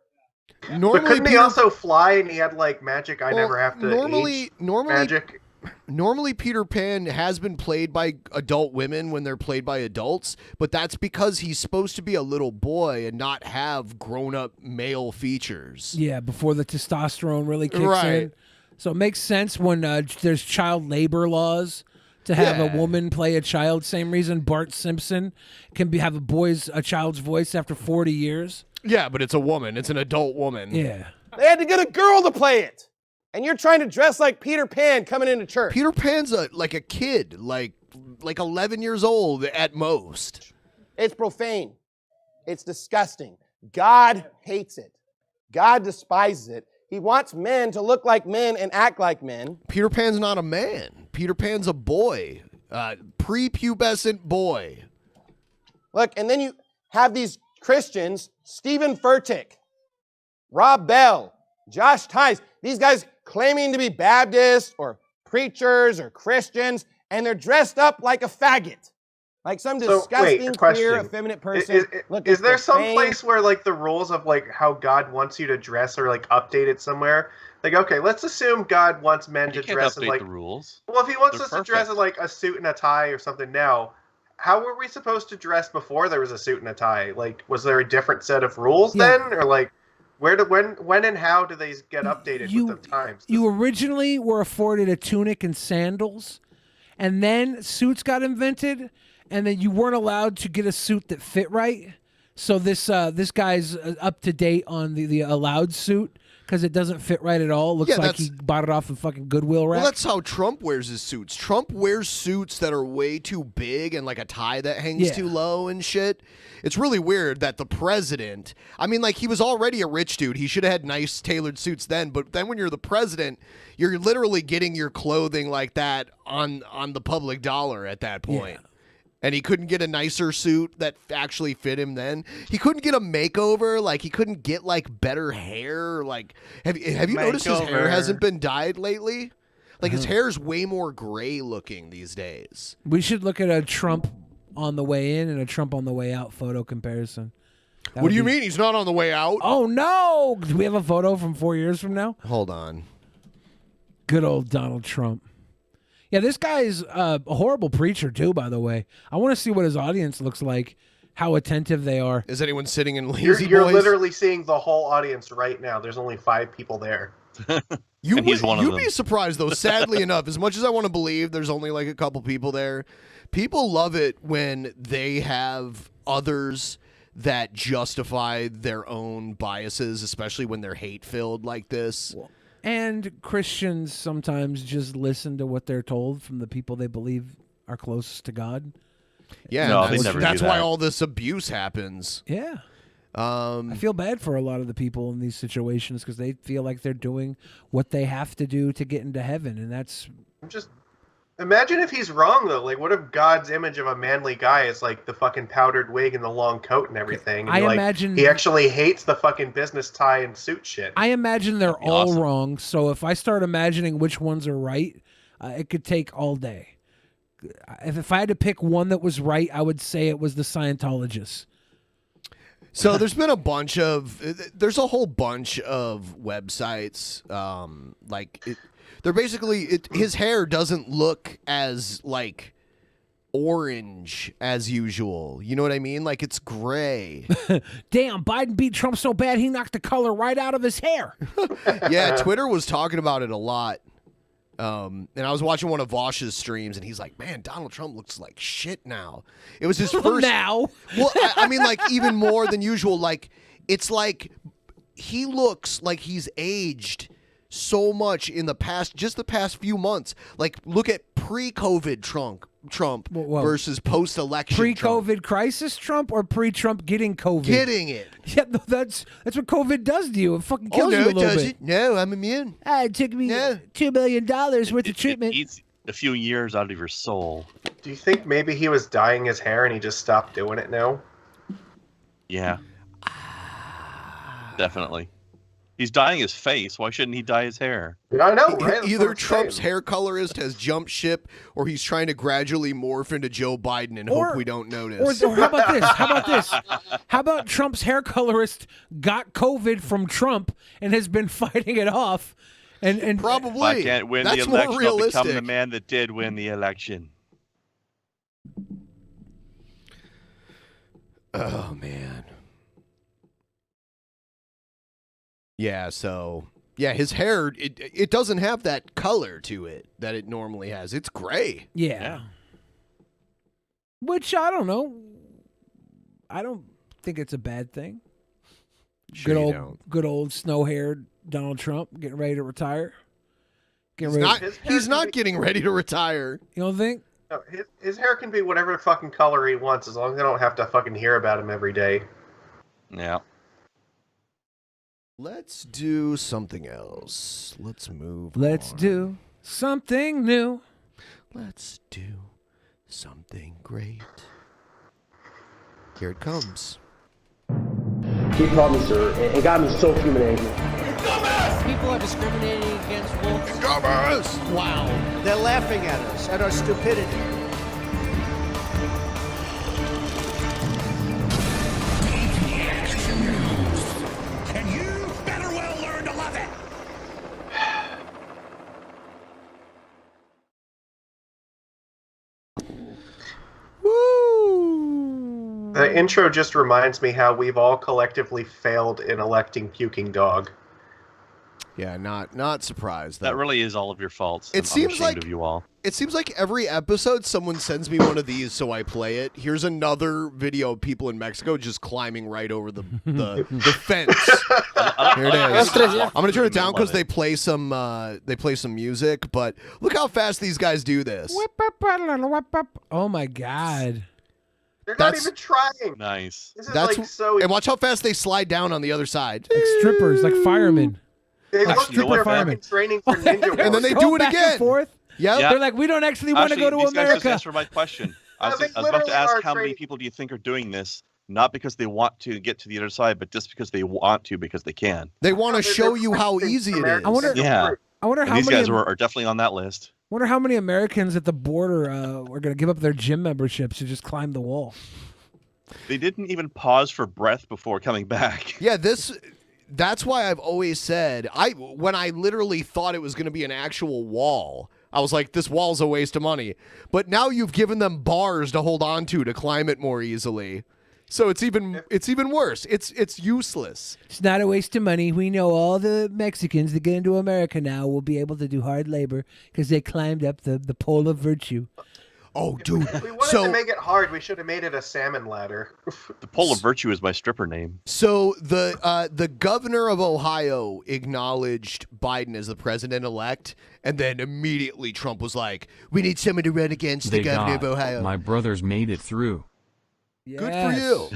But couldn't he also fly and he had like magic? I never have to age normally magic. Normally, Peter Pan has been played by adult women when they're played by adults, but that's because he's supposed to be a little boy and not have grown-up male features. Yeah, before the testosterone really kicks Right. in. So it makes sense when there's child labor laws to have Yeah. a woman play a child. Same reason Bart Simpson can have a child's voice after 40 years. Yeah, but it's a woman. It's an adult woman. Yeah. They had to get a girl to play it. And you're trying to dress like Peter Pan coming into church. Peter Pan's like a kid, like 11 years old at most. It's profane. It's disgusting. God hates it. God despises it. He wants men to look like men and act like men. Peter Pan's not a man. Peter Pan's a boy. Prepubescent boy. Look, and then you have these Christians, Stephen Furtick, Rob Bell, Josh Tice, these guys claiming to be Baptists or preachers or Christians, and they're dressed up like a faggot. Like some disgusting, queer, effeminate person. Is there some place where like the rules of like how God wants you to dress are like updated somewhere? Like, okay, let's assume God wants men to dress as like the rules. Well, if he wants They're us to dress perfect. as like a suit and a tie or something now, how were we supposed to dress before there was a suit and a tie? Like, was there a different set of rules then, or like, when and how do they get updated with the times? You originally were afforded a tunic and sandals, and then suits got invented, and then you weren't allowed to get a suit that fit right. So this guy's up to date on the allowed suit because it doesn't fit right at all. It looks Yeah, like he bought it off a fucking Goodwill rack. Well, that's how Trump wears his suits. Trump wears suits that are way too big and like a tie that hangs Yeah. too low and shit. It's really weird that the president, I mean, like, he was already a rich dude. He should have had nice tailored suits then, but then when you're the president, you're literally getting your clothing like that on the public dollar at that point. Yeah. And he couldn't get a nicer suit that actually fit him then. He couldn't get a makeover. Like, he couldn't get, like, better hair. Like, have you noticed his hair Makeover. hasn't been dyed lately? Like his hair is way more gray looking these days. We should look at a Trump on the way in and a Trump on the way out photo comparison. What do you mean he's not on the way out? Oh no! Do we have a photo from 4 years from now? Hold on. Good old Donald Trump. Yeah, this guy's a horrible preacher too, by the way. I want to see what his audience looks like, how attentive they are. Is anyone sitting in lazy You're boys? literally seeing the whole audience right now. There's only 5 people there. You'd be surprised though. Sadly enough, as much as I want to believe there's only like a couple people there, people love it when they have others that justify their own biases, especially when they're hate-filled like this. And Christians sometimes just listen to what they're told from the people they believe are closest to God. Yeah, No, that's, they never that's do why that. all this abuse happens. Yeah. I feel bad for a lot of the people in these situations because they feel like they're doing what they have to do to get into heaven, and that's Just imagine if he's wrong though. Like, what if God's image of a manly guy is like the fucking powdered wig and the long coat and everything? And I like, imagine- he actually hates the fucking business tie and suit shit. I imagine they're all wrong. So if I start imagining which ones are right, it could take all day. If I had to pick one that was right, I would say it was the Scientologists. So there's been there's a whole bunch of websites. They're basically, his hair doesn't look as like orange as usual. You know what I mean? Like it's gray. Damn, Biden beat Trump so bad he knocked the color right out of his hair. Yeah, Twitter was talking about it a lot. And I was watching one of Vosh's streams, and he's like, "Man, Donald Trump looks like shit now." It was his first. Now? Well, I mean, like even more than usual. Like it's like he looks like he's aged so much in the past few months. Like look at pre-COVID Trump Whoa. versus post-election Pre-COVID crisis Trump or pre-Trump getting COVID? Getting it. Yeah, no, that's what COVID does to you. It fucking kills you a little bit. No, I'm immune. It took me $2 million worth of treatment. It eats a few years out of your soul. Do you think maybe he was dyeing his hair and he just stopped doing it now? Yeah. Definitely. He's dyeing his face. Why shouldn't he dye his hair? I know, right? Either Trump's hair colorist has jumped ship, or he's trying to gradually morph into Joe Biden and hope we don't notice. Or how about this? How about this? How about Trump's hair colorist got COVID from Trump and has been fighting it off? And probably If I can't win the That's more election, I'll realistic. become the man that did win the election. Oh man. Yeah, so his hair it doesn't have that color to it that it normally has. It's gray. Yeah. Which I don't know. I don't think it's a bad thing. Sure you don't. Good old snow-haired Donald Trump getting ready to retire. He's not getting ready to retire. You don't think? No, his hair can be whatever fucking color he wants as long as I don't have to fucking hear about him every day. Yeah. Let's do something else. Let's move Let's on. do something new. Let's do something great. Here it comes. He called me sir and got me so human angry. People are discriminating against wolves. Dumbass! Wow. They're laughing at us, at our stupidity. And you better well learn to love it. The intro just reminds me how we've all collectively failed in electing Puking Dog. Yeah, not surprised. That really is all of your faults. It I'm seems ashamed like of you all. It seems like every episode someone sends me one of these, so I play it. Here's another video of people in Mexico just climbing right over the fence. Here it is. I'm gonna turn it down because they play some music. But look how fast these guys do this. Oh my god. They're not even trying. Nice. This is like so. And watch how fast they slide down on the other side. Like strippers, like firemen. They Like look stripper like they're firemen. fucking training for Ninja Warrior. And then they Go do it back and again. forth. Yep. Yeah. They're like, we don't actually want to go to These guys just America. answered my question. I was they about to literally ask are how many training. people do you think are doing this, not because they want to get to the other side, but just because they want to because they can. They want to show you how easy it is. I wonder. Yeah. I wonder And how these many. guys are definitely on that list. Wonder how many Americans at the border are going to give up their gym memberships to just climb the wall. They didn't even pause for breath before coming back. Yeah, that's why I've always said, when I literally thought it was going to be an actual wall, I was like, this wall's a waste of money. But now you've given them bars to hold on to climb it more easily. So it's even worse. It's useless. It's not a waste of money. We know all the Mexicans that get into America now will be able to do hard labor because they climbed up the pole of virtue. Oh, dude. We wanted to make it hard. We should have made it a salmon ladder. The pole of virtue is my stripper name. So the governor of Ohio acknowledged Biden as the president-elect, and then immediately Trump was like, we need someone to run against the governor of Ohio. My brothers made it through. Yes. Good for you.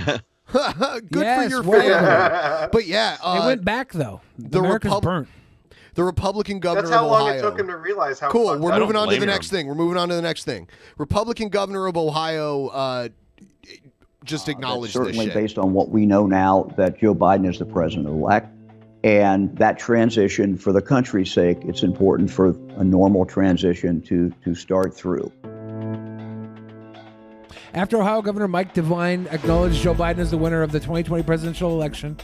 Good Yes, for your well family. But yeah. They went back, though. America's burnt. The Republican governor That's how of long Ohio. it took him to realize how. Cool. fucked We're up. moving on to the next thing. Republican governor of Ohio just acknowledged this certainly shit. based on what we know now that Joe Biden is the president-elect. And that transition, for the country's sake, it's important for a normal transition to start through. After Ohio Governor Mike DeWine acknowledged Joe Biden as the winner of the 2020 presidential election,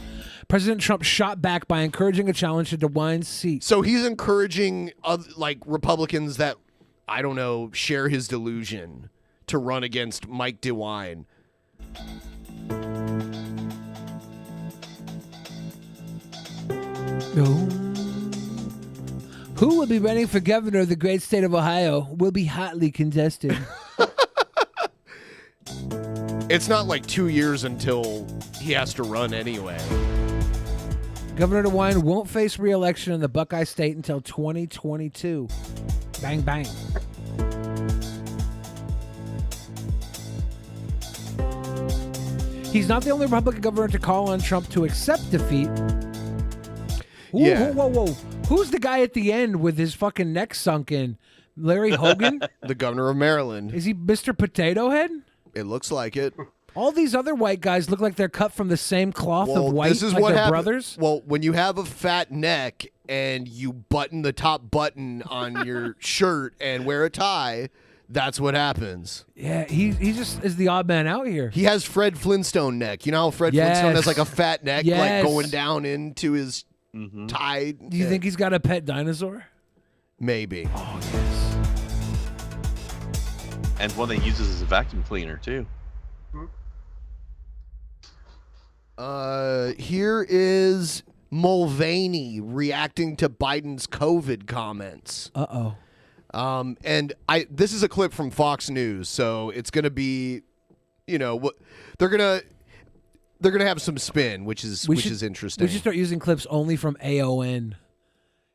President Trump shot back by encouraging a challenge to DeWine's seat. So he's encouraging Republicans that, I don't know, share his delusion to run against Mike DeWine. Who will be running for governor of the great state of Ohio will be hotly contested. It's not like 2 years until he has to run anyway. Governor DeWine won't face re-election in the Buckeye State until 2022. Bang, bang. He's not the only Republican governor to call on Trump to accept defeat. Ooh, Yeah. Whoa. Who's the guy at the end with his fucking neck sunk in? Larry Hogan? The governor of Maryland. Is he Mr. Potato Head? It looks like it. All these other white guys look like they're cut from the same cloth Well, of white, this is like what their happens. brothers. Well, when you have a fat neck and you button the top button on your shirt and wear a tie, that's what happens. Yeah, he just is the odd man out here. He has Fred Flintstone neck. You know how Fred Yes. Flintstone has like a fat neck, Yes. like going down into his tie? Do you think he's got a pet dinosaur? Maybe. Oh, yes. And one that uses as a vacuum cleaner, too. Here is Mulvaney reacting to Biden's COVID comments. Uh-oh. And this is a clip from Fox News, so it's going to be, what they're going to have some spin, which is interesting. We should start using clips only from AON.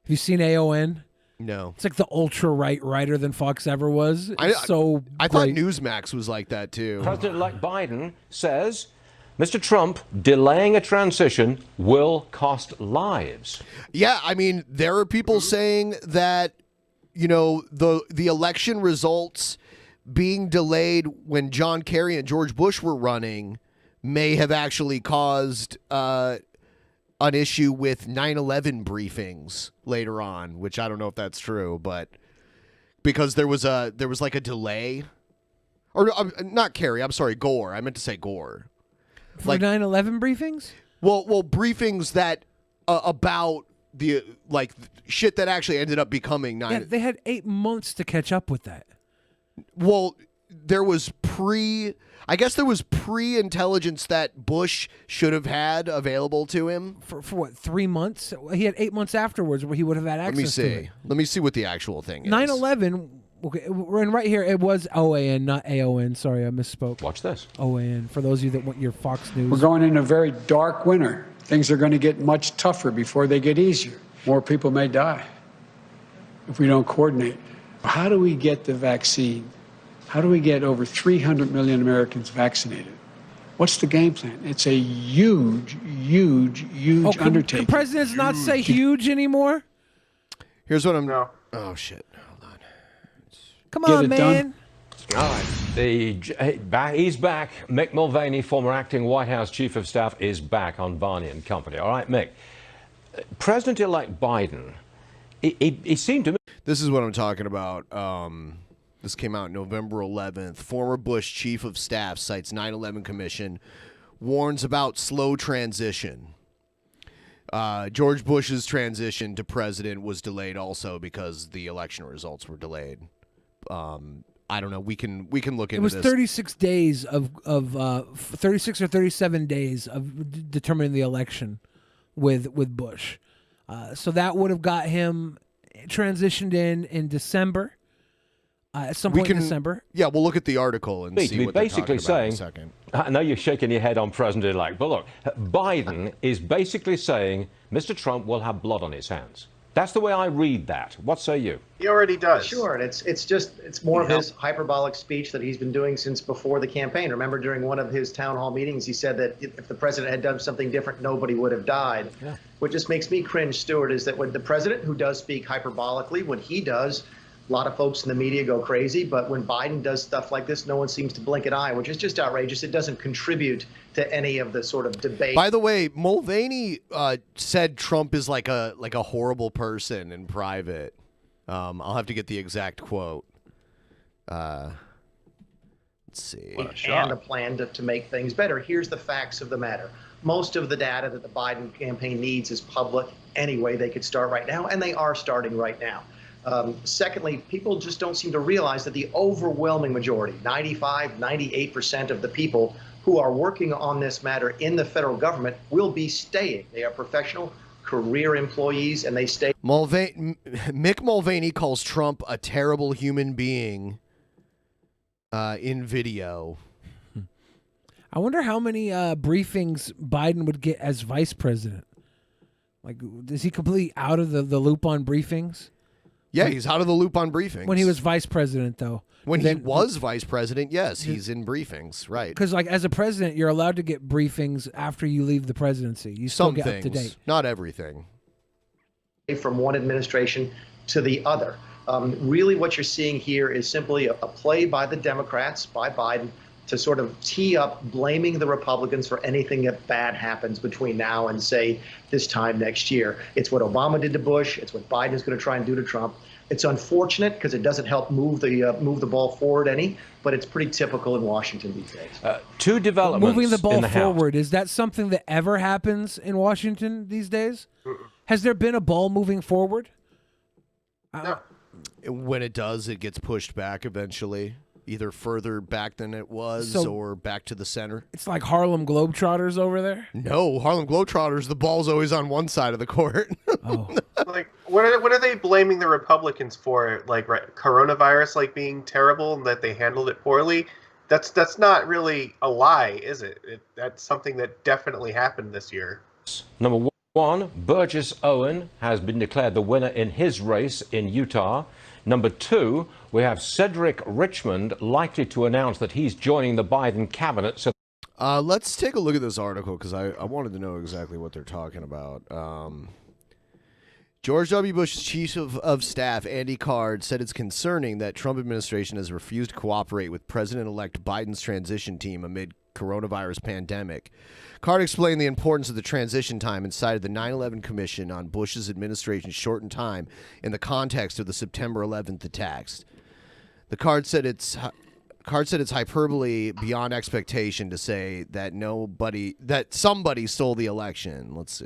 Have you seen AON? No. It's like the ultra-right writer than Fox ever was. I thought Newsmax was like that, too. President-elect Biden says Mr. Trump delaying a transition will cost lives. Yeah, I mean, there are people saying that, the election results being delayed when John Kerry and George Bush were running may have actually caused an issue with 9/11 briefings later on, which I don't know if that's true, but because there was like a delay, or not Kerry, I'm sorry, Gore. I meant to say Gore. For 9/11 briefings? Well, briefings that about the shit that actually ended up becoming 9. Yeah, they had 8 months to catch up with that. Well, there was pre-intelligence that Bush should have had available to him. For what, 3 months? He had 8 months afterwards where he would have had access to it. Let me see what the actual thing is. 9/11, okay, and right here, it was OAN, not AON. Sorry, I misspoke. Watch this. OAN, for those of you that want your Fox News. We're going into a very dark winter. Things are going to get much tougher before they get easier. More people may die if we don't coordinate. How do we get the vaccine? How do we get over 300 million Americans vaccinated? What's the game plan? It's a huge undertaking. Can presidents not say huge anymore? Here's what I'm... No. Oh, shit. Hold on. Come on, man. All right. He's back. Mick Mulvaney, former acting White House Chief of Staff, is back on Barney and Company. All right, Mick. President-elect Biden it seemed to me. This is what I'm talking about. This came out November 11th. Former Bush chief of staff cites 9/11 commission, warns about slow transition. George Bush's transition to president was delayed also because the election results were delayed. I don't know. We can look into this. It was 36 days of 36 or 37 days of determining the election with Bush. So that would have got him transitioned in December. At some point in December. Yeah, we'll look at the article and see what they're talking about in a second. I know you're shaking your head on President-elect, but look, Biden is basically saying Mr. Trump will have blood on his hands. That's the way I read that. What say you? He already does. Sure, and it's more of his hyperbolic speech that he's been doing since before the campaign. Remember, during one of his town hall meetings, he said that if the president had done something different, nobody would have died. Yeah. What just makes me cringe, Stuart, is that when the president, who does speak hyperbolically, when he does, a lot of folks in the media go crazy, but when Biden does stuff like this, no one seems to blink an eye, which is just outrageous. It doesn't contribute to any of the sort of debate. By the way, Mulvaney said Trump is like a horrible person in private. I'll have to get the exact quote. Let's see. And a plan to make things better. Here's the facts of the matter. Most of the data that the Biden campaign needs is public anyway. They could start right now, and they are starting right now. Secondly, people just don't seem to realize that the overwhelming majority, 95, 98% of the people who are working on this matter in the federal government will be staying. They are professional career employees, and they stay. Mick Mulvaney calls Trump a terrible human being in video. I wonder how many briefings Biden would get as vice president. Like, is he completely out of the loop on briefings? Yeah, he's out of the loop on briefings. When he was vice president, though. When he was vice president, yes, he's in briefings, right. Because, like, as a president, you're allowed to get briefings after you leave the presidency. You still get up to date. Not everything. From one administration to the other. Really what you're seeing here is simply a play by the Democrats, by Biden, to sort of tee up blaming the Republicans for anything that bad happens between now and, say, this time next year. It's what Obama did to Bush. It's what Biden is going to try and do to Trump. It's unfortunate because it doesn't help move the ball forward any, but it's pretty typical in Washington these days. Two developments moving the ball in the forward, is that something that ever happens in Washington these days? Has there been a ball moving forward? No. When it does, it gets pushed back eventually. Either further back than it was or back to the center. It's like Harlem Globetrotters over there? No, Harlem Globetrotters, the ball's always on one side of the court. Like, what are they blaming the Republicans for? Like, coronavirus, like, being terrible and that they handled it poorly? That's not really a lie, is it? That's something that definitely happened this year. Number one, Burgess Owen has been declared the winner in his race in Utah. Number two, we have Cedric Richmond likely to announce that he's joining the Biden cabinet. So, let's take a look at this article because I wanted to know exactly what they're talking about. George W. Bush's chief of staff, Andy Card, said it's concerning that Trump administration has refused to cooperate with President-elect Biden's transition team amid coronavirus pandemic. Card explained the importance of the transition time and cited the 9/11 Commission on Bush's administration's shortened time in the context of the September 11th attacks. The Card said it's hyperbole beyond expectation to say that somebody stole the election. Let's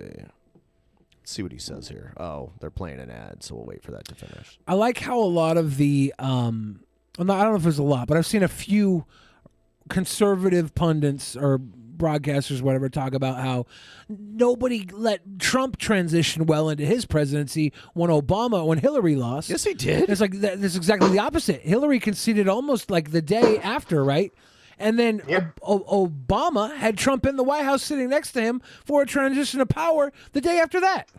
see what he says here. Oh, they're playing an ad, so we'll wait for that to finish. I like how a lot of the I don't know if there's a lot, but I've seen a few conservative pundits or broadcasters, whatever, talk about how nobody let Trump transition well into his presidency when Hillary lost. Yes, he did. It's like that's exactly the opposite. Hillary conceded almost like the day after, right? And then Obama had Trump in the White House sitting next to him for a transition of power the day after that.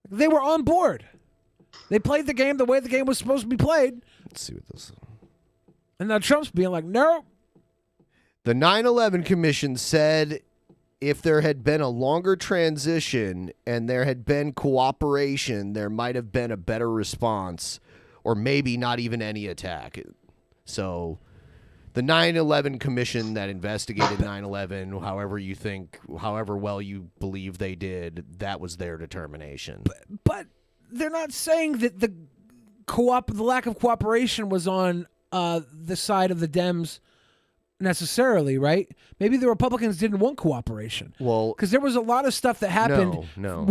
They were on board. They played the game the way the game was supposed to be played. Let's see what this is. And now Trump's being like, no. The 9/11 Commission said if there had been a longer transition and there had been cooperation, there might have been a better response or maybe not even any attack. So the 9/11 Commission that investigated 9/11, however well you believe they did, that was their determination. But they're not saying that the lack of cooperation was on the side of the Dems necessarily, right? Maybe the Republicans didn't want cooperation. Well, because there was a lot of stuff that happened. No.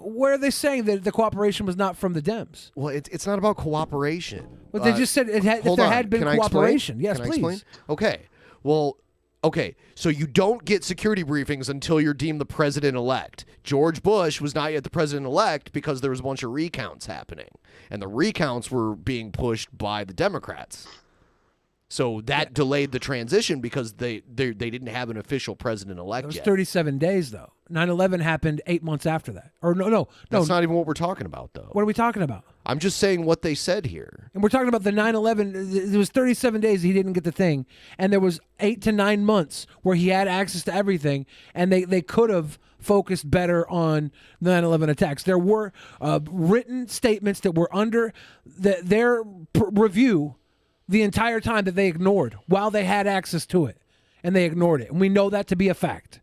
Where are they saying that the cooperation was not from the Dems? Well, it's not about cooperation. Well, they just said if there had been cooperation. Yes, Can I please. explain? Okay. Well, okay. So you don't get security briefings until you're deemed the president-elect. George Bush was not yet the president-elect because there was a bunch of recounts happening. And the recounts were being pushed by the Democrats. So that delayed the transition because they didn't have an official president-elect It was yet. 37 days, though. 9/11 happened 8 months after that. Or no. That's not even what we're talking about, though. What are we talking about? I'm just saying what they said here. And we're talking about the 9/11. It was 37 days he didn't get the thing. And there was 8 to 9 months where he had access to everything. And they could have focused better on the 9/11 attacks. There were written statements that were under their review the entire time that they ignored while they had access to it. And they ignored it. And we know that to be a fact.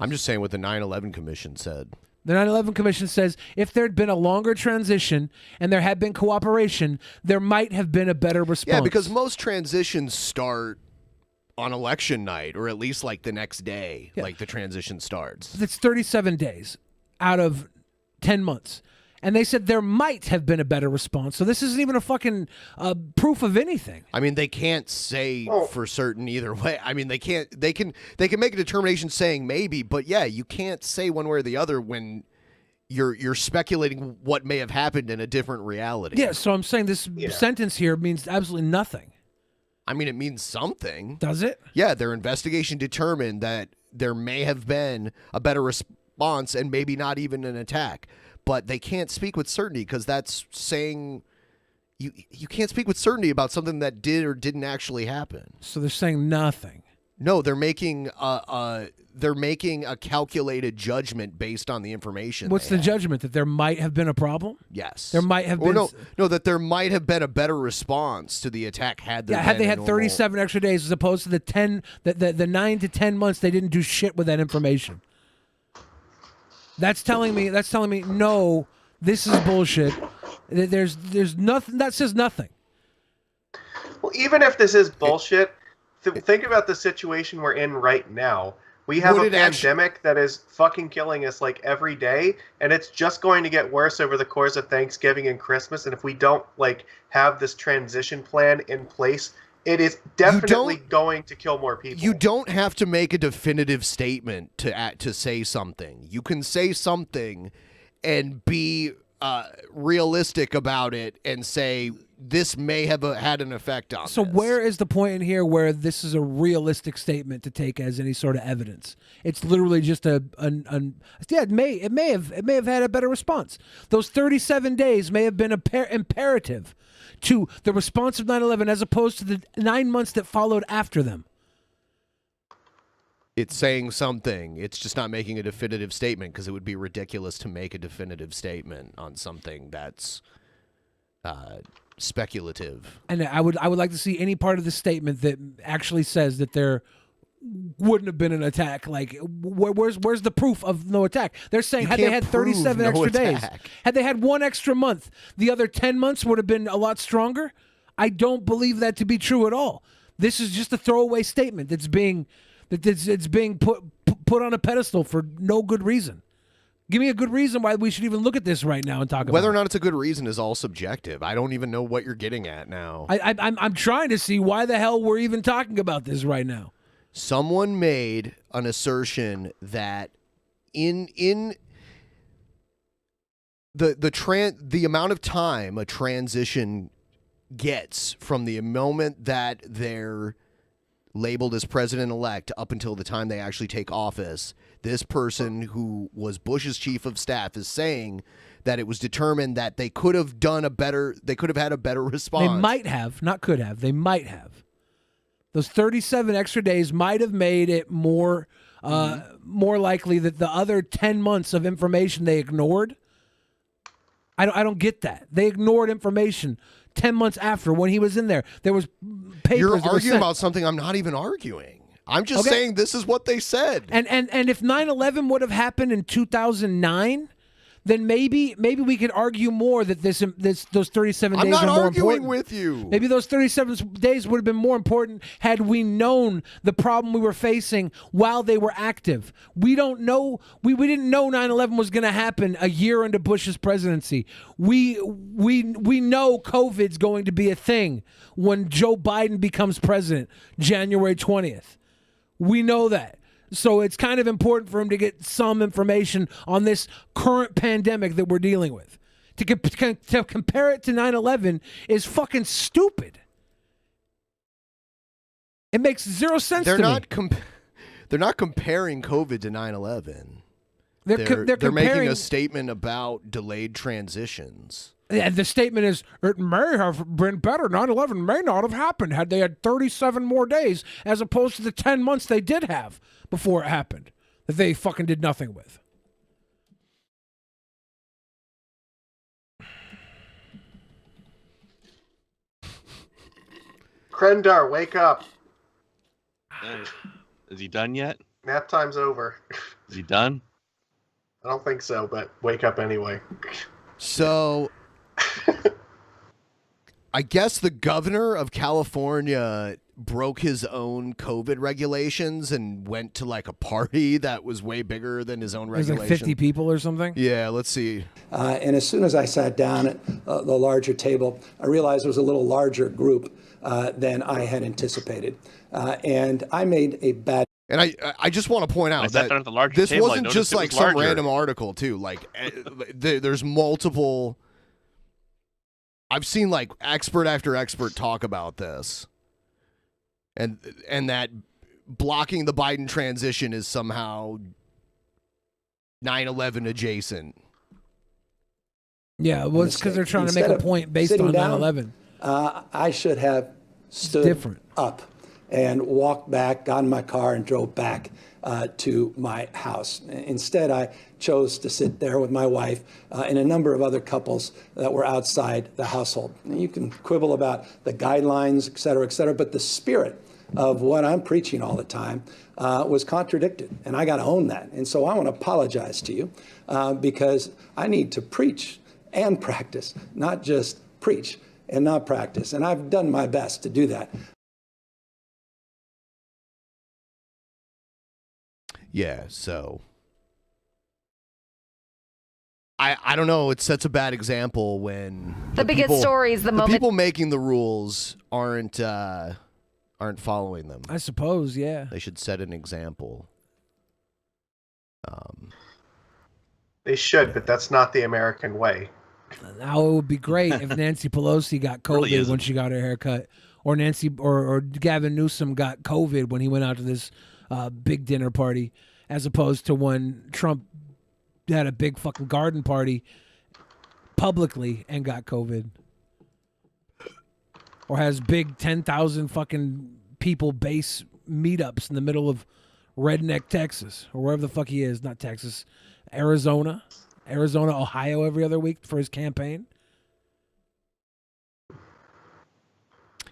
I'm just saying what the 9/11 Commission said. The 9/11 Commission says if there had been a longer transition and there had been cooperation, there might have been a better response. Yeah, because most transitions start on election night, or at least like the next day, like the transition starts. It's 37 days out of 10 months. And they said there might have been a better response. So this isn't even a fucking proof of anything. I mean, they can't say for certain either way. I mean, they can make a determination saying maybe, but yeah, you can't say one way or the other when you're speculating what may have happened in a different reality. Yeah, so I'm saying this sentence here means absolutely nothing. I mean, it means something. Does it? Yeah, their investigation determined that there may have been a better response and maybe not even an attack. But they can't speak with certainty because that's saying you can't speak with certainty about something that did or didn't actually happen. So they're saying nothing. No, they're making a calculated judgment based on the information. What's the judgment? That there might have been a problem? Yes. There might have been. No, that there might have been a better response to the attack had there had been they a had 37 extra days as opposed to the 9 to 10 months they didn't do shit with that information. That's telling me no, this is bullshit. There's nothing that says nothing. Well, even if this is bullshit, think about the situation we're in right now. We have a pandemic that is fucking killing us like every day, and it's just going to get worse over the course of Thanksgiving and Christmas. And if we don't like have this transition plan in place, it is definitely going to kill more people. You don't have to make a definitive statement to say something. You can say something and be realistic about it and say this may have had an effect on. So where is the point in here where this is a realistic statement to take as any sort of evidence? It's literally just it may have had a better response. Those 37 days may have been imperative to the response of 9/11 as opposed to the 9 months that followed after them. It's saying something. It's just not making a definitive statement because it would be ridiculous to make a definitive statement on something that's speculative. And I would like to see any part of the statement that actually says that there wouldn't have been an attack. Like, where's the proof of no attack? They're saying had they had 37 extra days, had they had 1 extra month, the other 10 months would have been a lot stronger. I don't believe that to be true at all. This is just a throwaway statement that's being put on a pedestal for no good reason. Give me a good reason why we should even look at this right now and talk about it. Whether or not it's a good reason is all subjective. I don't even know what you're getting at now. I'm trying to see why the hell we're even talking about this right now. Someone made an assertion that in the amount of time a transition gets from the moment that they're labeled as president-elect up until the time they actually take office, this person who was Bush's chief of staff is saying that it was determined that they could have had a better response. They might have, not could have. They might have. Those 37 extra days might have made it more likely that the other 10 months of information they ignored. I don't get that. They ignored information 10 months after when he was in there. There was papers. You're arguing about something I'm not even arguing. I'm just saying this is what they said. And if 9/11 would have happened in 2009, then maybe we could argue more that those 37 I'm days not are more arguing important. with you. Maybe those 37 days would have been more important had we known the problem we were facing while they were active. We don't know. We didn't know 9/11 was going to happen a year into Bush's presidency. We know COVID's going to be a thing when Joe Biden becomes president, January 20th. We know that. So it's kind of important for him to get some information on this current pandemic that we're dealing with. To compare it to 9/11 is fucking stupid. It makes zero sense to me. They're not comparing COVID to 9/11. They're making a statement about delayed transitions. And the statement is, it may have been better. 9/11 may not have happened had they had 37 more days as opposed to the 10 months they did have before it happened that they fucking did nothing with. Krendar, wake up. Is he done yet? Nap time's over. Is he done? I don't think so, but wake up anyway. So, I guess the governor of California broke his own COVID regulations and went to like a party that was way bigger than his own There's regulation. like 50 people or something? Yeah, let's see. And as soon as I sat down at the larger table, I realized it was a little larger group than I had anticipated. And I made a bad... And I just want to point out that this wasn't just like some random article too. Like there's multiple. I've seen like expert after expert talk about this, and that blocking the Biden transition is somehow 9/11 adjacent. Yeah, well, it's because they're trying to make a point based on 9/11. I should have stood up and walked back, got in my car, and drove back to my house. Instead, I chose to sit there with my wife and a number of other couples that were outside the household. And you can quibble about the guidelines, et cetera, but the spirit of what I'm preaching all the time was contradicted, and I got to own that. And so I want to apologize to you because I need to preach and practice, not just preach and not practice. And I've done my best to do that. Yeah, so I don't know. It sets a bad example when The biggest story is the moment- people making the rules aren't following them. I suppose, yeah. They should set an example. They should, but that's not the American way. Now it would be great if Nancy Pelosi got COVID when she got her haircut, or or Gavin Newsom got COVID when he went out to this big dinner party, as opposed to when Trump had a big fucking garden party publicly and got COVID, or has big 10,000 fucking people base meetups in the middle of redneck Texas or wherever the fuck he is, not Texas, Arizona, Ohio every other week for his campaign.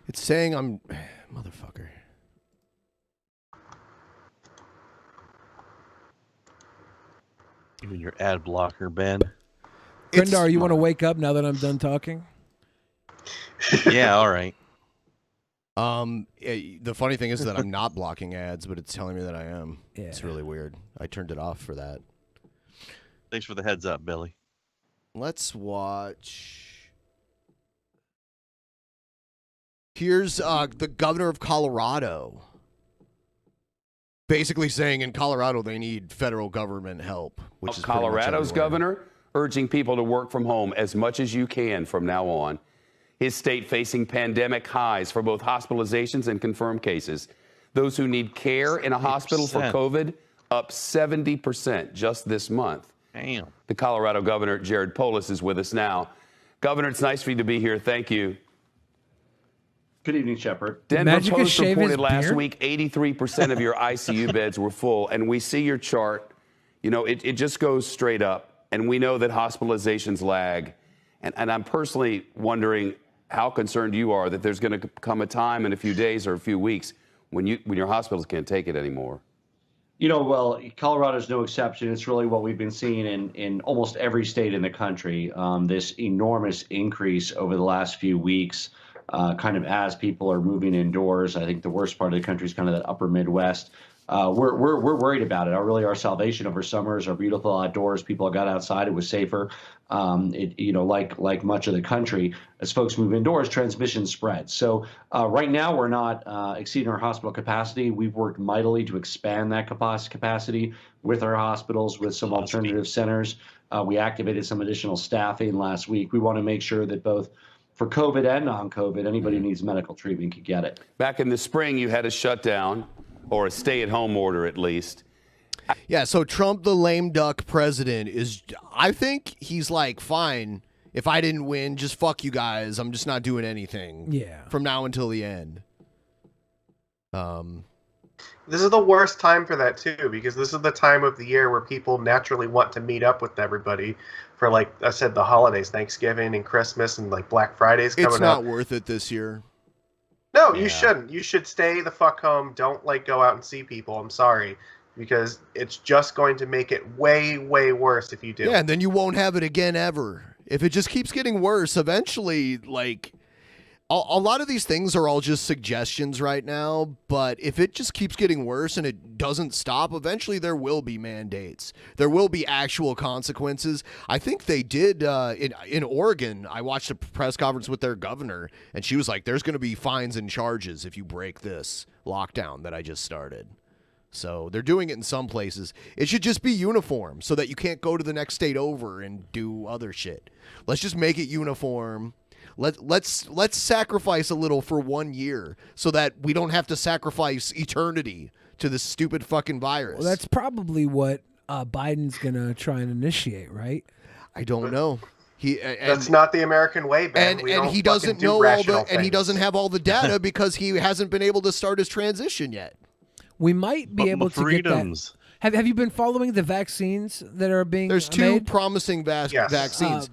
It's saying I'm motherfucker. Even your ad blocker, Ben. Grindar, you want to wake up now that I'm done talking? Yeah, all right. The funny thing is that I'm not blocking ads, but it's telling me that I am. Yeah. It's really weird. I turned it off for that. Thanks for the heads up, Billy. Let's watch. Here's the governor of Colorado basically saying in Colorado they need federal government help, which is pretty much Colorado's everywhere. governor urging people to work from home as much as you can from now on. His state facing pandemic highs for both hospitalizations and confirmed cases. Those who need care in a hospital for COVID up 70% just this month. Damn. The Colorado governor, Jared Polis, is with us now. Governor, it's nice for you to be here. Thank you. Good evening, Shepard. Denver Post reported last week 83% of your ICU beds were full, and we see your chart. You know, it just goes straight up, and we know that hospitalizations lag. And I'm personally wondering how concerned you are that there's going to come a time in a few days or a few weeks when your hospitals can't take it anymore. Well, Colorado's no exception. It's really what we've been seeing in almost every state in the country. This enormous increase over the last few weeks, kind of as people are moving indoors. I think the worst part of the country is kind of that upper Midwest. We're worried about it. Our salvation over summer is our beautiful outdoors. People got outside; it was safer. Like much of the country, as folks move indoors, transmission spreads. So right now we're not exceeding our hospital capacity. We've worked mightily to expand that capacity with our hospitals, with some alternative centers. We activated some additional staffing last week. We want to make sure that both for COVID and non-COVID, anybody who needs medical treatment can get it. Back in the spring, you had a shutdown, or a stay-at-home order at least. Yeah, so Trump, the lame duck president, I think he's like, fine, if I didn't win, just fuck you guys. I'm just not doing anything. Yeah. From now until the end. This is the worst time for that, too, because this is the time of the year where people naturally want to meet up with everybody for, like I said, the holidays, Thanksgiving and Christmas and, like, Black Friday's coming up. It's not worth it this year. No, you shouldn't. You should stay the fuck home. Don't, go out and see people. I'm sorry. Because it's just going to make it way, way worse if you do. Yeah, and then you won't have it again ever. If it just keeps getting worse, eventually, a lot of these things are all just suggestions right now, but if it just keeps getting worse and it doesn't stop, eventually there will be mandates. There will be actual consequences. I think they did in Oregon. I watched a press conference with their governor, and she was like, there's going to be fines and charges if you break this lockdown that I just started. So they're doing it in some places. It should just be uniform so that you can't go to the next state over and do other shit. Let's just make it uniform. Let's sacrifice a little for 1 year so that we don't have to sacrifice eternity to this stupid fucking virus. Well, that's probably what Biden's going to try and initiate, right? I don't know. That's not the American way, Ben. And he doesn't know and he doesn't have all the data because he hasn't been able to start his transition yet. We might be able to get that. Have you been following the vaccines that are being There's two promising vaccines.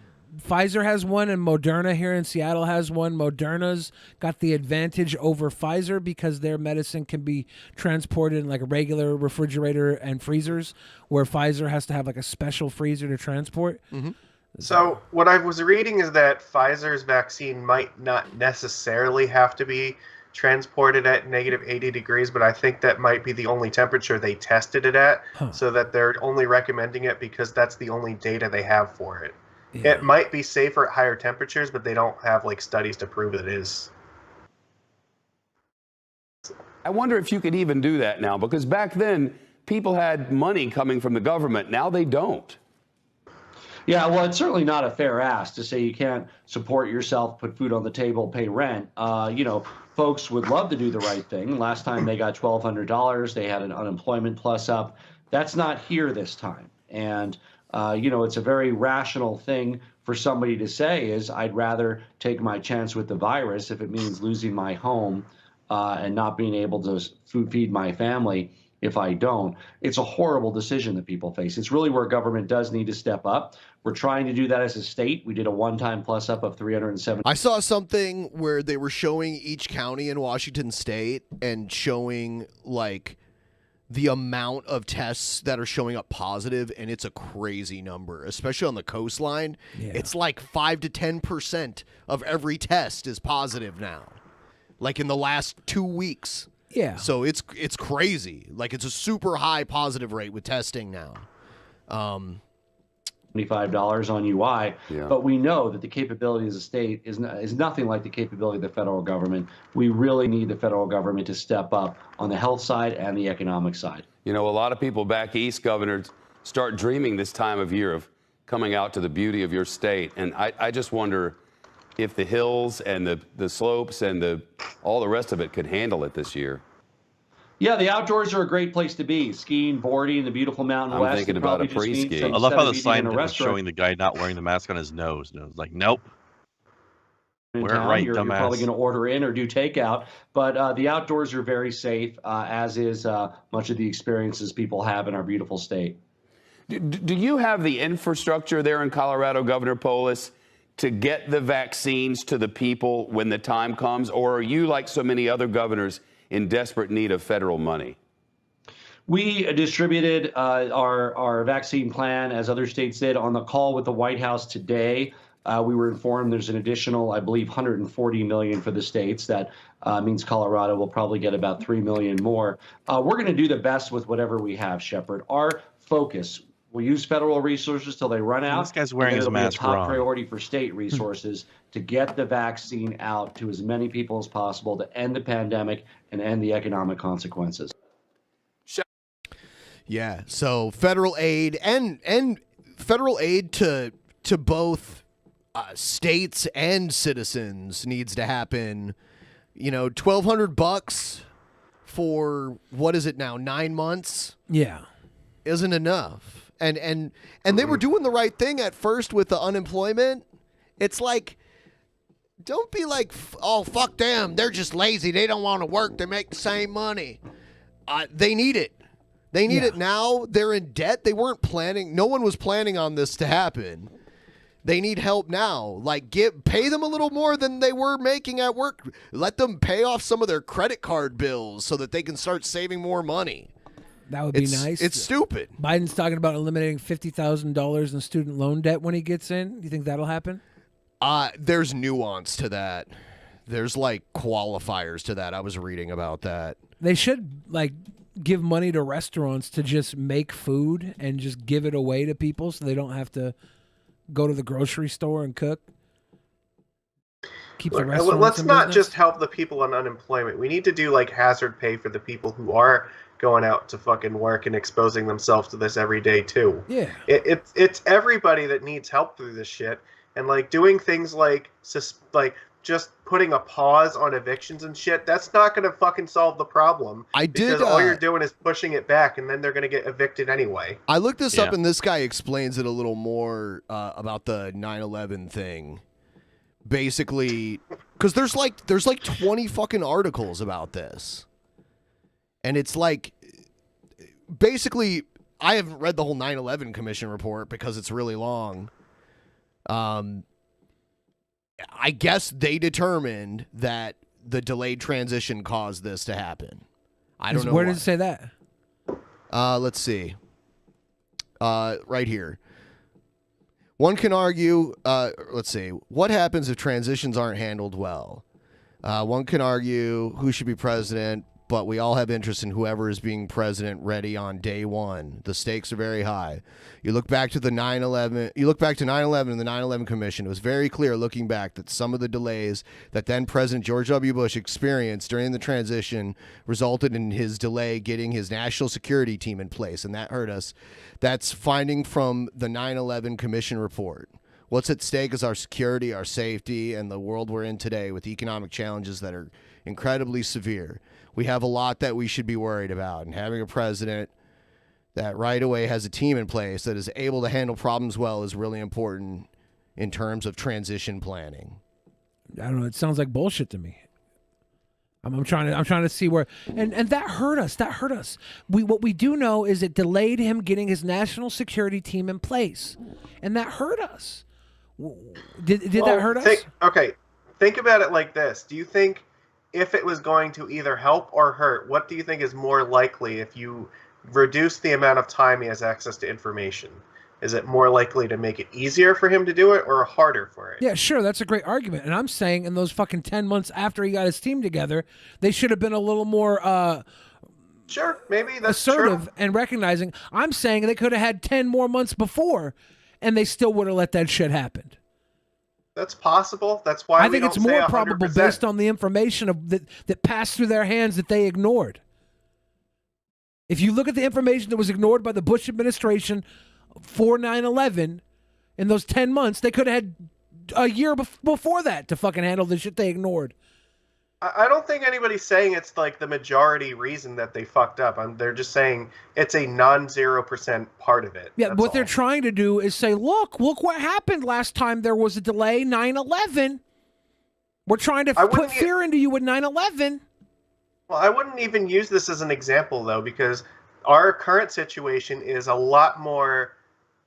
Pfizer has one and Moderna here in Seattle has one. Moderna's got the advantage over Pfizer because their medicine can be transported in like a regular refrigerator and freezers, where Pfizer has to have like a special freezer to transport. Mm-hmm. So what I was reading is that Pfizer's vaccine might not necessarily have to be transported at negative 80 degrees, but I think that might be the only temperature they tested it at, so that they're only recommending it because that's the only data they have for it. Yeah. It might be safer at higher temperatures, but they don't have studies to prove it is. I wonder if you could even do that now, because back then people had money coming from the government. Now they don't. Yeah, well, it's certainly not a fair ask to say you can't support yourself, put food on the table, pay rent. Folks would love to do the right thing. Last time they got $1,200, they had an unemployment plus up. That's not here this time. And, it's a very rational thing for somebody to say is I'd rather take my chance with the virus if it means losing my home and not being able to feed my family if I don't. It's a horrible decision that people face. It's really where government does need to step up. We're trying to do that as a state. We did a one-time plus up of 370. I saw something where they were showing each county in Washington state and showing the amount of tests that are showing up positive, and it's a crazy number, especially on the coastline. Yeah. It's like 5 to 10% of every test is positive now, in the last 2 weeks. Yeah. So it's crazy. It's a super high positive rate with testing now. $25 on UI, but we know that the capability as a state is nothing like the capability of the federal government. We really need the federal government to step up on the health side and the economic side. A lot of people back east, governors, start dreaming this time of year of coming out to the beauty of your state. And I just wonder if the hills and the slopes and all the rest of it could handle it this year. Yeah, the outdoors are a great place to be. Skiing, boarding, the beautiful Mountain West. I'm thinking about a pre-ski. I love how the sign was showing the guy not wearing the mask on his nose. And it was like, nope. Wear it right, you're probably going to order in or do takeout. But the outdoors are very safe, as is much of the experiences people have in our beautiful state. Do you have the infrastructure there in Colorado, Governor Polis, to get the vaccines to the people when the time comes? Or are you, like so many other governors, in desperate need of federal money? We distributed our vaccine plan, as other states did, on the call with the White House today. We were informed there's an additional, I believe, 140 million for the states. That means Colorado will probably get about 3 million more. We're going to do the best with whatever we have, Shepard. Our focus, we'll use federal resources till they run out. This guy's wearing his mask wrong. Top wrong. priority for state resources to get the vaccine out to as many people as possible to end the pandemic and end the economic consequences. Yeah, so federal aid and federal aid to both states and citizens needs to happen. You know, $1,200 for what is it now, 9 months? Yeah, isn't enough. And they were doing the right thing at first with the unemployment. It's like, don't be like, oh, fuck them. They're just lazy. They don't want to work. They make the same money. They need it. They need it now. They're in debt. They weren't planning. No one was planning on this to happen. They need help now. Like, pay them a little more than they were making at work. Let them pay off some of their credit card bills so that they can start saving more money. That would be nice. It's stupid. Biden's talking about eliminating $50,000 in student loan debt when he gets in. Do you think that'll happen? There's nuance to that. There's like qualifiers to that. I was reading about that. They should like give money to restaurants to just make food and just give it away to people so they don't have to go to the grocery store and cook. Keep the restaurants Let's in not business. just help the people on unemployment. We need to do like hazard pay for the people who are going out to fucking work and exposing themselves to this every day too. Yeah. It's everybody that needs help through this shit, and like doing things like just putting a pause on evictions and shit, that's not going to fucking solve the problem. Because all you're doing is pushing it back, and then they're going to get evicted anyway. I looked this up, and this guy explains it a little more about the 9/11 thing. Basically, because there's like 20 fucking articles about this, and it's like, basically, I haven't read the whole 9/11 Commission report because it's really long. I guess they determined that the delayed transition caused this to happen. I don't know Where why. does it say that? Let's see. Right here. One can argue, let's see, what happens if transitions aren't handled well? One can argue who should be president, but we all have interest in whoever is being president ready on day one. The stakes are very high. You look back to 9/11 and the 9/11 Commission. It was very clear looking back that some of the delays that then President George W. Bush experienced during the transition resulted in his delay getting his national security team in place, and that hurt us. That's finding from the 9/11 Commission report. What's at stake is our security, our safety, and the world we're in today with economic challenges that are incredibly severe. We have a lot that we should be worried about, and having a president that right away has a team in place that is able to handle problems well is really important in terms of transition planning. I don't know. It sounds like bullshit to me. I'm trying to see where, and that hurt us. That hurt us. What we do know is it delayed him getting his national security team in place, and that hurt us. Did that hurt us? Think about it like this. Do you think if it was going to either help or hurt, what do you think is more likely if you reduce the amount of time he has access to information? Is it more likely to make it easier for him to do it or harder for it? Yeah, sure. That's a great argument. And I'm saying in those fucking 10 months after he got his team together, they should have been a little more sure, maybe that's assertive true. and recognizing. I'm saying they could have had 10 more months before, and they still would have let that shit happen. That's possible. That's why I think it's more probable based on the information that passed through their hands that they ignored. If you look at the information that was ignored by the Bush administration for 9/11, in those 10 months, they could have had a year before that to fucking handle the shit they ignored. I don't think anybody's saying it's like the majority reason that they fucked up. They're just saying it's a non-0% part of it. Yeah, what they're trying to do is say, look what happened last time there was a delay, 9/11. We're trying to put fear into you with 9/11. Well, I wouldn't even use this as an example, though, because our current situation is a lot more,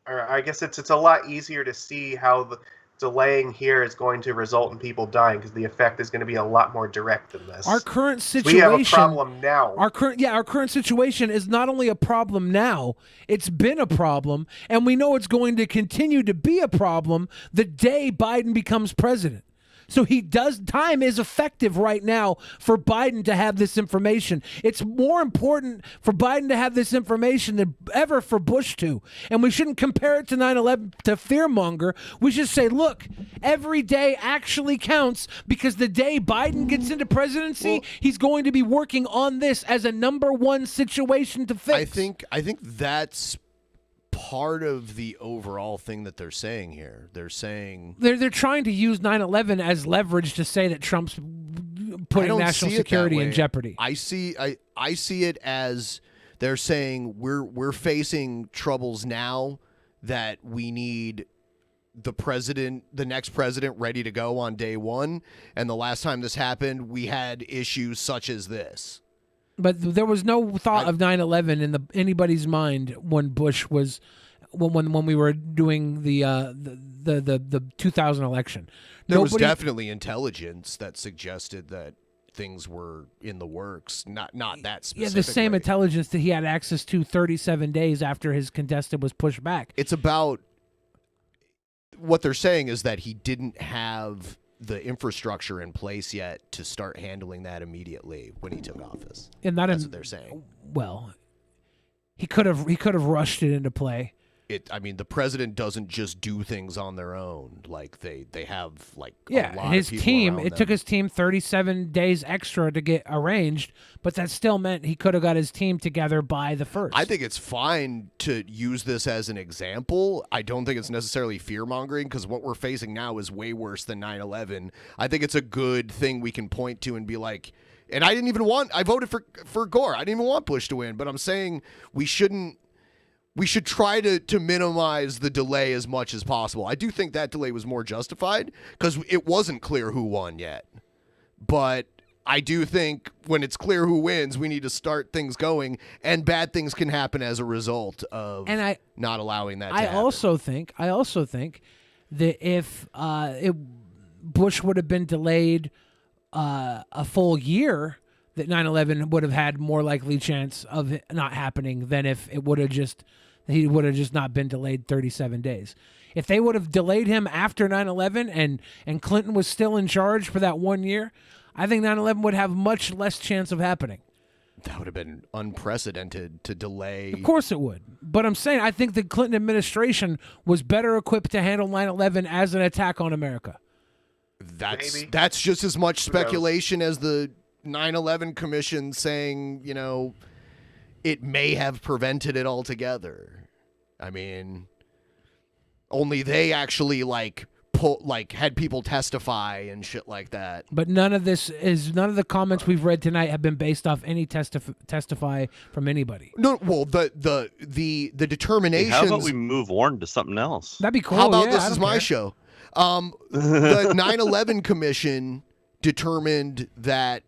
or I guess it's a lot easier to see how delaying here is going to result in people dying because the effect is going to be a lot more direct than this. Our current situation. We have a problem now. Our current situation is not only a problem now, it's been a problem, and we know it's going to continue to be a problem the day Biden becomes president. So time is effective right now for Biden to have this information. It's more important for Biden to have this information than ever for Bush to. And we shouldn't compare it to 9/11 to fearmonger. We should say, look, every day actually counts because the day Biden gets into presidency, he's going to be working on this as a number one situation to fix. I think that's part of the overall thing that they're saying here. They're saying they're trying to use 9/11 as leverage to say that Trump's putting national security in jeopardy. I see it as they're saying we're facing troubles now that we need the next president ready to go on day one, and the last time this happened we had issues such as this. But there was no thought of 9/11 in anybody's mind when Bush was, when we were doing the 2000 election. There was definitely intelligence that suggested that things were in the works. Not that specifically. Yeah, the same intelligence that he had access to 37 days after his contestant was pushed back. It's about what they're saying is that he didn't have the infrastructure in place yet to start handling that immediately when he took office. And that's what they're saying. Well, he could have rushed it into play. I mean, the president doesn't just do things on their own. Like they have like a lot his of people team. around It them. took his team 37 days extra to get arranged, but that still meant he could have got his team together by the first. I think it's fine to use this as an example. I don't think it's necessarily fear-mongering because what we're facing now is way worse than 9/11. I think it's a good thing we can point to and be like, and I voted for Gore. I didn't even want Bush to win, but I'm saying we should try to minimize the delay as much as possible. I do think that delay was more justified because it wasn't clear who won yet. But I do think when it's clear who wins, we need to start things going, and bad things can happen as a result of not allowing that to happen. I also think that if Bush would have been delayed a full year, that 9/11 would have had more likely chance of it not happening than if he would have just not been delayed 37 days. If they would have delayed him after 9/11 and Clinton was still in charge for that 1 year, I think 9/11 would have much less chance of happening. That would have been unprecedented to delay. Of course it would. But I'm saying I think the Clinton administration was better equipped to handle 9/11 as an attack on America. That's just as much speculation as the 9/11 Commission saying, it may have prevented it altogether. I mean, only they actually had people testify and shit like that. But none of the comments we've read tonight have been based off any testify from anybody. No, well, the determinations. Hey, how about we move on to something else? That'd be cool. How about this is my show? The 9/11 Commission determined that.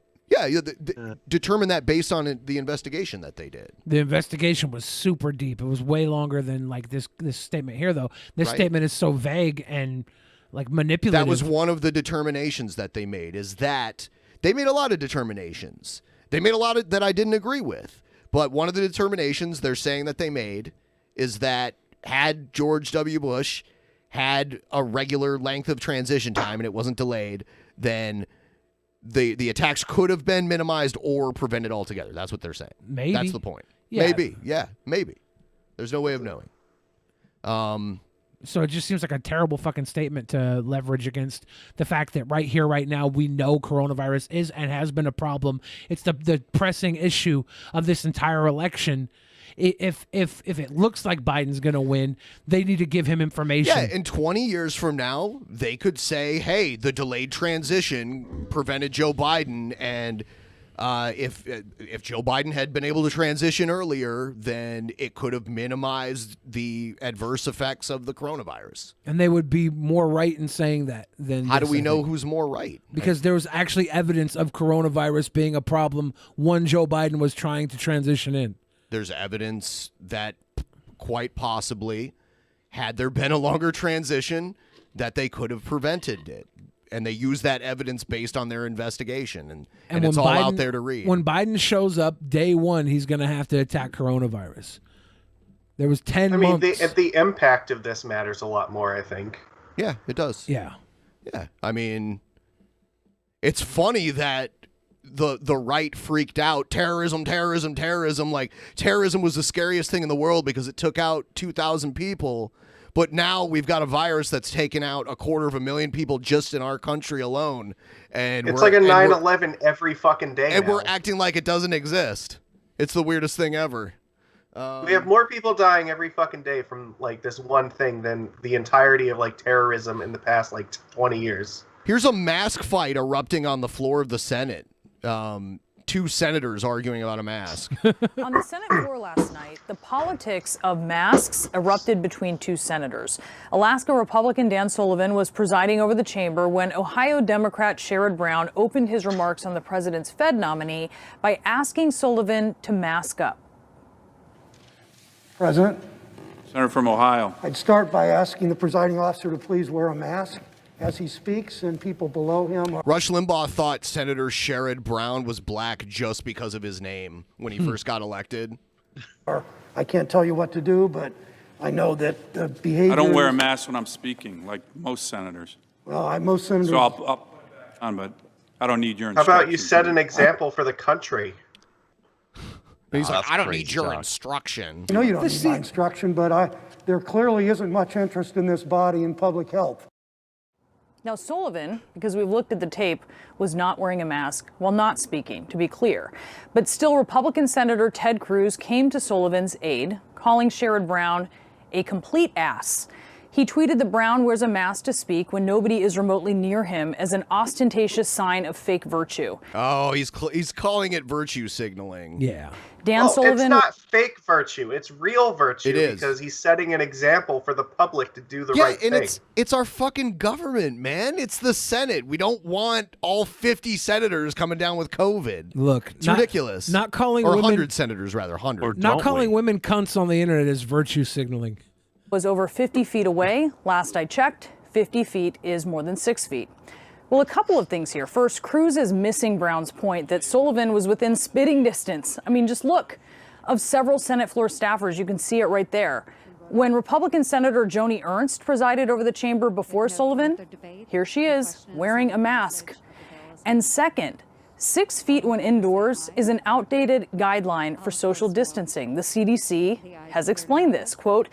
Determined that based on the investigation that they did. The investigation was super deep. It was way longer than this statement here, though. This statement is so vague and manipulative. That was one of the determinations that they made. Is that they made a lot of determinations. They made a lot of that I didn't agree with. But one of the determinations they're saying that they made is that had George W. Bush had a regular length of transition time and it wasn't delayed, then the attacks could have been minimized or prevented altogether. That's what they're saying. Maybe. That's the point. Yeah. Maybe. Yeah, maybe. There's no way of knowing. So it just seems like a terrible fucking statement to leverage against the fact that right here, right now, we know coronavirus is and has been a problem. It's the pressing issue of this entire election. If it looks like Biden's going to win, they need to give him information. Yeah, in 20 years from now, they could say, hey, the delayed transition prevented Joe Biden, and if Joe Biden had been able to transition earlier, then it could have minimized the adverse effects of the coronavirus. And they would be more right in saying that than How do we know who's more right? Because there was actually evidence of coronavirus being a problem when Joe Biden was trying to transition in. There's evidence that quite possibly, had there been a longer transition, that they could have prevented it. And they use that evidence based on their investigation. And when it's all Biden, out there to read. When Biden shows up day one, he's going to have to attack coronavirus. There was 10 months. The impact of this matters a lot more, I think. Yeah, it does. Yeah. Yeah. I mean, it's funny that the right freaked out. Terrorism. Like, terrorism was the scariest thing in the world because it took out 2,000 people. But now we've got a virus that's taken out 250,000 people just in our country alone. And it's like a 9/11 every fucking day. And now. we're acting like it doesn't exist. It's the weirdest thing ever. We have more people dying every fucking day from like this one thing than the entirety of like terrorism in the past like 20 years. Here's a mask fight erupting on the floor of the Senate. Two senators arguing about a mask. On the Senate floor last night, the politics of masks erupted between two senators. Alaska Republican Dan Sullivan was presiding over the chamber when Ohio Democrat Sherrod Brown opened his remarks on the president's Fed nominee by asking Sullivan to mask up. President, Senator from Ohio. I'd start by asking the presiding officer to please wear a mask as he speaks, and people below him. Rush Limbaugh thought Senator Sherrod Brown was black just because of his name when he first got elected. I can't tell you what to do, but I know that the behavior. I don't wear a mask when I'm speaking, like most senators. Well, most senators. So I'll put it on, but I don't need your How instructions. about you set an example for the country? He's like, I don't need your instruction. I know you don't need my instruction, but there clearly isn't much interest in this body in public health. Now, Sullivan, because we've looked at the tape, was not wearing a mask while not speaking, to be clear. But still, Republican Senator Ted Cruz came to Sullivan's aid, calling Sherrod Brown a complete ass. He tweeted that Brown wears a mask to speak when nobody is remotely near him as an ostentatious sign of fake virtue. Oh, he's calling it virtue signaling. Yeah. Sullivan. It's not fake virtue. It's real virtue. It is. Because he's setting an example for the public to do the Yeah, right and thing. it's our fucking government, man. It's the Senate. We don't want all 50 senators coming down with COVID. Look, it's ridiculous. Not calling or women 100 senators, rather, 100. Not calling women cunts on the internet is virtue signaling. Was over 50 feet away. Last I checked, 50 feet is more than 6 feet. Well, a couple of things here. First, Cruz is missing Brown's point that Sullivan was within spitting distance. I mean, just look, of several Senate floor staffers. You can see it right there. When Republican Senator Joni Ernst presided over the chamber before Sullivan, here she is wearing a mask. And second, 6 feet when indoors is an outdated guideline for social distancing. The CDC has explained this, quote,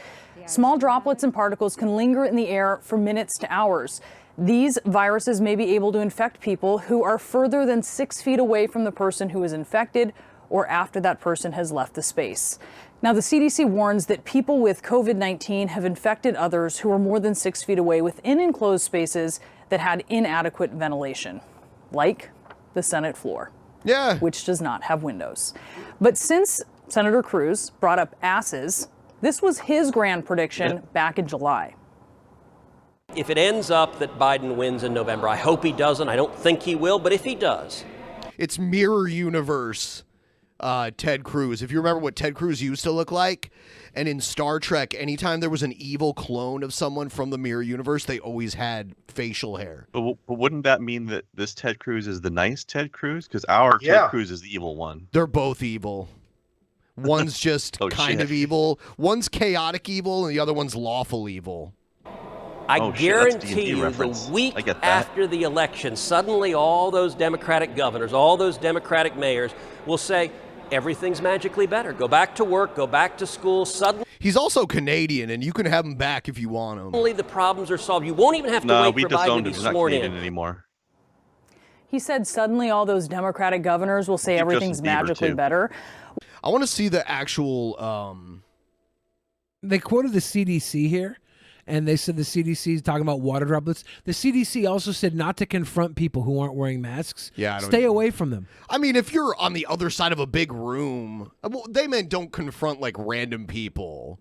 small droplets and particles can linger in the air for minutes to hours. These viruses may be able to infect people who are further than 6 feet away from the person who is infected or after that person has left the space. Now, the CDC warns that people with COVID-19 have infected others who are more than 6 feet away within enclosed spaces that had inadequate ventilation, like the Senate floor, which does not have windows. But since Senator Cruz brought up asses, this was his grand prediction back in July. If it ends up that Biden wins in November, I hope he doesn't. I don't think he will, but if he does. It's mirror universe Ted Cruz. If you remember what Ted Cruz used to look like, and in Star Trek, anytime there was an evil clone of someone from the mirror universe, they always had facial hair. But wouldn't that mean that this Ted Cruz is the nice Ted Cruz? Because our Ted Cruz is the evil one. They're both evil. One's just kind of evil. One's chaotic evil, and the other one's lawful evil. I guarantee you the week after the election, suddenly all those Democratic governors, all those Democratic mayors will say, everything's magically better. Go back to work, go back to school. Suddenly, he's also Canadian, and you can have him back if you want him. the problems are solved. You won't even have to wait for Biden to be sworn in. Anymore. He said suddenly all those Democratic governors will say everything's magically better. I want to see the actual... They quoted the CDC here, and they said the CDC is talking about water droplets. The CDC also said not to confront people who aren't wearing masks. Yeah, Stay away from them. I mean, if you're on the other side of a big room, well, they meant don't confront like random people.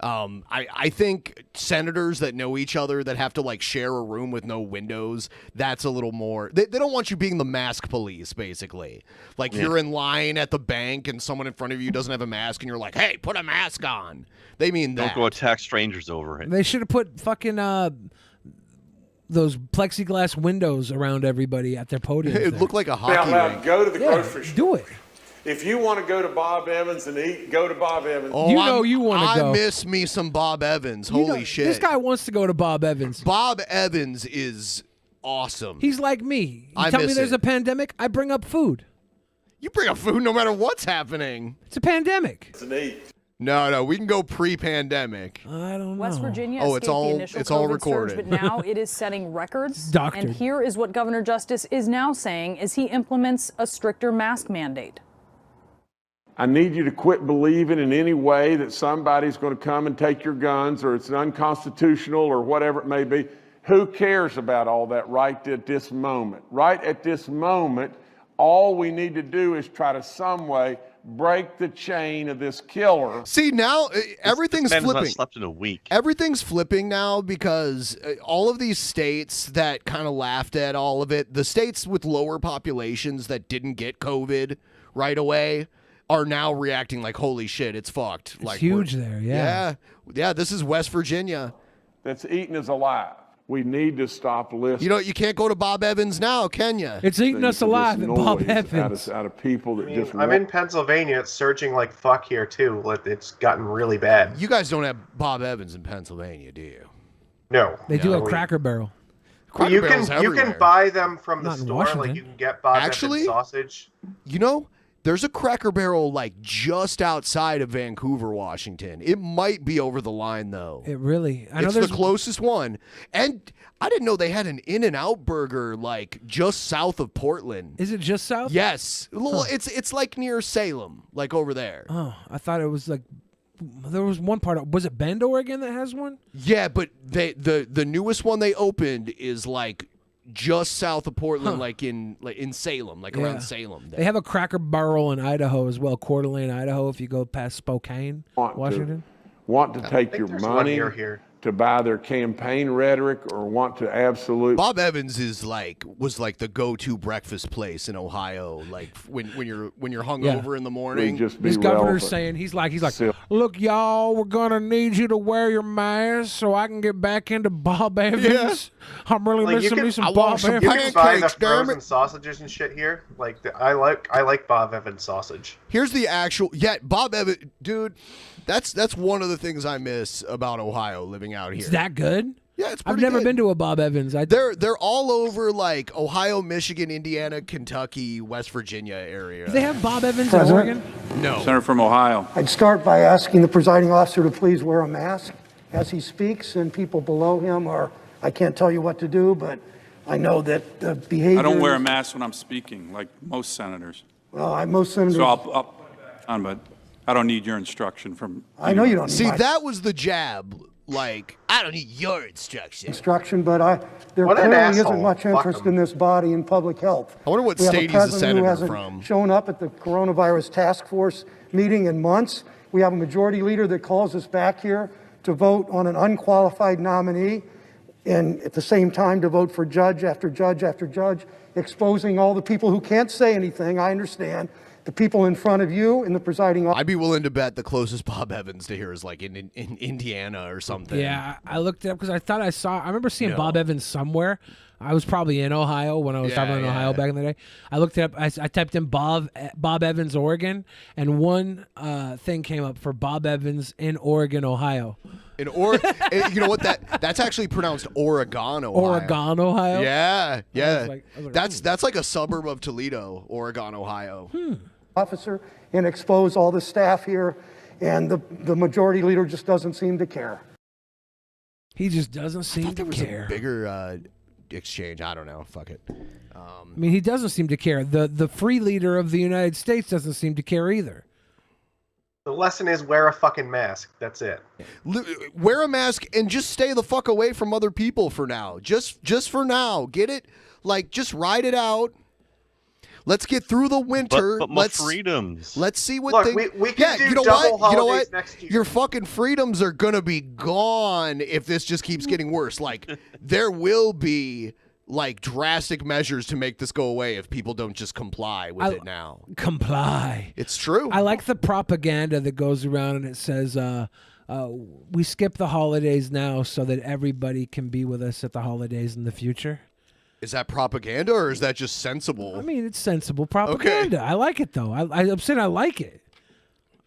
I think senators that know each other that have to like share a room with no windows, that's a little more. They don't want you being the mask police, basically. Like you're in line at the bank and someone in front of you doesn't have a mask and you're like, hey, put a mask on. They mean that. Don't go attack strangers over it. They should have put fucking those plexiglass windows around everybody at their podium. It looked like a Be hockey allowed rink. to go to the grocery store. Do it. If you want to go to Bob Evans and eat, go to Bob Evans. Oh, you want to go. I miss me some Bob Evans. Holy shit. This guy wants to go to Bob Evans. Bob Evans is awesome. He's like me. You I tell me miss there's it. a pandemic, I bring up food. You bring up food no matter what's happening. It's a pandemic. It's an eat. No, we can go pre-pandemic. I don't know. West Virginia Oh, escaped it's all- the initial it's all COVID recorded. surge, but now it is setting records. Doctored. And here is what Governor Justice is now saying as he implements a stricter mask mandate. I need you to quit believing in any way that somebody's going to come and take your guns or it's unconstitutional or whatever it may be. Who cares about all that right at this moment? Right at this moment, all we need to do is try to some way break the chain of this killer. See, now everything's Man has not flipping. slept in a week. Everything's flipping now because all of these states that kind of laughed at all of it, the states with lower populations that didn't get COVID right away, are now reacting like, holy shit, it's fucked. It's like huge there, yeah. Yeah, this is West Virginia. That's eating us alive. We need to stop listening. You know, you can't go to Bob Evans now, can you? It's eating us alive at Bob Evans. Out of people that just I'm in Pennsylvania. It's surging like fuck here too. It's gotten really bad. You guys don't have Bob Evans in Pennsylvania, do you? No. They do have Cracker Barrel. Cracker you Barrel's can everywhere. buy them from the Not in store. Washington. Like you can get Bob Actually, Evans sausage. You know, there's a Cracker Barrel like just outside of Vancouver, Washington. It might be over the line though. It really. I know It's the there's closest one. And I didn't know they had an In-N-Out burger like just south of Portland. Is it just south? Yes. It's like near Salem, like over there. Oh, I thought it was like there was one part. Was it Bend, Oregon that has one? Yeah, but the newest one they opened is like just south of Portland, like in Salem, like around Salem. They have a Cracker Barrel in Idaho as well, Coeur d'Alene, Idaho. If you go past Spokane, Washington. Want to take your there's one money near here. to buy their campaign rhetoric or want to absolutely. Bob Evans was like the go-to breakfast place in Ohio. Like when you're hungover in the morning. This governor's saying he's like, look, y'all, we're gonna need you to wear your mask so I can get back into Bob Evans. I'm really Like, missing me some I Bob Evans. You can buy the frozen sausages and shit here. Like I like Bob Evans sausage. Here's the actual Bob Evans, dude. That's one of the things I miss about Ohio living out here. Is that good? Yeah, it's I've pretty never good. been to a Bob Evans. They're all over like Ohio, Michigan, Indiana, Kentucky, West Virginia area. Do they have Bob Evans President? in Oregon? No. Senator from Ohio. I'd start by asking the presiding officer to please wear a mask as he speaks, and people below him are, I can't tell you what to do, but I know that the behavior. I don't wear a mask when I'm speaking, like most senators. Well, most senators. So I'll put it on, but I don't need your instruction from. I know you don't need See, my that was the jab. Like, I don't need your instruction. instruction, but there What an clearly isn't asshole. much Fuck interest 'em. in this body in public health. I wonder what We have state he's a president senator who hasn't from. shown up at the coronavirus task force meeting in months. We have a majority leader that calls us back here to vote on an unqualified nominee, and at the same time to vote for judge after judge after judge, exposing all the people who can't say anything. I understand. The people in front of you and the presiding officer. I'd be willing to bet the closest Bob Evans to here is like in Indiana or something. Yeah, I looked it up because I thought I remember seeing No. Bob Evans somewhere. I was probably in Ohio when I was traveling in Ohio back in the day. I looked it up. I typed in Bob Evans, Oregon, and one thing came up for Bob Evans in Oregon, Ohio. In you know what that's actually pronounced Oregon, Ohio. Oregon, Ohio. Yeah, yeah. I was like, that's like a suburb of Toledo, Oregon, Ohio. Officer and expose all the staff here, and the majority leader just doesn't seem to care. He just doesn't seem to care. A bigger exchange. I don't know. Fuck it. I mean, he doesn't seem to care. The free leader of the United States doesn't seem to care either. The lesson is wear a fucking mask. That's it. Wear a mask and just stay the fuck away from other people for now. Just for now. Get it? Like, just ride it out. Let's get through the winter. But my freedoms. Let's see what Look, things. we can do you know double what? You know holidays what? next year. Your fucking freedoms are gonna be gone if this just keeps getting worse. Like, there will be like drastic measures to make this go away if people don't just comply with it now. Comply. It's true. I like the propaganda that goes around and it says, we skip the holidays now so that everybody can be with us at the holidays in the future. Is that propaganda or is that just sensible? I mean, it's sensible propaganda. I like it though. I'm saying I like it.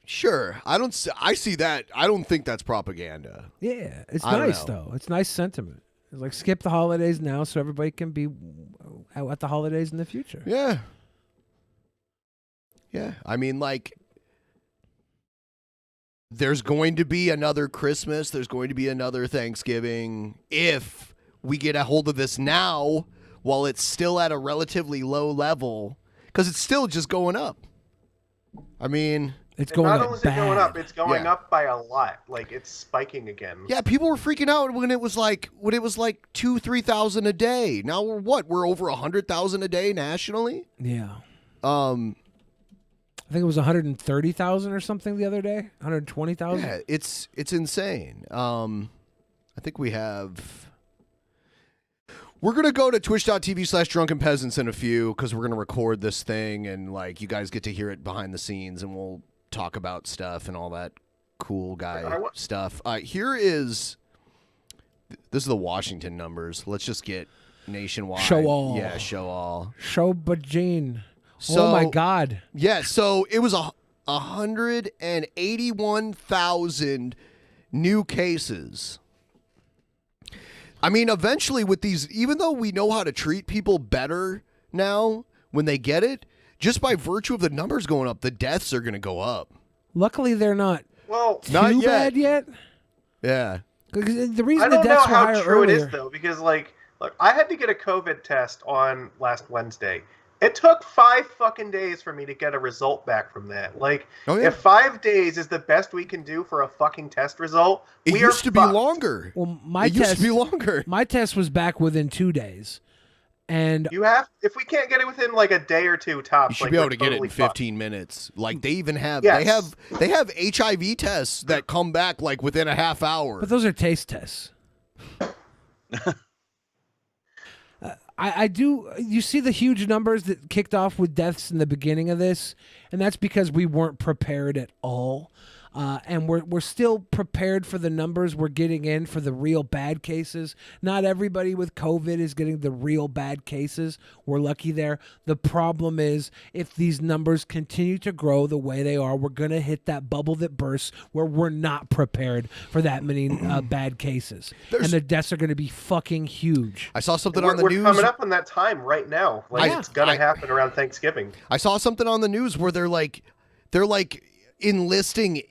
Sure. I see that. I don't think that's propaganda. Yeah, it's nice though. It's nice sentiment. It's like skip the holidays now so everybody can be at the holidays in the future. Yeah. Yeah. I mean, like, there's going to be another Christmas. There's going to be another Thanksgiving. If we get a hold of this now, while it's still at a relatively low level, because it's still just going up. I mean, it's going up. Not only is it going up, it's going up by a lot. Like, it's spiking again. Yeah, people were freaking out when it was like 2,000-3,000 a day. Now we're over 100,000 a day nationally. Yeah. I think it was 130,000 or something the other day. 120,000. Yeah, it's insane. I think we have. We're going to go to twitch.tv/Drunken Peasants in a few because we're going to record this thing and like you guys get to hear it behind the scenes and we'll talk about stuff and all that cool guy stuff. This is the Washington numbers. Let's just get nationwide. Show all. Yeah, show all. Show Bajine. So, oh my God. Yeah, so it was 181,000 new cases. I mean, eventually with these, even though we know how to treat people better now when they get it, just by virtue of the numbers going up, the deaths are going to go up. Luckily, they're not too bad yet. Yeah. The reason I don't the know deaths were how higher true earlier. it is, though, because, like, look, I had to get a COVID test on last Wednesday. It took 5 fucking days for me to get a result back from that. Like, if 5 days is the best we can do for a fucking test result, It used to be longer. Well, my It test used to be longer. My test was back within 2 days, and if we can't get it within like a day or two tops, You should like, be able we're to get it totally in 15 minutes. Like they even have Yes. they have HIV tests that come back like within a half hour. but those are taste tests. I do. You see the huge numbers that kicked off with deaths in the beginning of this, and that's because we weren't prepared at all. And we're still prepared for the numbers we're getting in for the real bad cases. Not everybody with COVID is getting the real bad cases. We're lucky there. The problem is if these numbers continue to grow the way they are, we're going to hit that bubble that bursts where we're not prepared for that many bad cases. And the deaths are going to be fucking huge. I saw something we're, on the we're news. coming up on that time right now. Like, Yeah. it's gonna happen around Thanksgiving. I saw something on the news where they're like enlisting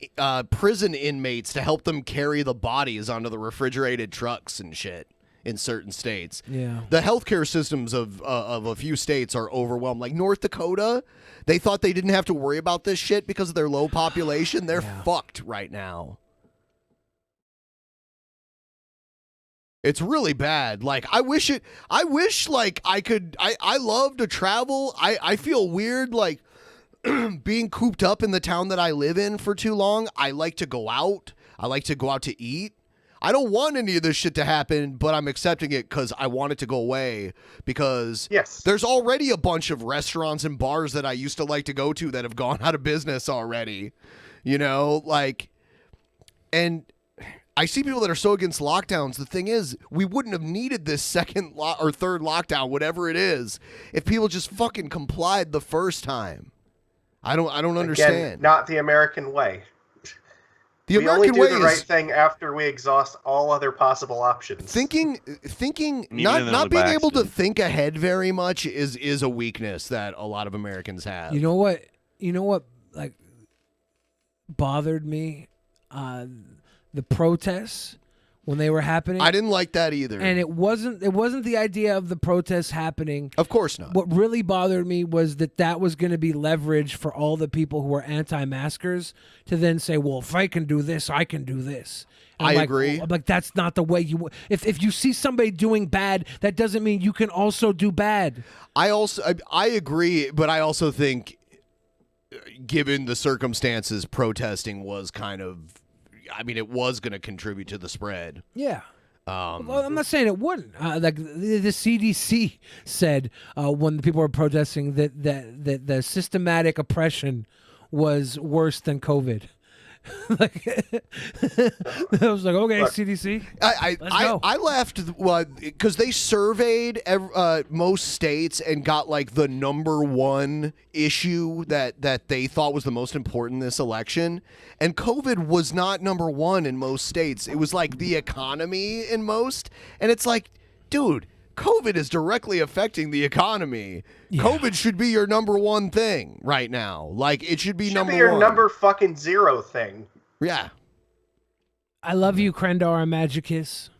prison inmates to help them carry the bodies onto the refrigerated trucks and shit in certain states. Yeah. The healthcare systems of a few states are overwhelmed. Like North Dakota, they thought they didn't have to worry about this shit because of their low population. They're fucked right now. It's really bad. Like I wish like I love to travel. I feel weird like being cooped up in the town that I live in for too long. I like to go out. I like to go out to eat. I don't want any of this shit to happen, but I'm accepting it because I want it to go away because there's already a bunch of restaurants and bars that I used to like to go to that have gone out of business already. You know, like, and I see people that are so against lockdowns. The thing is, we wouldn't have needed this second or third lockdown, whatever it is, if people just fucking complied the first time. I don't understand. Again, not the American way. The we American only way do the is right thing after we exhaust all other possible options. thinking, not being able to think ahead very much is a weakness that a lot of Americans have. You know what? Like, bothered me, the protests when they were happening. I didn't like that either. And it wasn't the idea of the protests happening. Of course not. What really bothered me was that was going to be leverage for all the people who are anti-maskers to then say, well, if I can do this, I can do this. And I agree. I'm like, that's not the way you. If you see somebody doing bad, that doesn't mean you can also do bad. I agree, but I also think, given the circumstances, protesting was kind of. I mean, it was going to contribute to the spread. Yeah. Well, I'm not saying it wouldn't. Like the CDC said when the people were protesting that the systematic oppression was worse than COVID. Like, I was like, okay, CDC. Let's go. I left because they surveyed most states and got like the #1 issue that they thought was the most important in this election, and COVID was not #1 in most states. It was like the economy in most, and it's like, dude, COVID is directly affecting the economy. Yeah. COVID should be your #1 thing right now. Like, it should be number your one. number fucking 0 thing. Yeah. I love you, Krendar Magicus.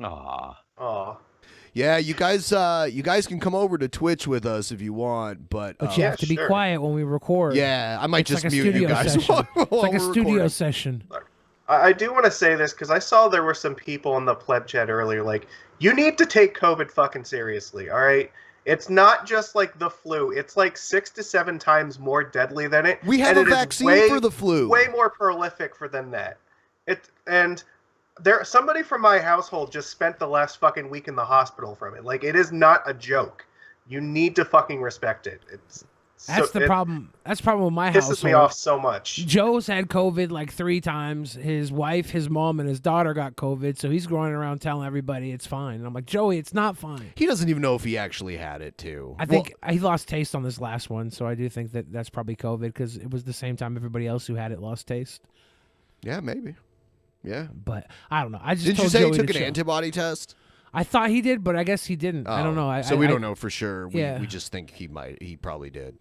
Aw. Yeah, you guys can come over to Twitch with us if you want, but you have to be quiet when we record. Yeah, I might It's just like a mute you studio guys. session. It's like a studio recording. session. I do want to say this because I saw there were some people in the pleb chat earlier like, you need to take COVID fucking seriously, all right? It's not just like the flu. It's like 6 to 7 times more deadly than it. We have and a vaccine for the flu. Way more prolific than that. Somebody from my household just spent the last fucking week in the hospital from it. Like, it is not a joke. You need to fucking respect it. That's the problem. That's the problem with my household. Pisses me off so much. Joe's had COVID like 3 times. His wife, his mom, and his daughter got COVID, so he's going around telling everybody it's fine. And I'm like, Joey, it's not fine. He doesn't even know if he actually had it, too. I think he lost taste on this last one, so I do think that's probably COVID because it was the same time everybody else who had it lost taste. Yeah, maybe. Yeah. But I don't know. I just Didn't you told say Joey he took to an chill. antibody test? I thought he did, but I guess he didn't. I don't know. So we don't know for sure. Yeah. We just think he probably did.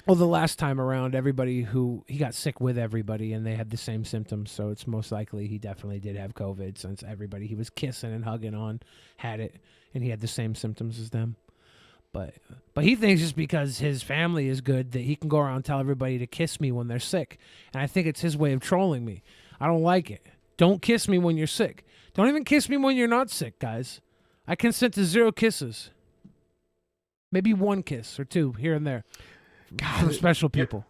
Well, the last time around, he got sick with everybody, and they had the same symptoms. So it's most likely he definitely did have COVID, since everybody he was kissing and hugging on had it, and he had the same symptoms as them. But he thinks just because his family is good that he can go around and tell everybody to kiss me when they're sick, and I think it's his way of trolling me. I don't like it. Don't kiss me when you're sick. Don't even kiss me when you're not sick, guys. I consent to 0 kisses. Maybe 1 kiss or 2 here and there. For special people.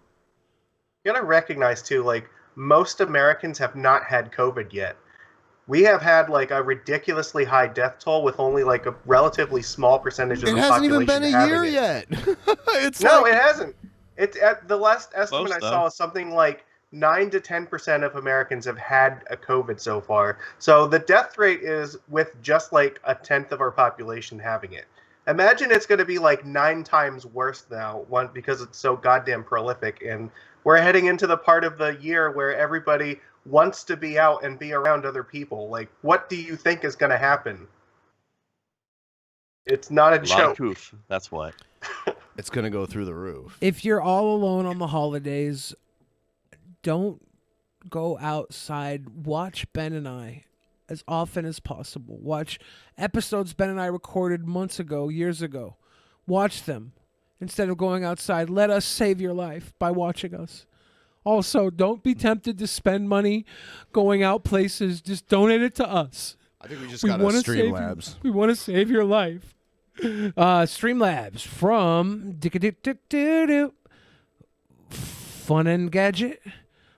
You gotta recognize too, like, most Americans have not had COVID yet. We have had like a ridiculously high death toll with only like a relatively small percentage of the population. It hasn't even been a year it. yet. It hasn't. It's at the last estimate I saw is something like 9 to 10% of Americans have had a COVID so far. So the death rate is with just like 1/10 of our population having it. Imagine it's going to be like 9 times worse now, because it's so goddamn prolific, and we're heading into the part of the year where everybody wants to be out and be around other people. Like, what do you think is going to happen? It's not a joke. Lot of truth. That's what. It's going to go through the roof. If you're all alone on the holidays, don't go outside. Watch Ben and I as often as possible. Watch episodes Ben and I recorded months ago, years ago. Watch them instead of going outside. Let us save your life by watching us. Also, don't be tempted to spend money going out places. Just donate it to us. I think we just got a Streamlabs. We want to save your life. Streamlabs from Fun and Gadget.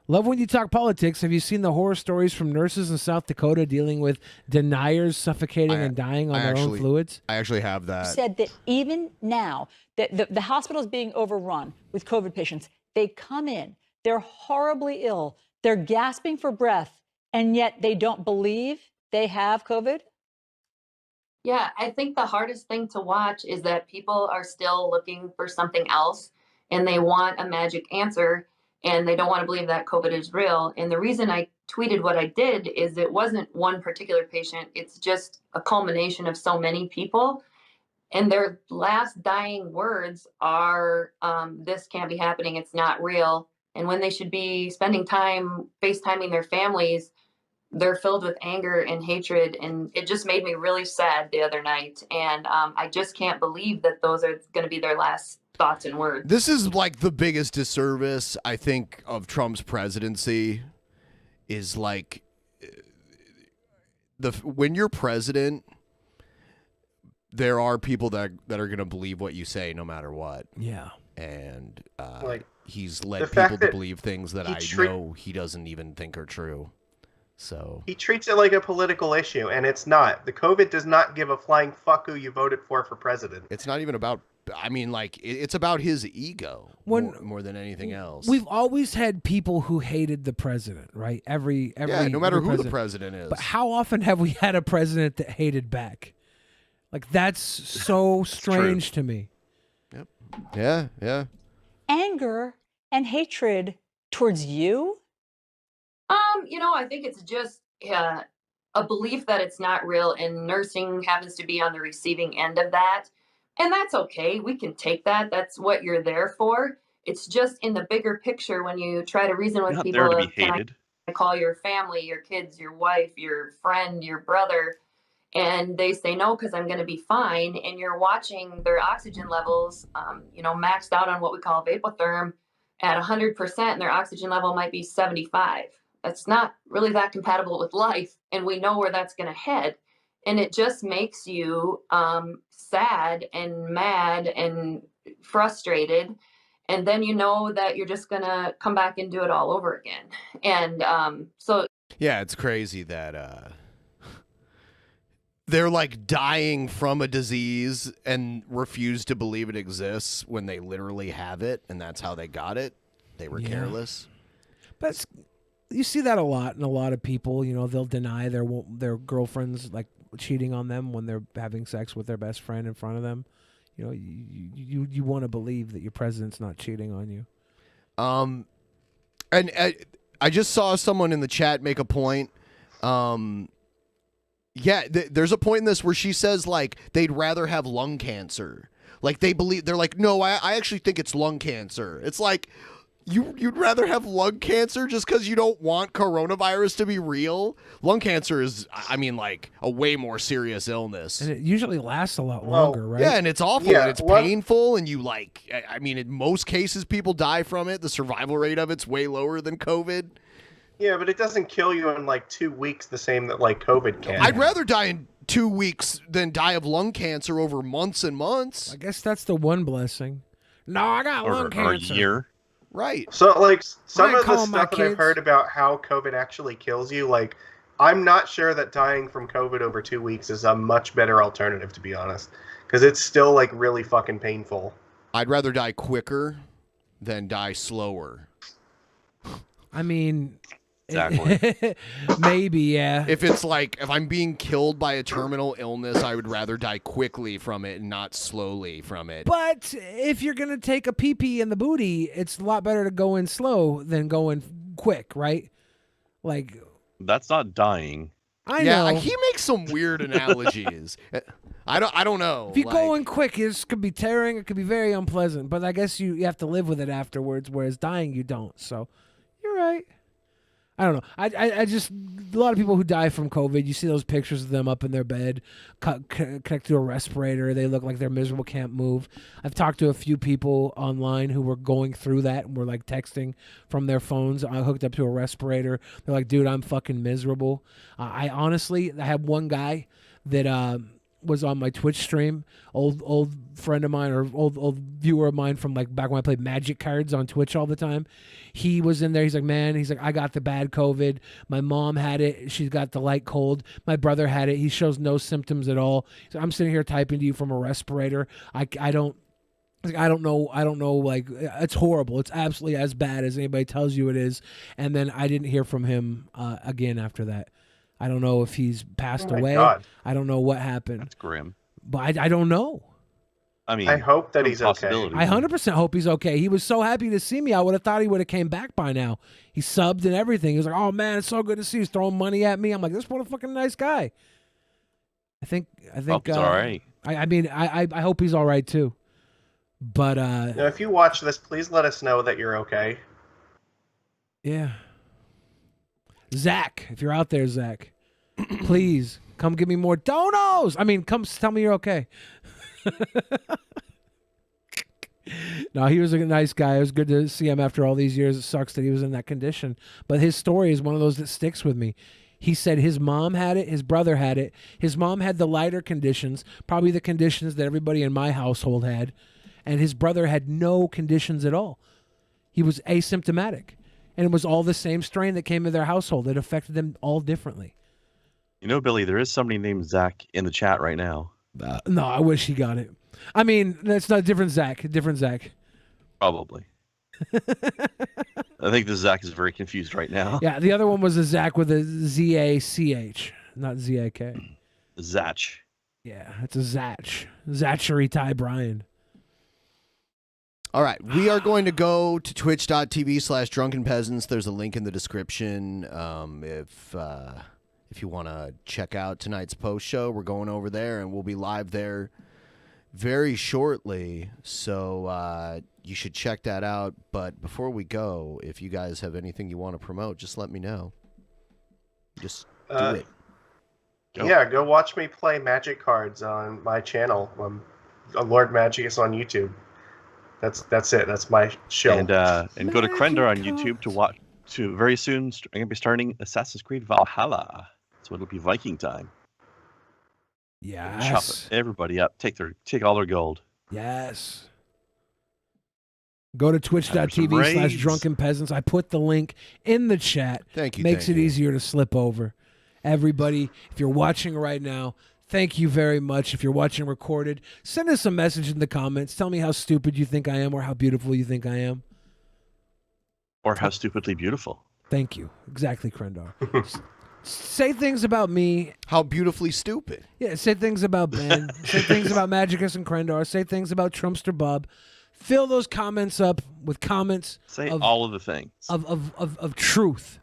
Love when you talk politics. Have you seen the horror stories from nurses in South Dakota dealing with deniers suffocating and dying on their own fluids? I actually have that. Said that even now, that the hospital is being overrun with COVID patients. They come in, they're horribly ill, they're gasping for breath, and yet they don't believe they have COVID? Yeah, I think the hardest thing to watch is that people are still looking for something else, and they want a magic answer. And they don't want to believe that COVID is real. And the reason I tweeted what I did is it wasn't one particular patient. It's just a culmination of so many people. And their last dying words are, this can't be happening. It's not real. And when they should be spending time FaceTiming their families, they're filled with anger and hatred. And it just made me really sad the other night. And I just can't believe that those are going to be their last thoughts and words. This is like the biggest disservice, I think, of Trump's presidency is like when you're president, there are people that are going to believe what you say no matter what. Yeah. And like, he's led people to believe things that I know he doesn't even think are true. So he treats it like a political issue, and it's not. The COVID does not give a flying fuck who you voted for president. It's not even about I mean, like, it's about his ego more than anything else. We've always had people who hated the president, right? No matter who the president is. But how often have we had a president that hated back? Like, that's so strange to me. Yep. Yeah. Anger and hatred towards you? I think it's just a belief that it's not real, and nursing happens to be on the receiving end of that. And that's okay. We can take that. That's what you're there for. It's just in the bigger picture when you try to reason with people. There to be hated. I call your family, your kids, your wife, your friend, your brother, and they say no because I'm going to be fine. And you're watching their oxygen levels, maxed out on what we call vapotherm at 100%, and their oxygen level might be 75. That's not really that compatible with life, and we know where that's going to head. And it just makes you sad and mad and frustrated. And then you know that you're just going to come back and do it all over again. And so... Yeah, it's crazy that they're like dying from a disease and refuse to believe it exists when they literally have it, and that's how they got it. They were careless. But you see that a lot in a lot of people. They'll deny their girlfriends like cheating on them when they're having sex with their best friend in front of them. You want to believe that your president's not cheating on you. And I just saw someone in the chat make a point. There's a point in this where she says like they'd rather have lung cancer. Like they're like, no, I actually think it's lung cancer. It's like you'd rather have lung cancer just because you don't want coronavirus to be real. Lung cancer is, I mean, like a way more serious illness, and it usually lasts a lot longer, right? Yeah, and it's awful, and it's painful, and you like. I mean, in most cases, people die from it. The survival rate of it's way lower than COVID. Yeah, but it doesn't kill you in like 2 weeks the same that like COVID can. I'd rather die in 2 weeks than die of lung cancer over months and months. I guess that's the one blessing. No, I got lung cancer. Or a year. Right. So, like, some of the calling my stuff that I've kids. heard about how COVID actually kills you, like, I'm not sure that dying from COVID over 2 weeks is a much better alternative, to be honest. Because it's still, like, really fucking painful. I'd rather die quicker than die slower. I mean... Exactly. Maybe, yeah. If it's like, if I'm being killed by a terminal illness, I would rather die quickly from it and not slowly from it. But if you're going to take a pee-pee in the booty, it's a lot better to go in slow than go in quick, right? Like... That's not dying. I know. He makes some weird analogies. I don't know. If you go in quick, it could be tearing. It could be very unpleasant. But I guess you have to live with it afterwards, whereas dying, you don't. So you're right. I don't know. I just, a lot of people who die from COVID, you see those pictures of them up in their bed, connected to a respirator. They look like they're miserable, can't move. I've talked to a few people online who were going through that and were like texting from their phones. I hooked up to a respirator. They're like, dude, I'm fucking miserable. I had one guy that was on my Twitch stream, old friend of mine, or old viewer of mine from like back when I played Magic cards on Twitch all the time. He was in there. He's like, I got the bad COVID. My mom had it. She's got the light cold. My brother had it. He shows no symptoms at all. So I'm sitting here typing to you from a respirator. I don't know. Like, it's horrible. It's absolutely as bad as anybody tells you it is. And then I didn't hear from him again after that. I don't know if he's passed away. God. I don't know what happened. That's grim. But I don't know. I mean, I hope that he's okay. I 100% hope he's okay. He was so happy to see me. I would have thought he would have came back by now. He subbed and everything. He was like, oh, man, it's so good to see you. He's throwing money at me. I'm like, this what a fucking nice guy. I think Hope he's all right. I mean, I hope he's all right, too. But Now, if you watch this, please let us know that you're okay. Yeah. Zach, if you're out there, Zach, please come give me more donos. I mean, come tell me you're okay. No, he was a nice guy. It was good to see him after all these years. It sucks that he was in that condition. But his story is one of those that sticks with me. He said his mom had it, his brother had it. His mom had the lighter conditions, probably the conditions that everybody in my household had. And his brother had no conditions at all. He was asymptomatic. And it was all the same strain that came to their household. It affected them all differently. You know, Billy, there is somebody named Zach in the chat right now. No, I wish he got it. I mean, that's not different Zach. Different Zach. Probably. I think the Zach is very confused right now. Yeah, the other one was a Zach with a Z-A-C-H, not Z-A-K. Zach. Yeah, it's a Zach. Zachary Ty Bryan. All right, we are going to go to twitch.tv/Drunken Peasants. There's a link in the description. If you want to check out tonight's post show, we're going over there, and we'll be live there very shortly. So you should check that out. But before we go, if you guys have anything you want to promote, just let me know. Just do it. Yeah, go watch me play Magic cards on my channel. Lord Magius on YouTube. That's it. That's my show. And go to Krendor on YouTube to watch. To very soon, I'm gonna be starting Assassin's Creed Valhalla. So it'll be Viking time. Yes. Chop everybody up. Take all their gold. Yes. Go to twitch.tv/Drunken Peasants. I put the link in the chat. Thank you. Makes it easier to slip over. Everybody, if you're watching right now, thank you very much. If you're watching recorded, send us a message in the comments. Tell me how stupid you think I am or how beautiful you think I am. Or how stupidly beautiful. Thank you. Exactly, Krendor. Say things about me. How beautifully stupid. Yeah, say things about Ben. Say things about Magicus and Krendor. Say things about Trumpster Bob. Fill those comments up with comments. Say all of the things. Of truth.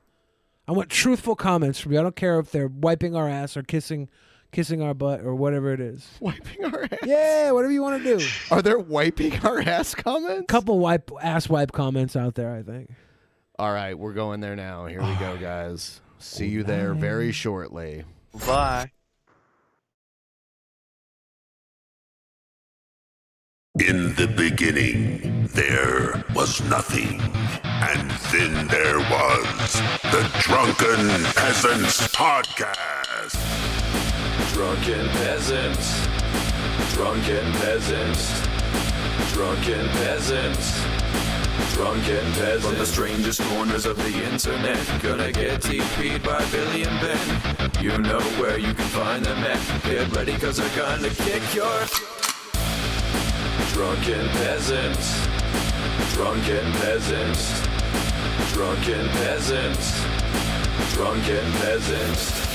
I want truthful comments from you. I don't care if they're wiping our ass or kissing our butt or whatever it is. Wiping our ass? Yeah, whatever you want to do. Are there wiping our ass comments? Couple ass wipe comments out there, I think. All right, we're going there now. Here we go, guys. See you there very shortly. Bye. In the beginning, there was nothing. And then there was the Drunken Peasants Podcast. Drunken Peasants. Drunken Peasants. Drunken Peasants. Drunken Peasants. From the strangest corners of the internet, gonna get TP'd by Billy and Ben. You know where you can find them at. Get ready, cause they're gonna kick your... Drunken Peasants. Drunken Peasants. Drunken Peasants. Drunken Peasants.